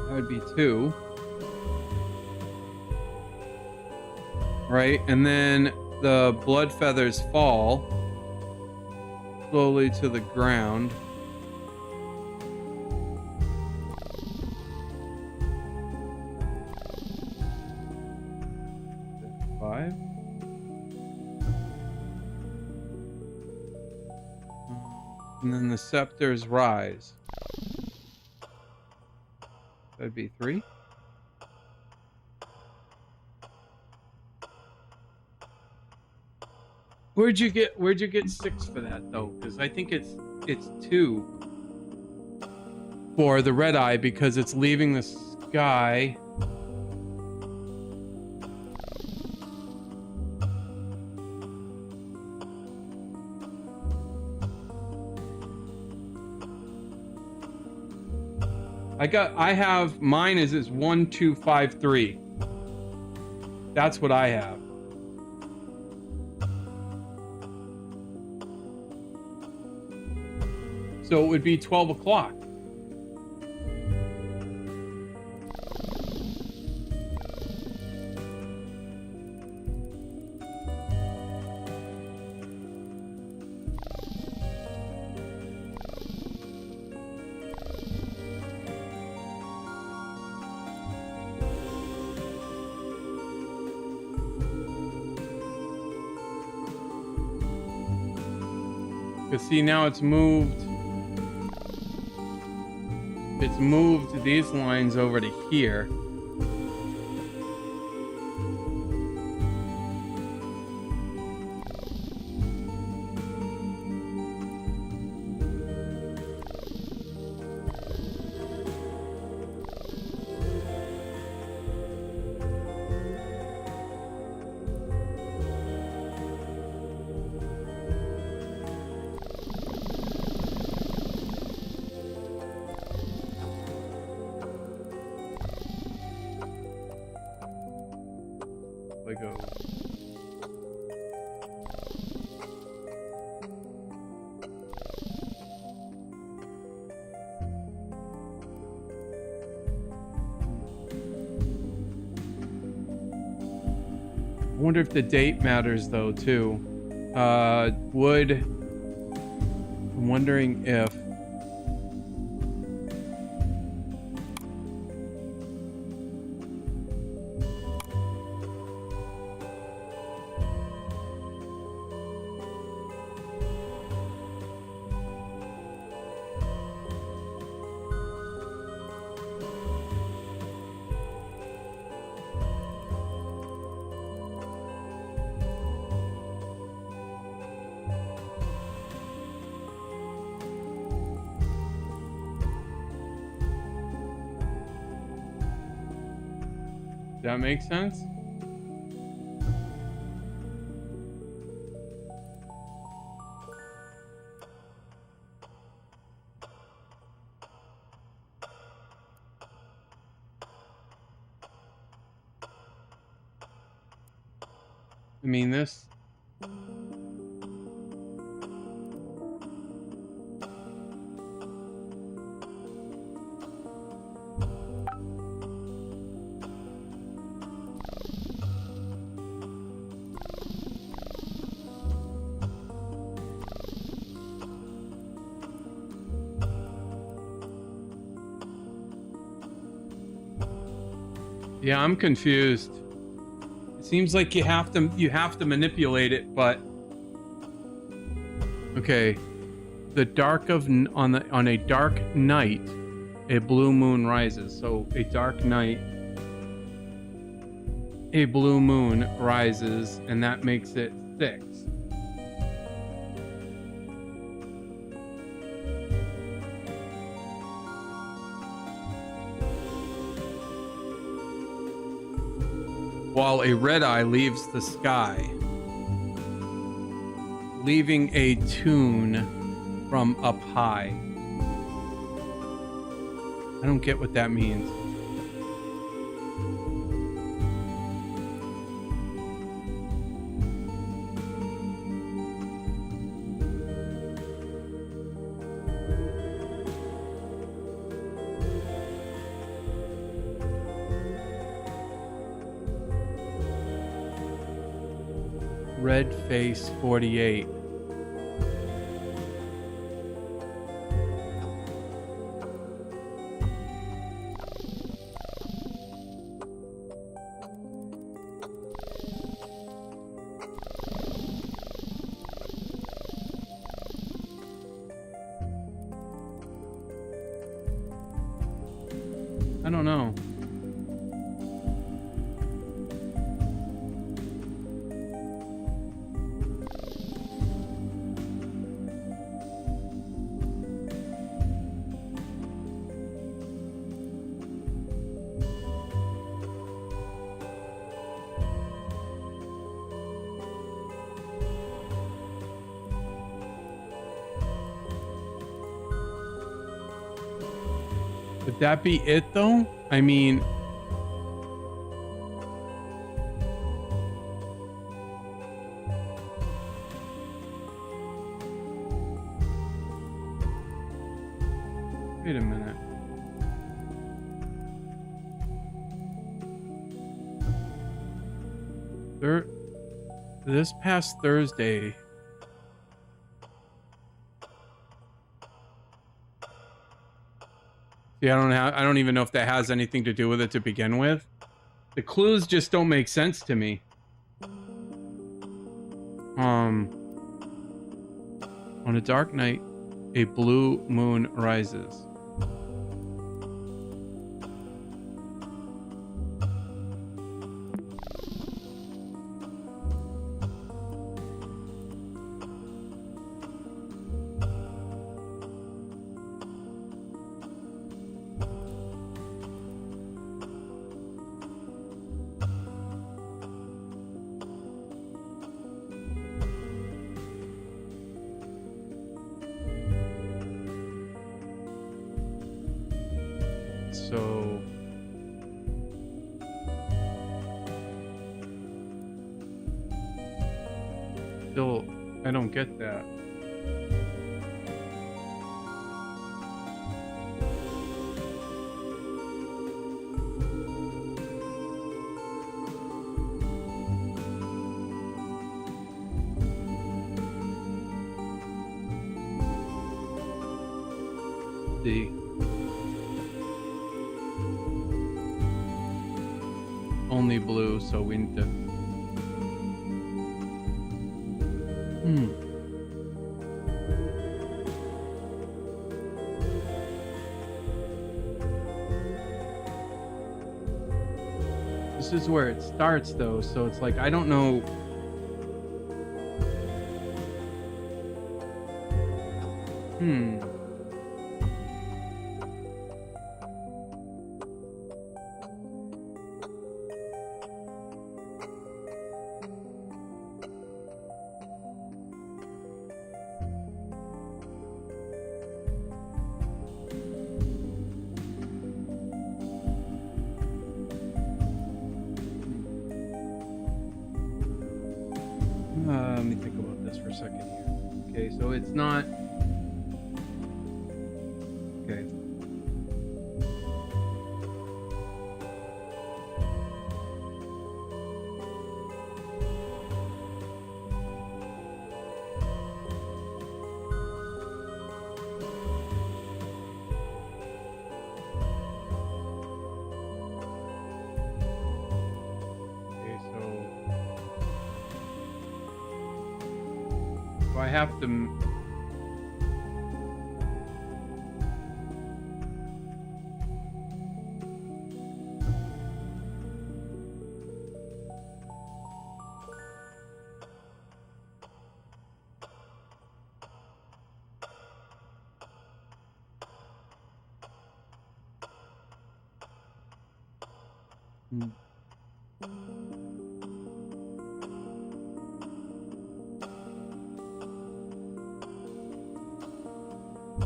that would be 2. Right, and then the blood feathers fall slowly to the ground. Five. And then the scepters rise. That'd be 3. Where'd you get 6 for that though? Because I think it's 2 for the red eye because it's leaving the sky. I have mine is 1 2 5 3. That's what I have. So it would be 12 o'clock. Because see, now it's moved. It's moved these lines over to here. Go. I wonder if the date matters though too. I'm wondering if that makes sense. I mean, this. Yeah, I'm confused. It seems like you have to manipulate it, but okay. The dark of on a dark night, a blue moon rises. So a dark night, a blue moon rises, and that makes it 6. While a red eye leaves the sky, leaving a tune from up high. I don't get what that means. Red face 48. I don't know. Would that be it though? I mean, Wait a minute. This past Thursday. See, I don't even know if that has anything to do with it to begin with. The clues just don't make sense to me. On a dark night, a blue moon rises. So still, I don't get that. See. Only blue, so we need to... This is where it starts, though, so it's like, I don't know... Let me think about this for a second here. Okay, so it's not... Okay. I have to...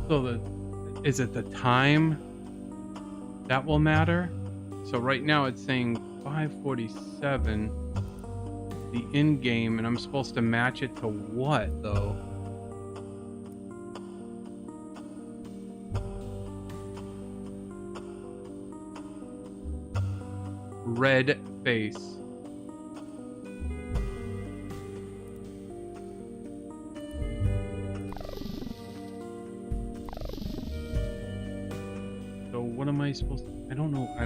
So is it the time that will matter? So right now it's saying 5:47, the end game, and I'm supposed to match it to what though? Red face. What am I supposed to... I don't know. I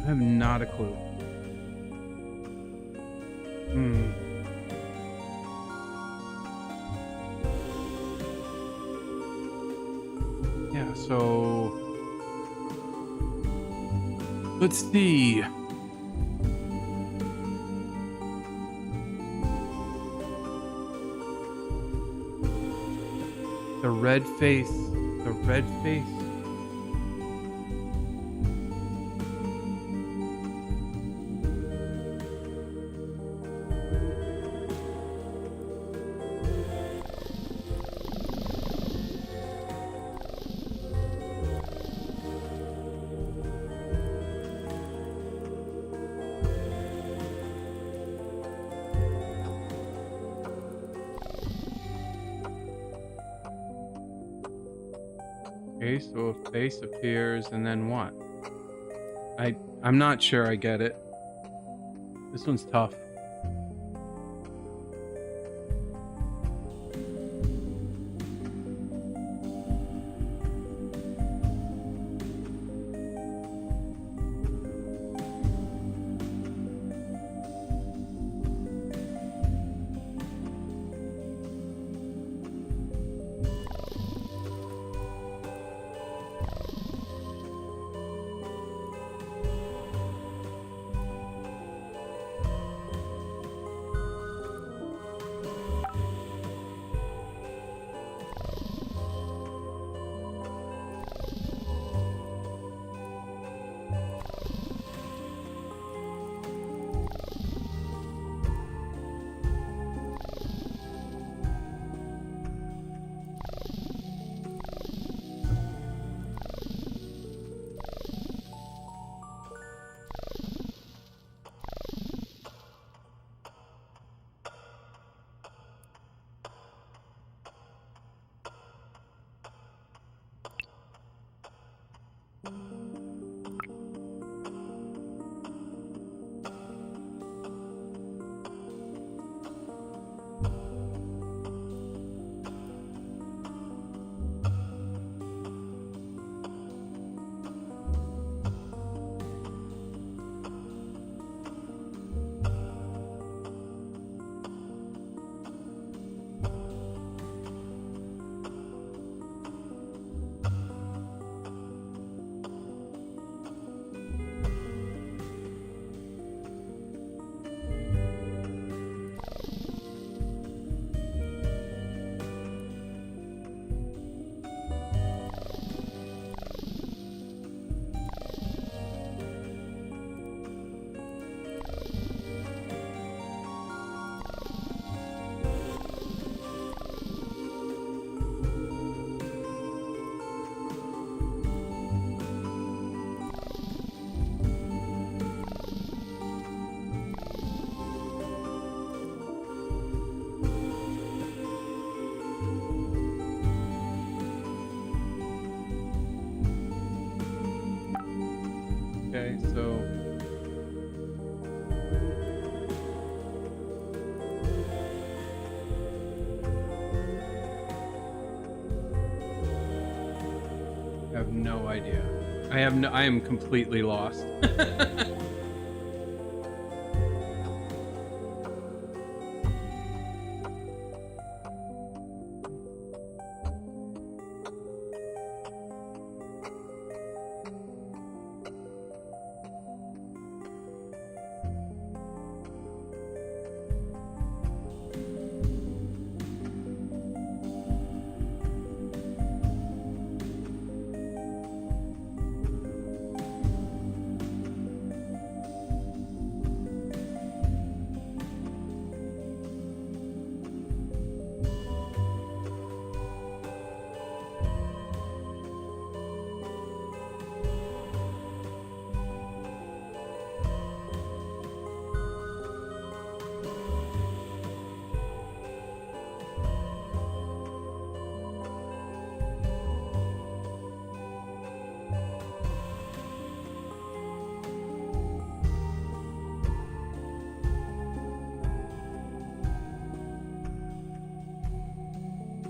have not a clue. Yeah, so... Let's see. The red face. The red face. Okay, so a face appears and then what? I'm not sure I get it. This one's tough. Okay, so I have no idea. I am completely lost.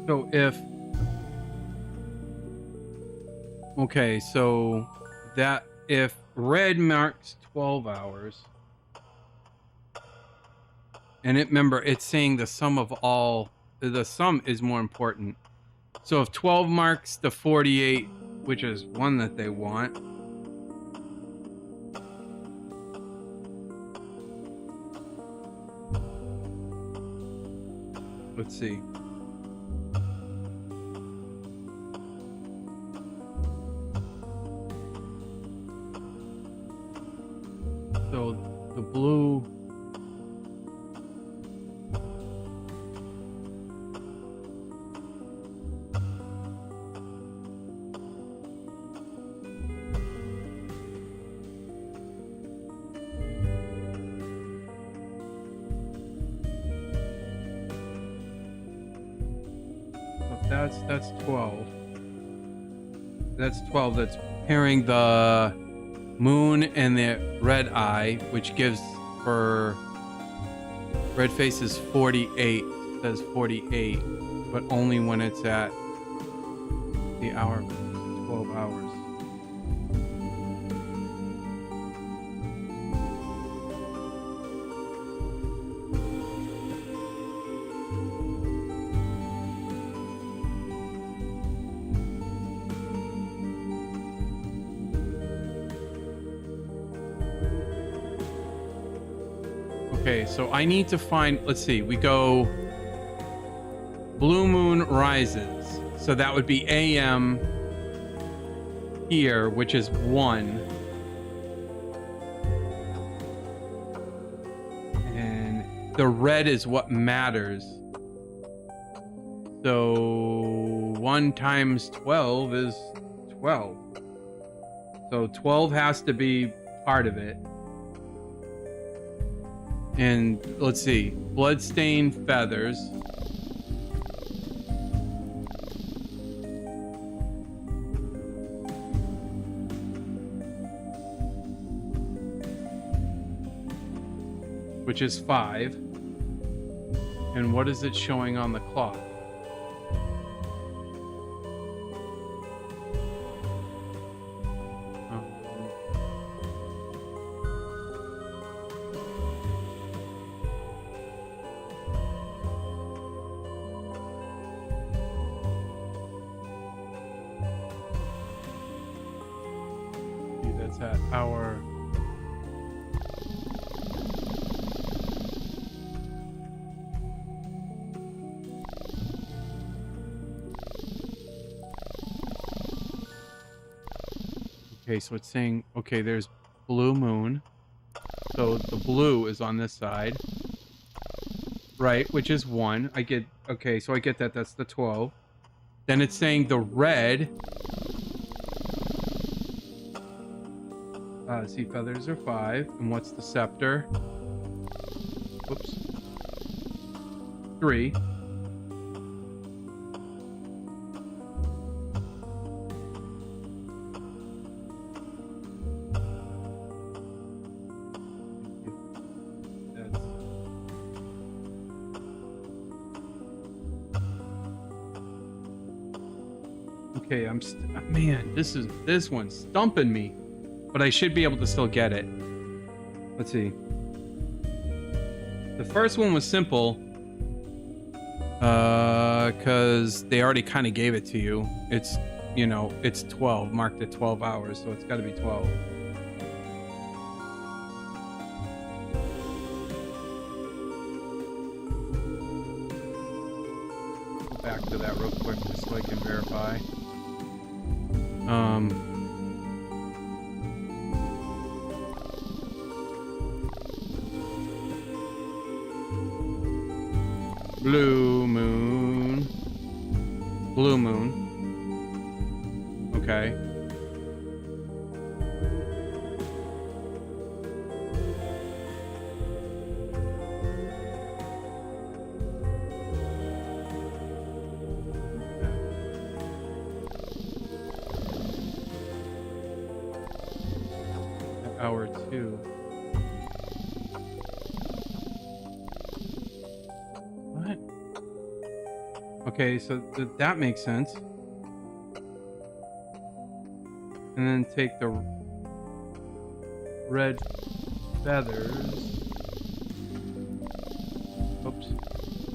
So so that if red marks 12 hours, and remember, it's saying the sum of all, the sum is more important. So if 12 marks the 48, which is one that they want, let's see. So the blue, that's 12. That's 12. That's pairing the moon and the red eye, which gives for red face is 48. It says 48, but only when it's at the hour, 12 hours. Okay, so I need to find, let's see, we go blue moon rises. So that would be AM here, which is 1. And the red is what matters. So 1 times 12 is 12. So 12 has to be part of it. And let's see, bloodstained feathers. Which is 5. And what is it showing on the clock? At hour okay, so it's saying, okay, there's blue moon, so the blue is on this side, right, which is 1. I get, okay, so I get that, that's the 12. Then it's saying the red, see, feathers are 5. And what's the scepter? Whoops. 3. That's... Okay, man, this one's stumping me. But I should be able to still get it. Let's see. The first one was simple. Because they already kind of gave it to you. It's, you know, it's 12, marked at 12 hours, so it's got to be 12. Go back to that real quick just so I can verify. Blue moon. Blue moon. Okay. Hour 2. Okay, so that makes sense. And then take the red feathers. Oops.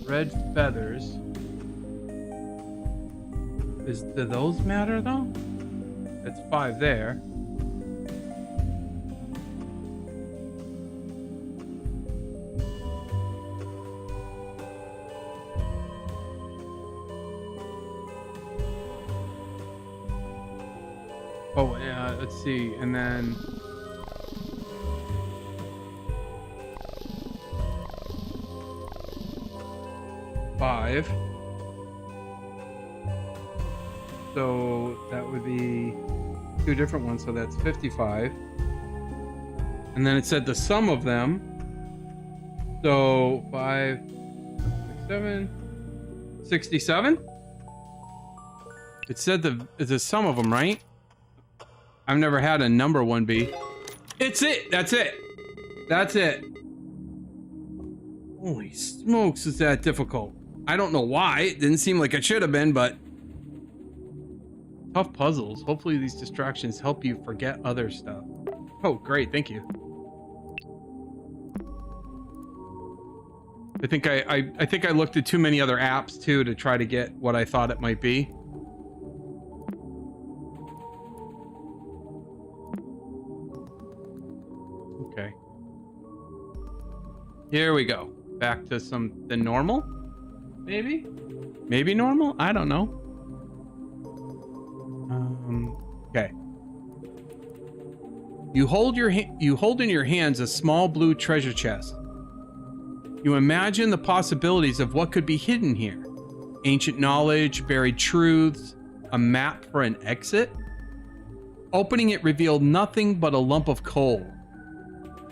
Red feathers. Do those matter though? That's 5 there. Oh, yeah, let's see, and then... five. So that would be 2 different ones, so that's 55. And then it said the sum of them. So 5, 6, 7, 67? It said the sum of them, right? I've never had a number 1B. It's it. That's it. That's it. Holy smokes, is that difficult? I don't know why. It didn't seem like it should have been, but tough puzzles. Hopefully these distractions help you forget other stuff. Oh, great. Thank you. I think I looked at too many other apps too to try to get what I thought it might be. Okay. Here we go. Back to something normal? Maybe? Maybe normal? I don't know. Okay. You hold in your hands a small blue treasure chest. You imagine the possibilities of what could be hidden here. Ancient knowledge, buried truths, a map for an exit. Opening it revealed nothing but a lump of coal.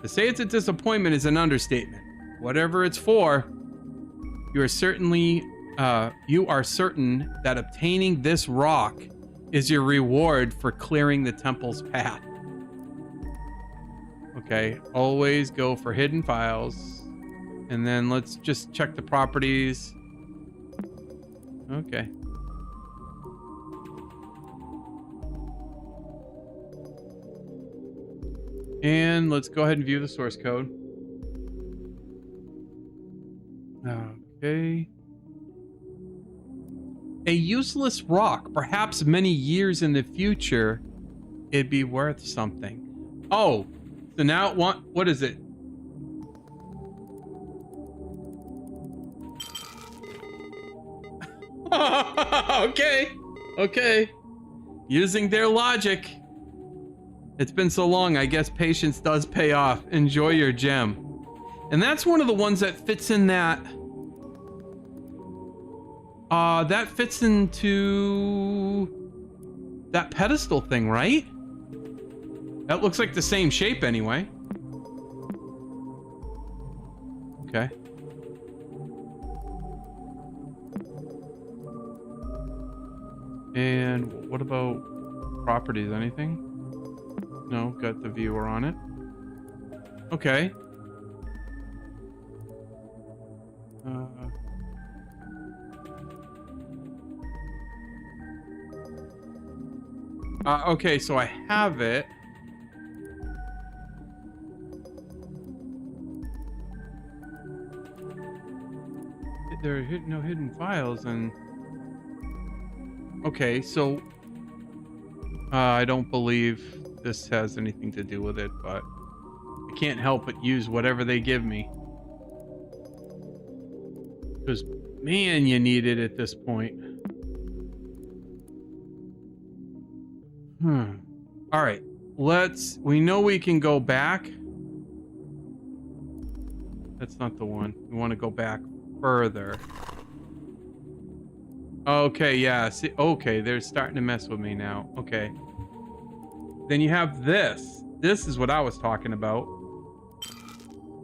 To say it's a disappointment is an understatement. Whatever it's for, you are certain that obtaining this rock is your reward for clearing the temple's path. Okay, always go for hidden files. And then let's just check the properties. Okay. And let's go ahead and view the source code. Okay. A useless rock, perhaps many years in the future, it'd be worth something. Oh, so now what is it? Okay. Using their logic. It's been so long, I guess patience does pay off. Enjoy your gem. And that's one of the ones that fits in that. That fits into that pedestal thing, right? That looks like the same shape anyway. Okay. And what about properties? Anything? No, got the viewer on it. Okay. Okay, so I have it. There are no hidden files, and okay, so I don't believe this has anything to do with it, but I can't help but use whatever they give me. Because, man, you need it at this point. All right, we know we can go back. That's not the one. We want to go back further. Okay, yeah, see, okay, they're starting to mess with me now. Okay. Then you have this. This is what I was talking about.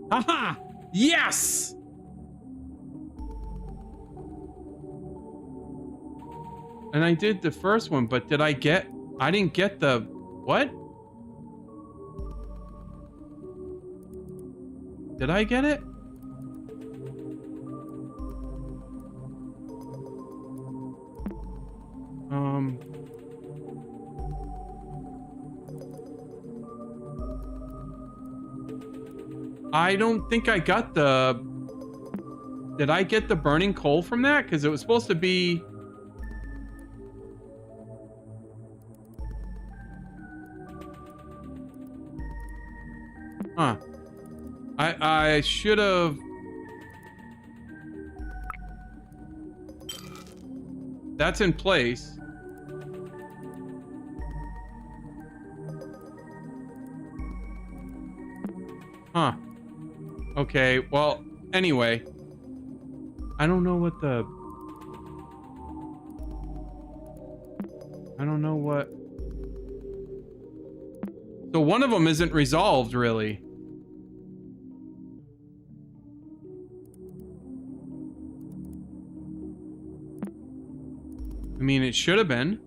Haha! Yes! And I did the first one, but I didn't get the, what? Did I get it? I don't think I got the... Did I get the burning coal from that? Because it was supposed to be... Huh. I should have... That's in place. Huh. Okay, well, anyway. I don't know what the... I don't know what... So one of them isn't resolved, really. I mean, it should have been.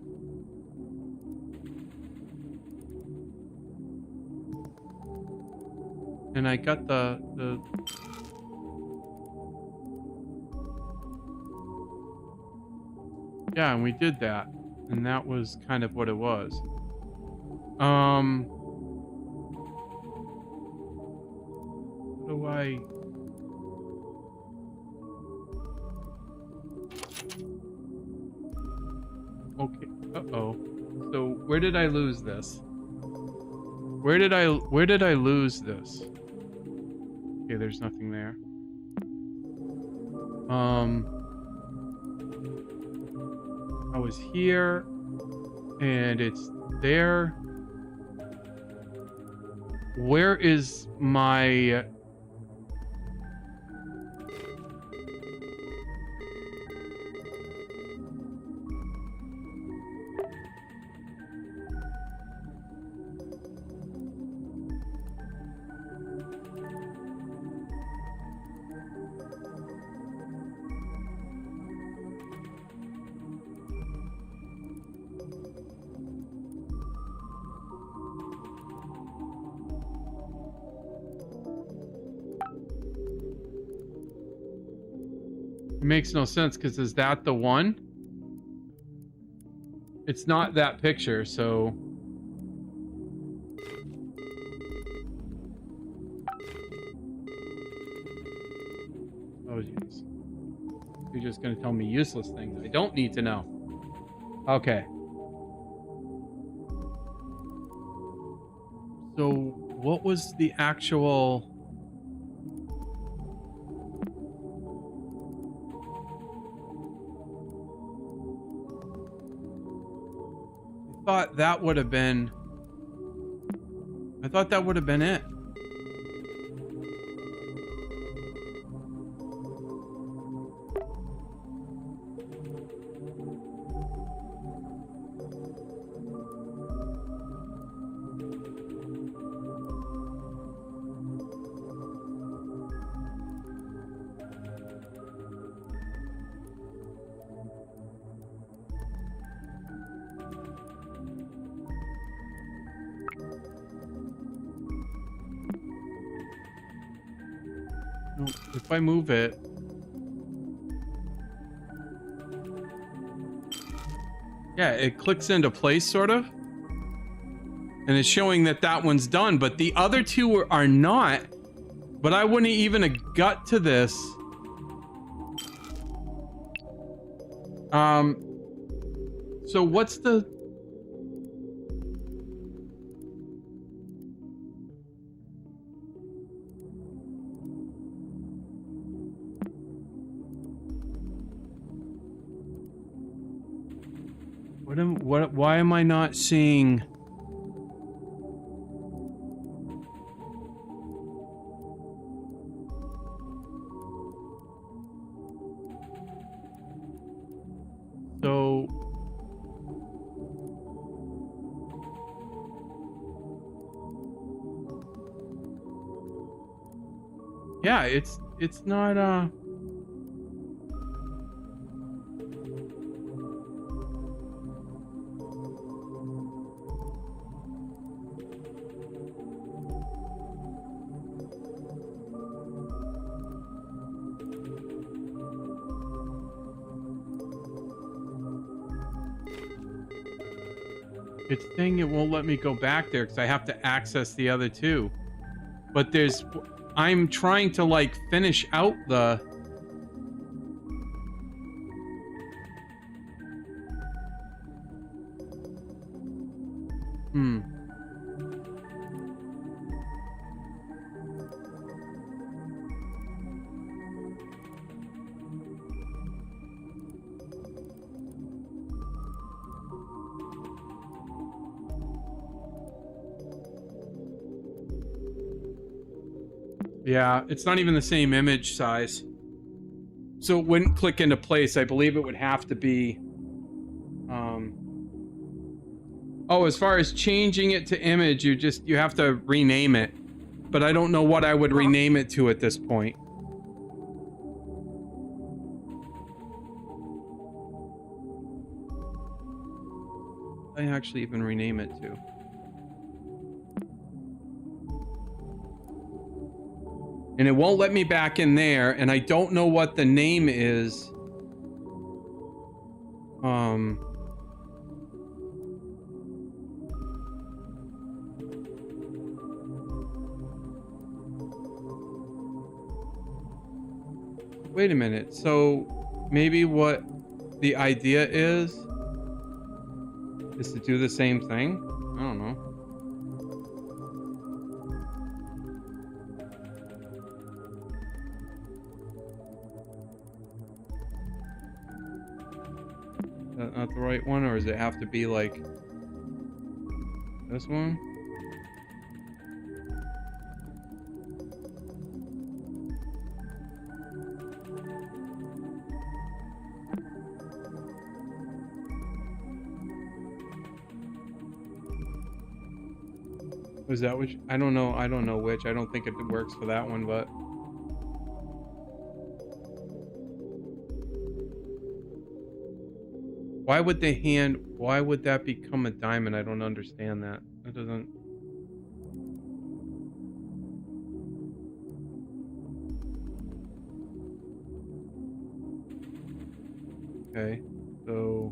And I got the yeah, and we did that. And that was kind of what it was. What do I... Okay. Uh-oh. So where did I lose this? Where did I lose this? Okay, there's nothing there. I was here and it's there. Where is my... It makes no sense, because is that the one? It's not that picture, so... Oh, jeez. You're just going to tell me useless things I don't need to know. Okay. So, what was the actual... I thought that would have been... I thought that would have been it. No, if I move it... Yeah, it clicks into place, sort of. And it's showing that that one's done, but the other two are not. But I wouldn't even have got to this. So what's the... why am I not seeing... So... Yeah, it's not, It's saying it won't let me go back there because I have to access the other two. But there's... I'm trying to, like, finish out the... Yeah, it's not even the same image size. So it wouldn't click into place. I believe it would have to be... Oh, as far as changing it to image, you have to rename it. But I don't know what I would rename it to at this point. I actually even rename it to. And it won't let me back in there, and I don't know what the name is. Wait a minute. So maybe what the idea is to do the same thing? I don't know. That not the right one, or does it have to be like this one? Was that which? I don't know. I don't know which. I don't think it works for that one, but why would the hand? Why would that become a diamond? I don't understand that. That doesn't. Okay, so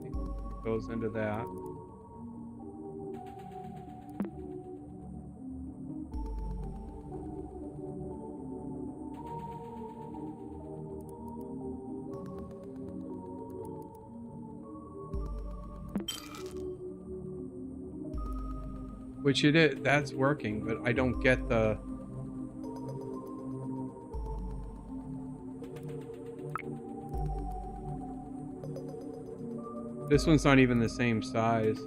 it goes into that. Which it is, that's working, but I don't get the... This one's not even the same size.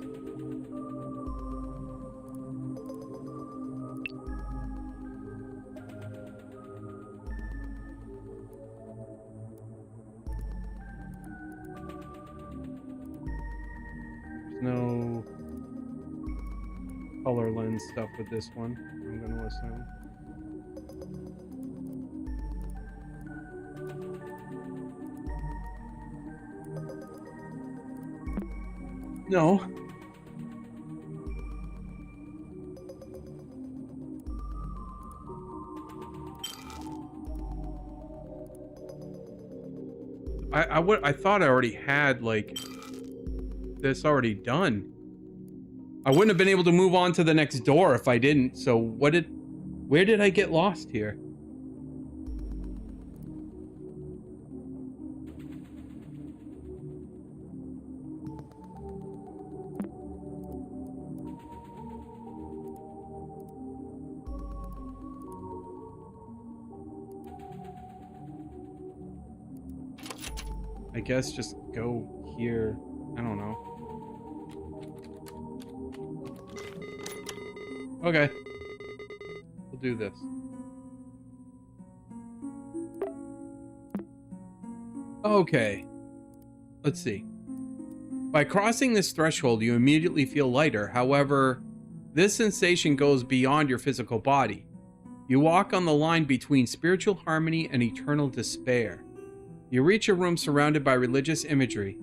There's no color lens stuff with this one, I'm going to assume. No. I thought I already had like this already done. I wouldn't have been able to move on to the next door if I didn't. So where did I get lost here? I guess just go here. I don't know. Okay. We'll do this. Okay. Let's see. By crossing this threshold, you immediately feel lighter. However, this sensation goes beyond your physical body. You walk on the line between spiritual harmony and eternal despair. You reach a room surrounded by religious imagery.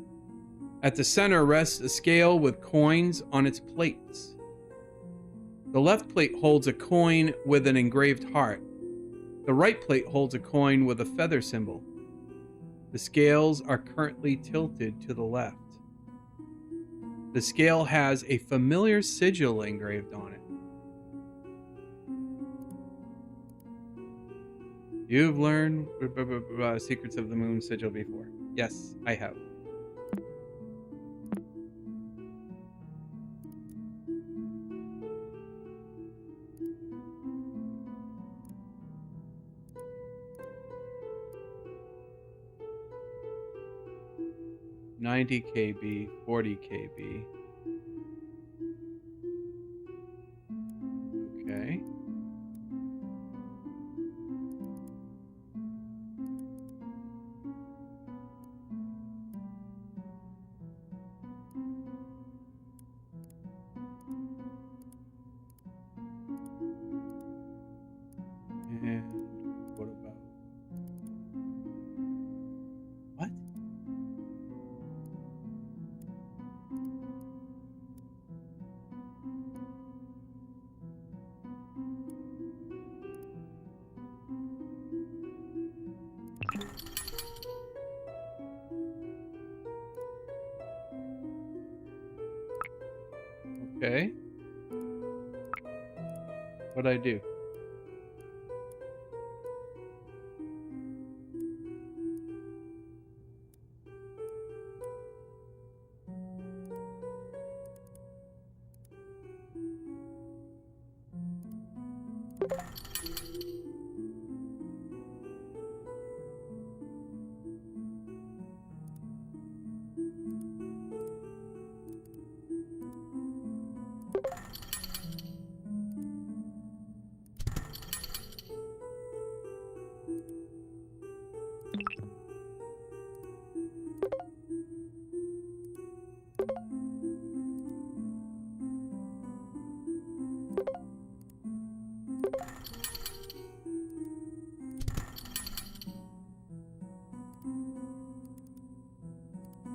At the center rests a scale with coins on its plates. The left plate holds a coin with an engraved heart. The right plate holds a coin with a feather symbol. The scales are currently tilted to the left. The scale has a familiar sigil engraved on it. You've learned Secrets of the Moon sigil before. Yes, I have. $90 KB, 40 KB. Okay. And what about... What? Okay. What'd I do?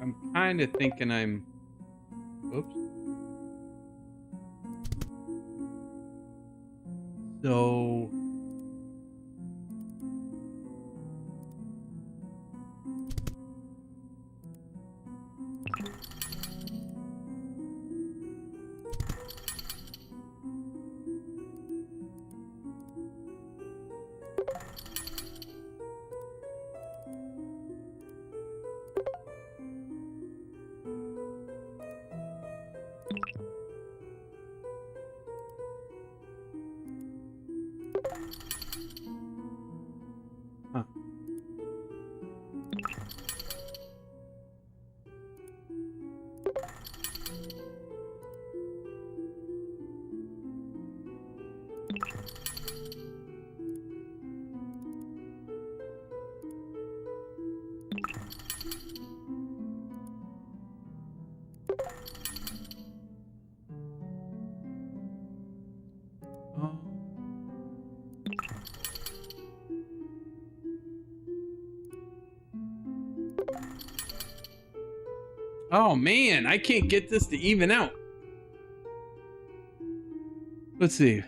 I'm kind of thinking I'm... Oops. So... Huh. Oh man, I can't get this to even out. Let's see.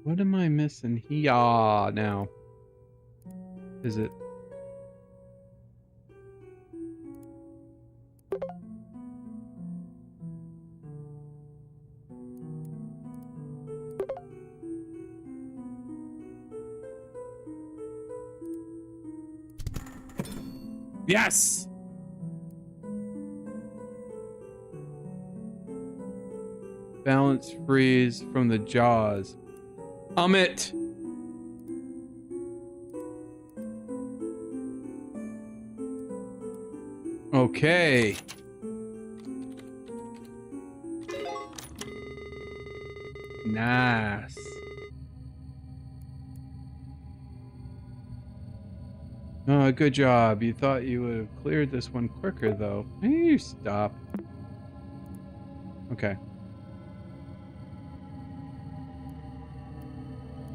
What am I missing here now? Is it? Yes! Balance freeze from the jaws. It. Okay. Nice. Oh, good job. You thought you would have cleared this one quicker, though. Hey, you stop. Okay.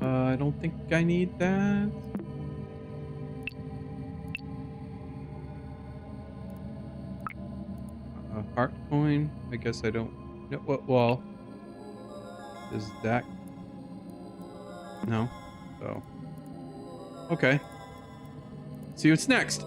I don't think I need that. Heart coin. I guess I don't. No, what wall? Is that? No. So. Okay. See what's next.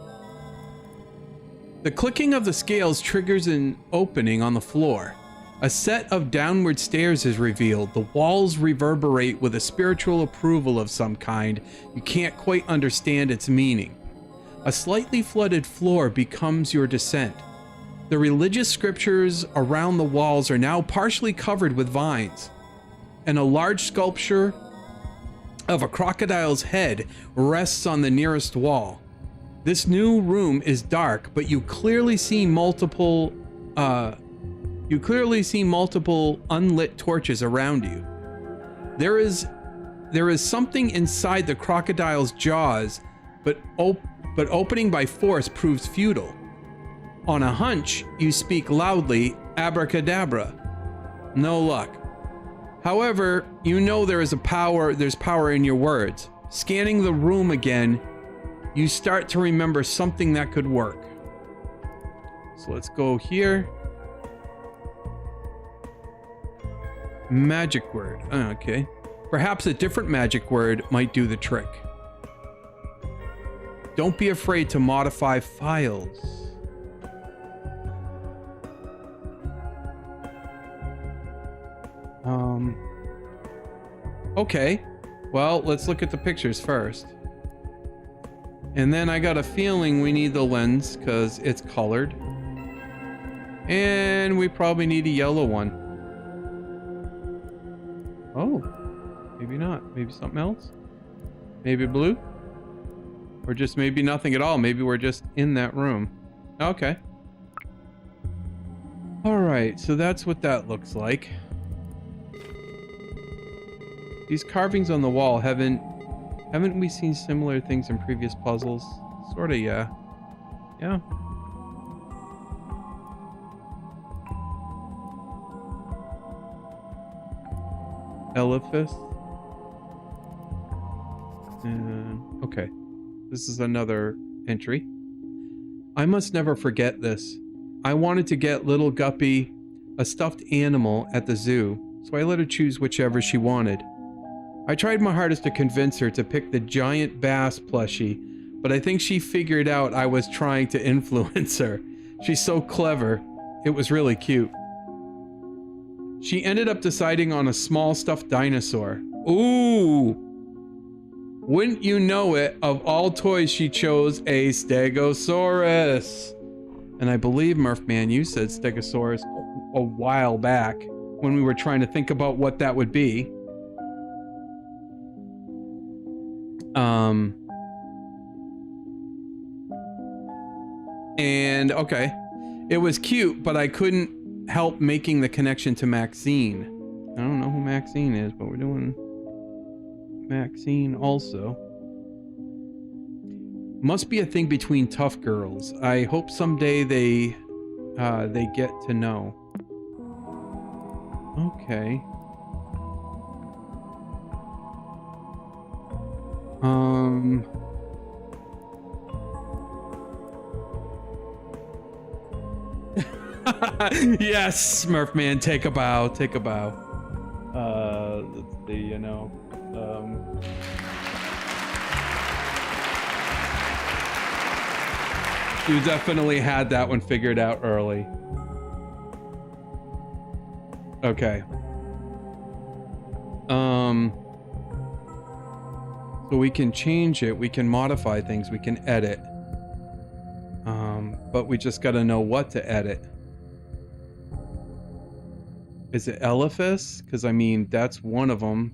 The clicking of the scales triggers an opening on the floor. A set of downward stairs is revealed. The walls reverberate with a spiritual approval of some kind. You can't quite understand its meaning. A slightly flooded floor becomes your descent. The religious scriptures around the walls are now partially covered with vines, and a large sculpture of a crocodile's head rests on the nearest wall. This new room is dark, but you clearly see multiple unlit torches around you. There is something inside the crocodile's jaws, but opening by force proves futile. On a hunch, you speak loudly, abracadabra. No luck. However, you know there's power in your words. Scanning the room again, you start to remember something that could work. So let's go here. Magic word. Okay. Perhaps a different magic word might do the trick. Don't be afraid to modify files. Okay. Well, let's look at the pictures first. And then I got a feeling we need the lens because it's colored. And we probably need a yellow one. Oh, maybe not. Maybe something else? Maybe blue? Or just maybe nothing at all. Maybe we're just in that room. Okay. All right, so that's what that looks like. These carvings on the wall, haven't we seen similar things in previous puzzles? Sorta, yeah. Yeah. Elephant. And okay. This is another entry. I must never forget this. I wanted to get little Guppy a stuffed animal at the zoo, so I let her choose whichever she wanted. I tried my hardest to convince her to pick the giant bass plushie, but I think she figured out I was trying to influence her. She's so clever. It was really cute. She ended up deciding on a small stuffed dinosaur. Ooh! Wouldn't you know it, of all toys she chose a Stegosaurus. And I believe, Murphman, you said Stegosaurus a while back when we were trying to think about what that would be. And okay, it was cute, but I couldn't help making the connection to Maxine. I don't know who Maxine is, but we're doing Maxine also. Must be a thing between tough girls. I hope someday they get to know. Okay. Yes, Smurfman, take a bow, take a bow. Let's see, you know. You definitely had that one figured out early. Okay. So we can change it, we can modify things, we can edit. But we just gotta know what to edit. Is it Elephas? Because I mean, that's one of them.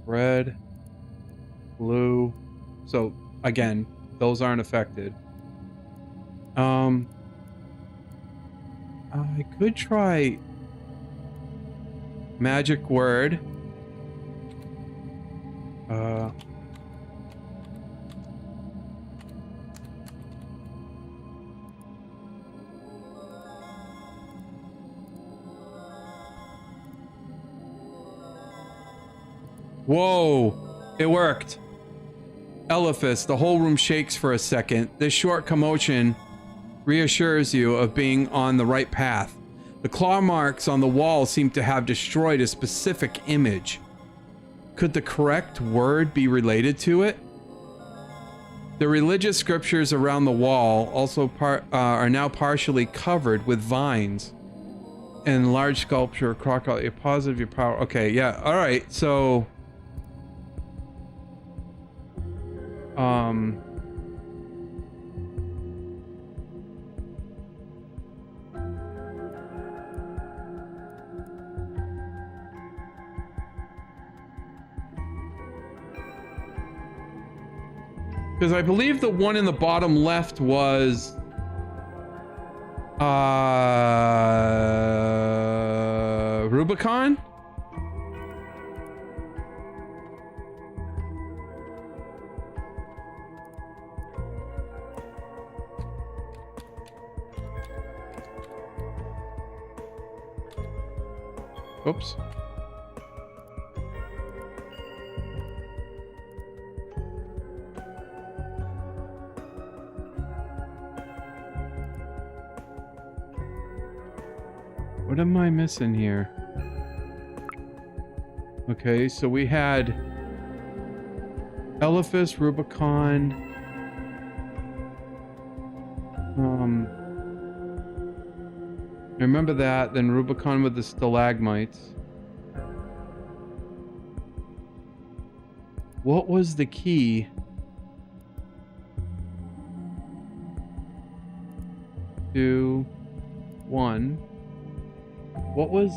Red, blue. So again, those aren't affected. I could try magic word. Whoa, it worked. Elephas, the whole room shakes for a second. This short commotion reassures you of being on the right path. The claw marks on the wall seem to have destroyed a specific image. Could the correct word be related to it? The religious scriptures around the wall also are now partially covered with vines. And large sculpture, crocodile, you're positive your power. Okay, yeah, all right, so... Because I believe the one in the bottom left was Rubicon? Oops. What am I missing here? Okay, so we had Elephas, Rubicon. Remember that, then Rubicon with the stalagmites. What was the key? Two, one. What was...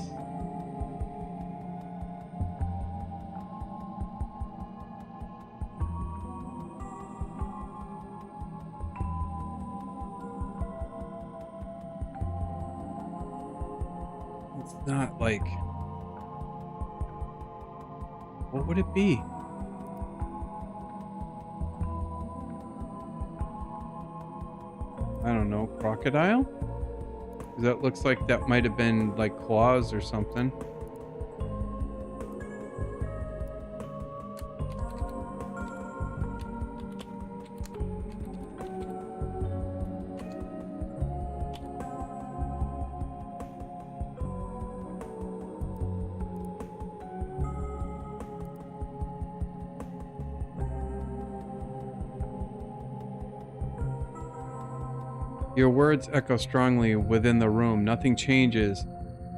It's not like... What would it be? I don't know, crocodile? 'Cause that looks like that might have been like claws or something. Your words echo strongly within the room. Nothing changes.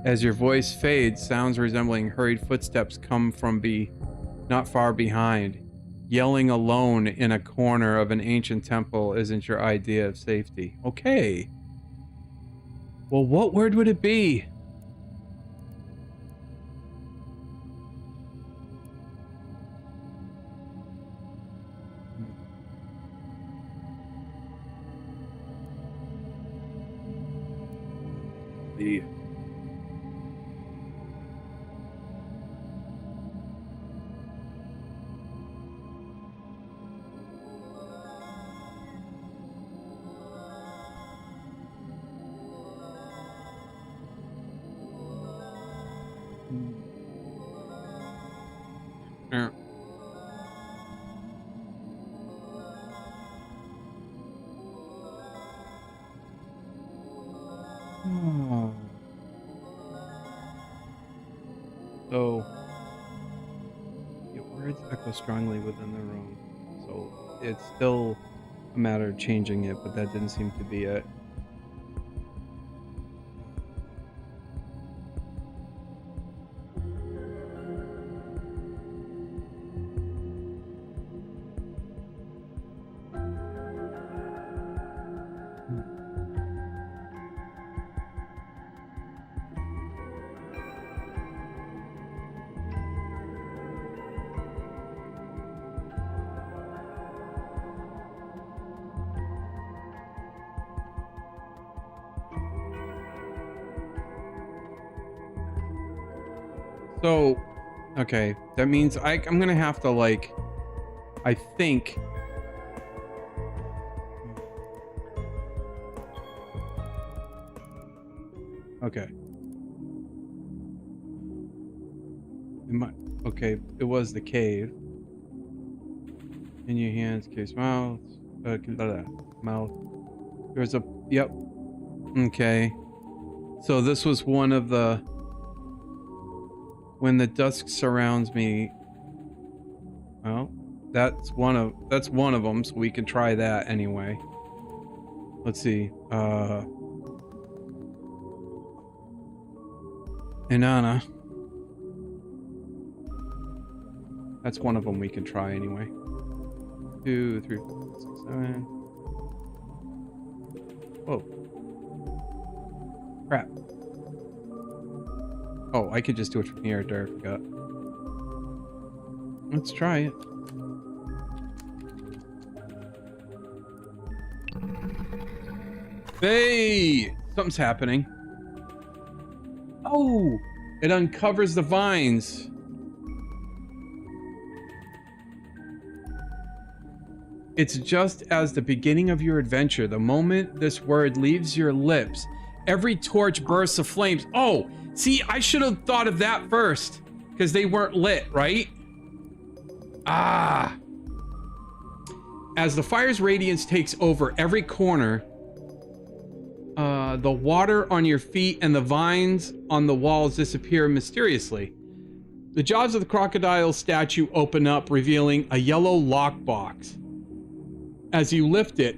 As your voice fades, sounds resembling hurried footsteps come from not far behind. Yelling alone in a corner of an ancient temple isn't your idea of safety. Okay. Well, what word would it be? The Oh. So, your words echo strongly within the room. So, it's still a matter of changing it, but that didn't seem to be it. So, okay, that means I'm gonna have to, like, I think. Okay. Okay, it was the cave. In your hands, case mouth. Mouth. There's a, yep. Okay. So this was one of the, when the dusk surrounds me. Well, that's one of them, so we can try that anyway. Let's see. Inanna. That's one of them we can try anyway. 2, 3, 4, 5, 6, 7. Whoa. Crap. Oh, I could just do it from here. There, I forgot. Let's try it. Hey! Something's happening. Oh, it uncovers the vines. It's just as the beginning of your adventure. The moment this word leaves your lips, every torch bursts of flames. Oh, see, I should have thought of that first, because they weren't lit, right? Ah. As the fire's radiance takes over every corner, the water on your feet and the vines on the walls disappear mysteriously. The jaws of the crocodile statue open up, revealing a yellow lockbox. As you lift it,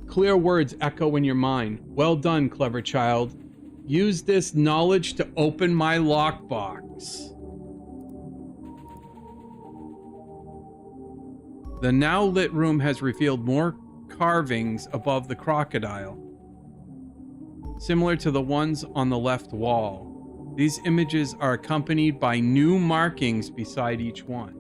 clear words echo in your mind. Well done, clever child. Use this knowledge to open my lockbox. The now lit room has revealed more carvings above the crocodile, similar to the ones on the left wall. These images are accompanied by new markings beside each one.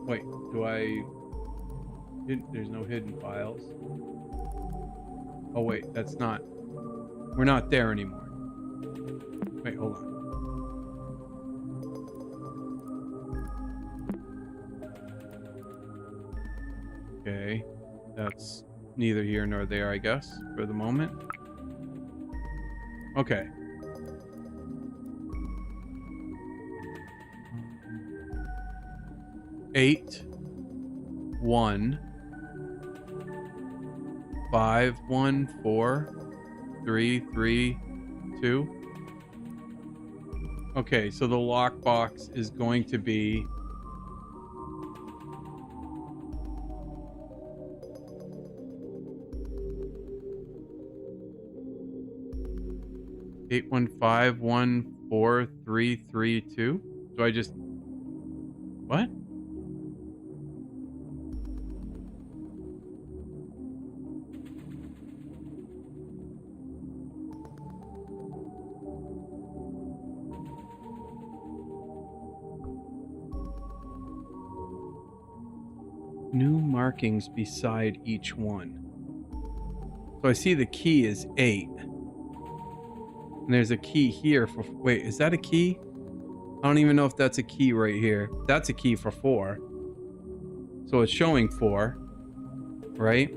Wait, there's no hidden files. Oh wait, that's not... We're not there anymore. Wait, hold on. Okay, that's neither here nor there, I guess, for the moment. Okay. Eight, 1, 5, 1, 4, 3, 3, 2. Okay, so the lockbox is going to be 815143332. Do I just... What? New markings beside each one. So I see the key is 8. And there's a key here for... Wait, is that a key? I don't even know if that's a key right here. That's a key for 4. So it's showing 4. Right?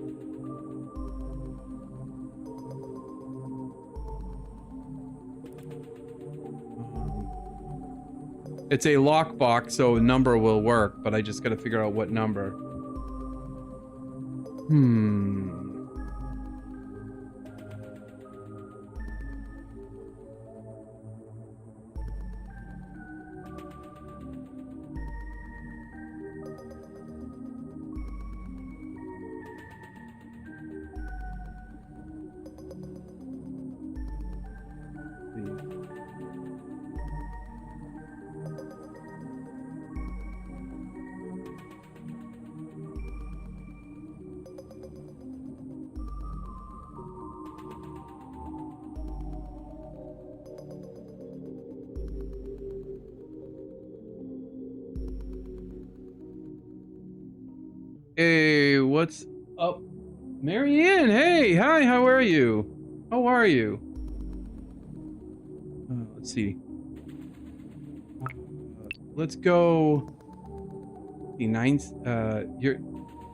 It's a lockbox, so a number will work, but I just gotta figure out what number. Hey, what's up? Marianne, hey, hi, how are you? How are you? Let's see. Let's go... The 9... you're...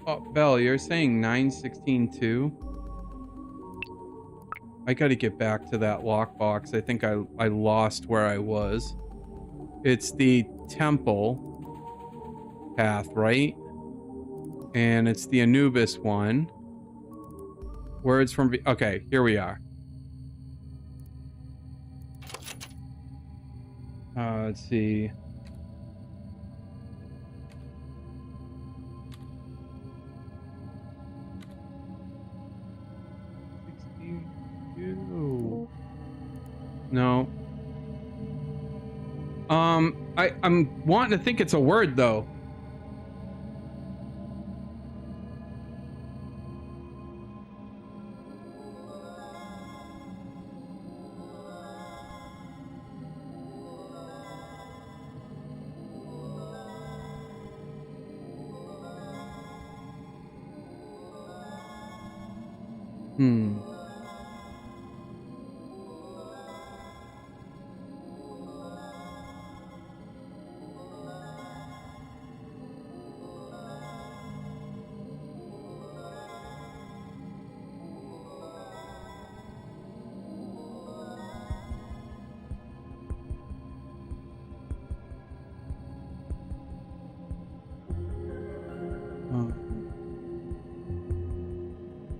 Oh, Belle, you're saying 916-2? I gotta get back to that lockbox. I think I lost where I was. It's the temple path, right? And it's the Anubis one. Words from... Okay, here we are. Let's see. No. I'm wanting to think it's a word though. Hmm.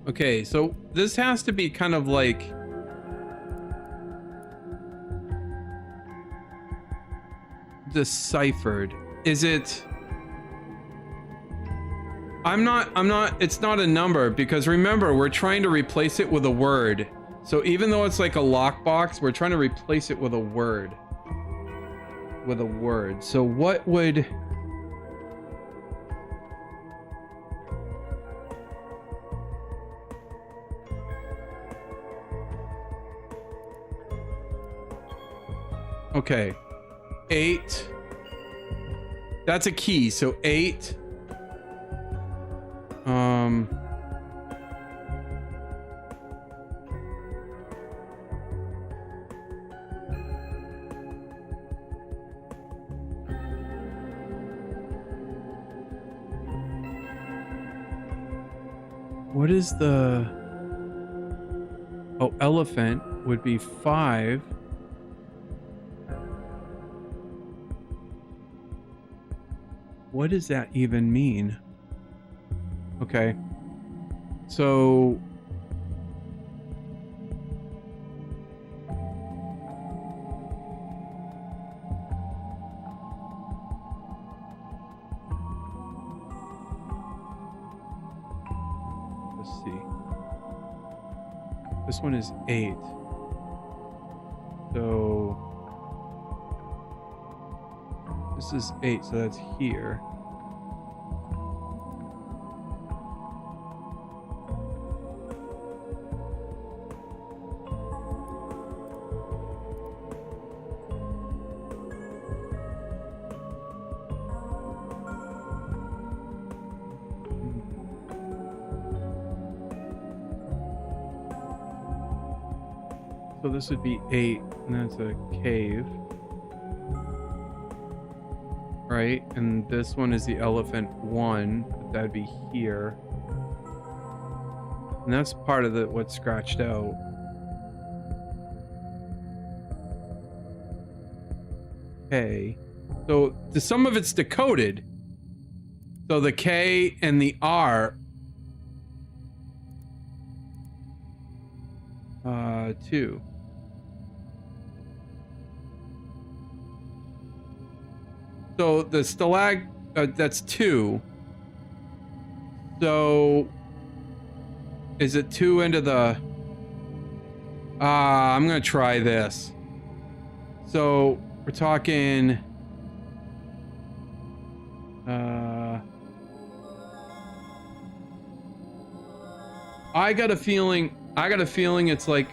Okay, so this has to be kind of like deciphered. Is it? I'm not, it's not a number because remember, we're trying to replace it with a word. So even though it's like a lockbox, we're trying to replace it with a word. With a word. So what would... Okay. 8. That's a key. So 8. What is the... Oh, elephant would be 5. What does that even mean? Okay. So... let's see. This one is 8. So... this is 8, so that's here. So this would be 8, and that's a cave. Right, and this one is the elephant 1, but that'd be here. And that's part of the what's scratched out. Okay. So some of it's decoded. So the K and the R 2. So the stalag, that's 2. So is it 2 into the... I'm gonna try this. So we're talking... I got a feeling it's like,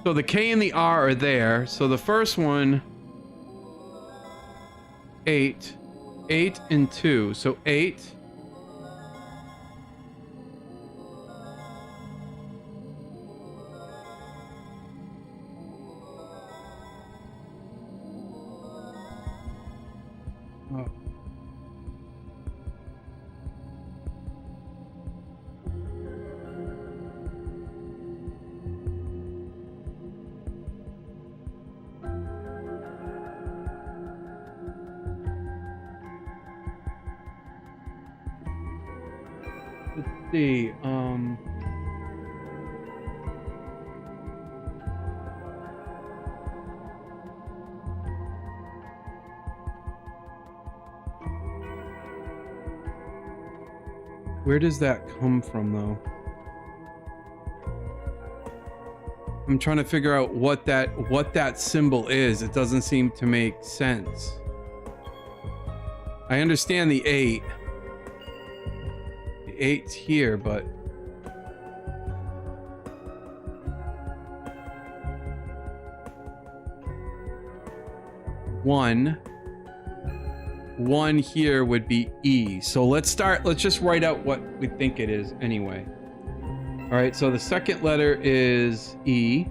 so the K and the R are there. So the first one, 8 and 2. So 8. Oh. Let's see, where does that come from, though? I'm trying to figure out what that symbol is. It doesn't seem to make sense. I understand the 8. The 8's here, but... one. one here would be E. So let's just write out what we think it is anyway. All right, so the second letter is E.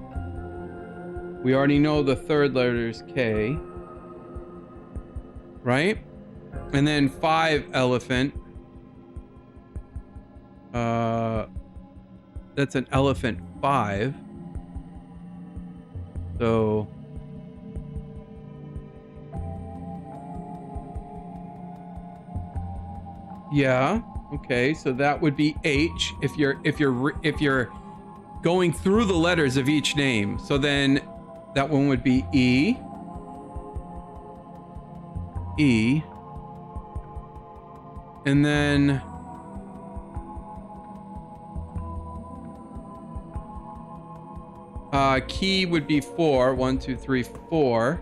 We already know the third letter is K. Right? And then 5 elephant. That's an elephant 5. So yeah, okay, so that would be H if you're going through the letters of each name. So then that one would be E. E. And then key would be 4. 1, 2, 3, 4.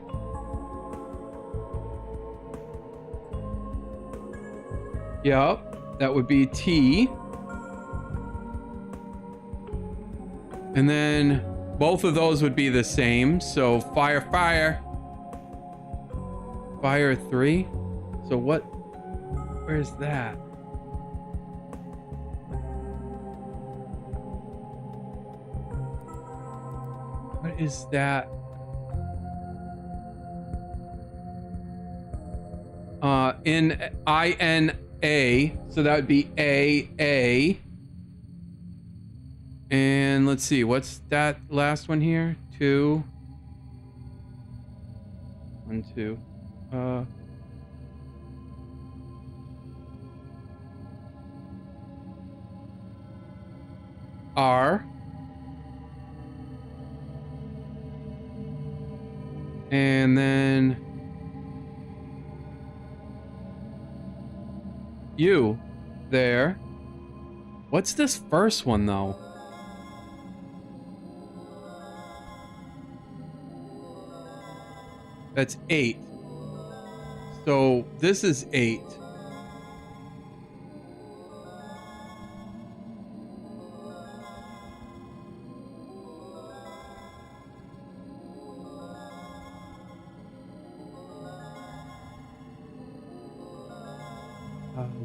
Yep, that would be T. And then both of those would be the same. So fire, fire. Fire 3. So what? Where's that? What is that? N-I-N-A. So that would be A. And let's see, what's that last one here? 2. 1, 2. R. And then U there. What's this first one though? That's 8. So this is 8.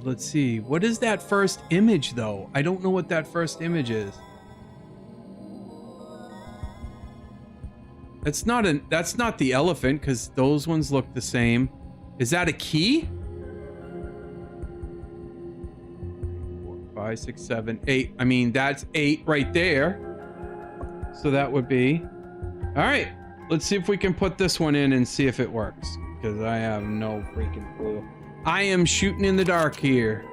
Let's see. What is that first image though? I don't know what that first image is. That's not the elephant because those ones look the same. Is that a key? 4, 5, 6, 7, 8. I mean, that's 8 right there. So that would be. All right. Let's see if we can put this one in and see if it works. Because I have no freaking clue. I am shooting in the dark here.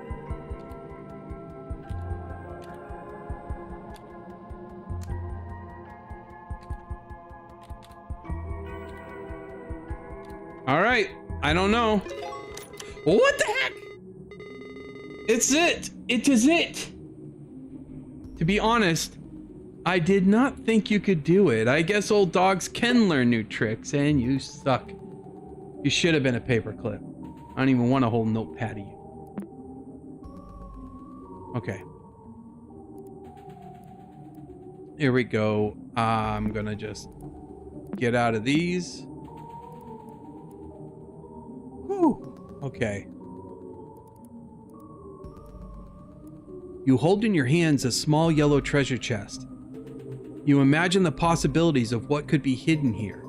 All right, I don't know. What the heck? It's it. It is it. To be honest, I did not think you could do it. I guess old dogs can learn new tricks, and you suck. You should have been a paperclip. I don't even want to hold notepad of you. Okay. Here we go. I'm gonna just get out of these. Whew. Okay. You hold in your hands a small yellow treasure chest. You imagine the possibilities of what could be hidden here.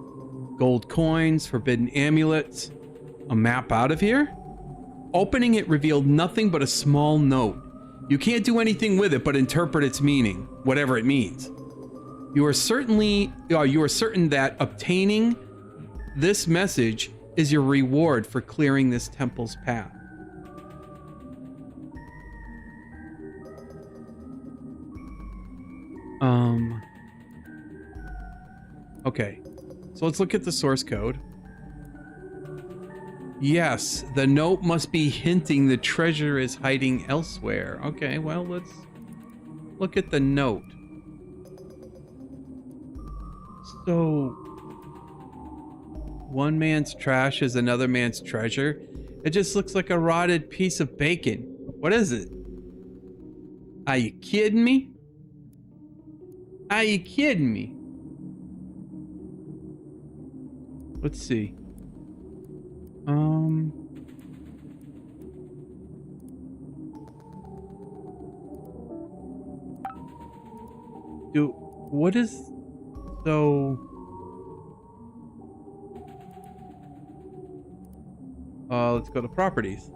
Gold coins, forbidden amulets, a map out of here? Opening it revealed nothing but a small note. You can't do anything with it but interpret its meaning, whatever it means. You are certain that obtaining this message is your reward for clearing this temple's path. Okay, so let's look at the source code. Yes, the note must be hinting the treasure is hiding elsewhere. Okay, well, let's look at the note. So, one man's trash is another man's treasure. It just looks like a rotted piece of bacon. What is it? Are you kidding me? Are you kidding me? Let's see. What is... So... let's go to properties.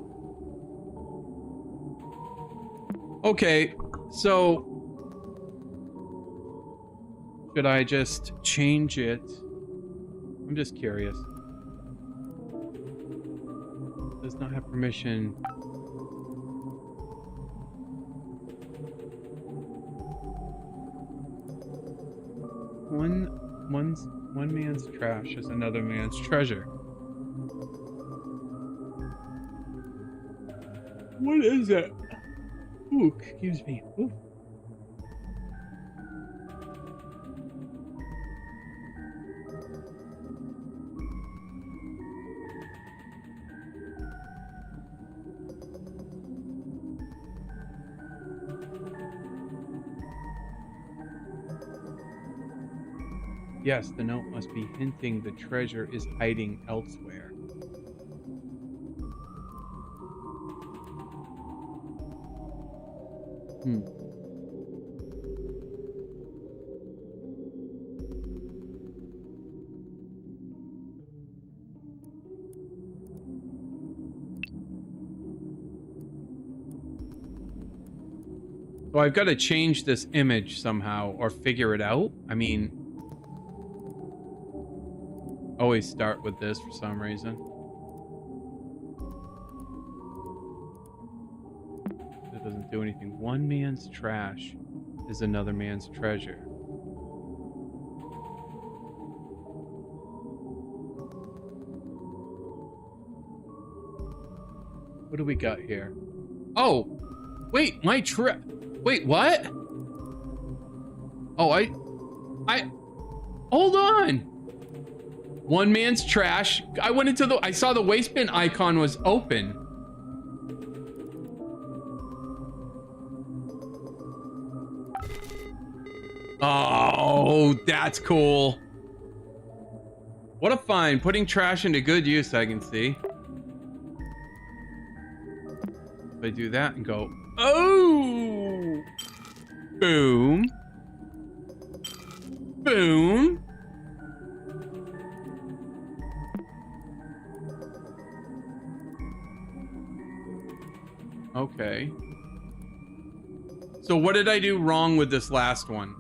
Okay, so... Should I just change it? I'm just curious. Does not have permission. One man's trash is another man's treasure. What is it? Ooh, excuse me. Ooh. Yes, the note must be hinting the treasure is hiding elsewhere. So I've got to change this image somehow or figure it out. I mean, always start with this for some reason. It doesn't do anything. One man's trash is another man's treasure. What do we got here? Oh, wait, wait, what? Oh, hold on. One man's trash. I went into I saw the waste bin icon was open. Oh, that's cool. What a find. Putting trash into good use, I can see. If I do that and go, oh, boom, boom. Okay. So what did I do wrong with this last one?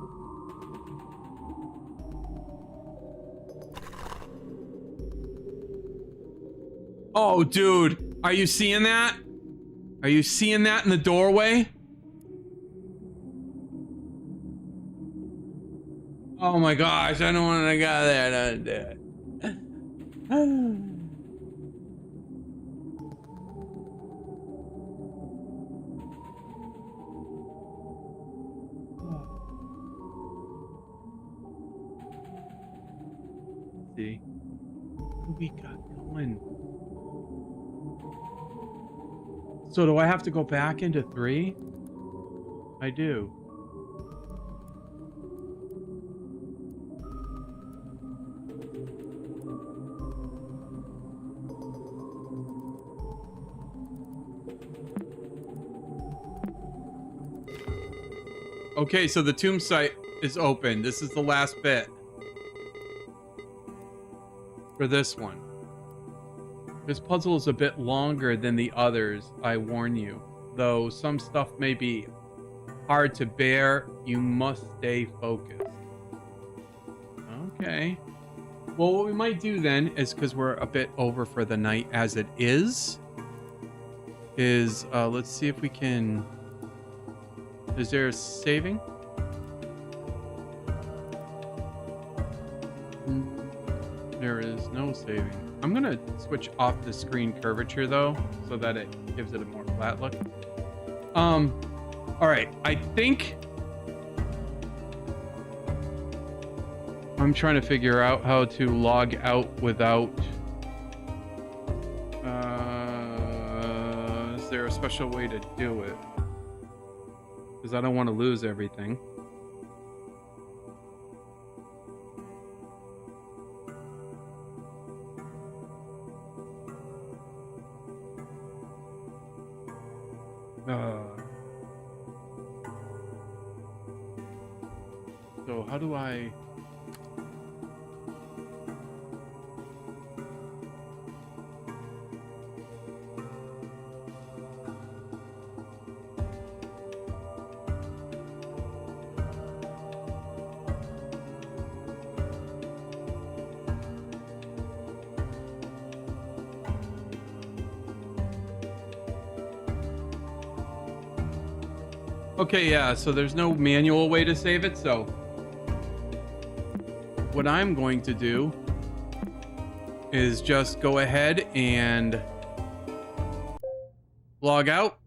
Oh, dude, are you seeing that? Are you seeing that in the doorway? Oh my gosh, I don't want to go there. Don't do it. See, what do we got going? So do I have to go back into 3? I do. Okay, so the tomb site is open. This is the last bit for this one. This puzzle is a bit longer than the others, I warn you. Though some stuff may be hard to bear, you must stay focused. Okay. Well, what we might do then is, because we're a bit over for the night as it is let's see if we can... Is there a saving? There is no saving. I'm gonna switch off the screen curvature though, so that it gives it a more flat look. All right, I think I'm trying to figure out how to log out without. Is there a special way to do it? Because I don't want to lose everything. So how do I... Okay, yeah, so there's no manual way to save it, so what I'm going to do is just go ahead and log out.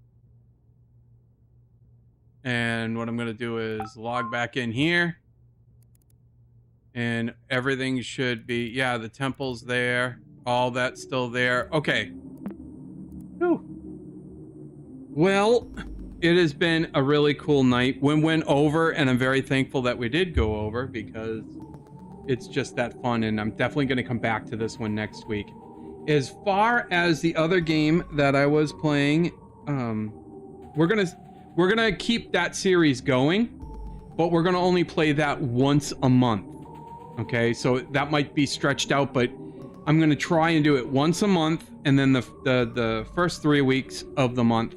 And what I'm going to do is log back in here. And everything should be, yeah, the temple's there. All that's still there. Okay. Whew. Well, it has been a really cool night. We went over, and I'm very thankful that we did go over because it's just that fun, and I'm definitely going to come back to this one next week. As far as the other game that I was playing, we're gonna keep that series going, but we're gonna only play that once a month. Okay, so that might be stretched out, but I'm gonna try and do it once a month, and then the first 3 weeks of the month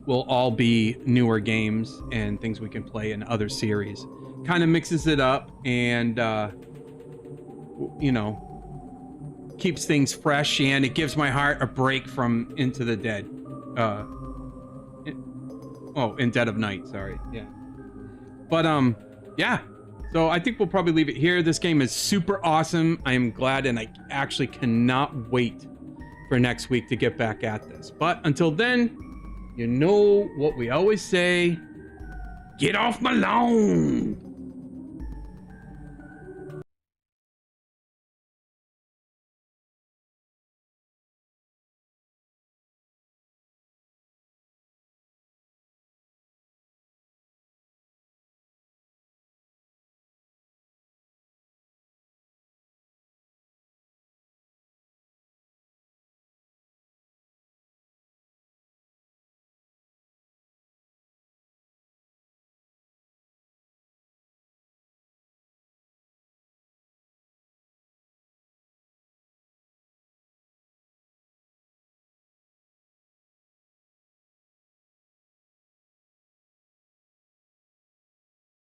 will all be newer games and things we can play in other series. Kind of mixes it up and you know, keeps things fresh, and it gives my heart a break from Into the Dead. In Dead of Night, sorry. Yeah. But yeah. So I think we'll probably leave it here. This game is super awesome. I am glad, and I actually cannot wait for next week to get back at this. But until then, you know what we always say, get off my lawn.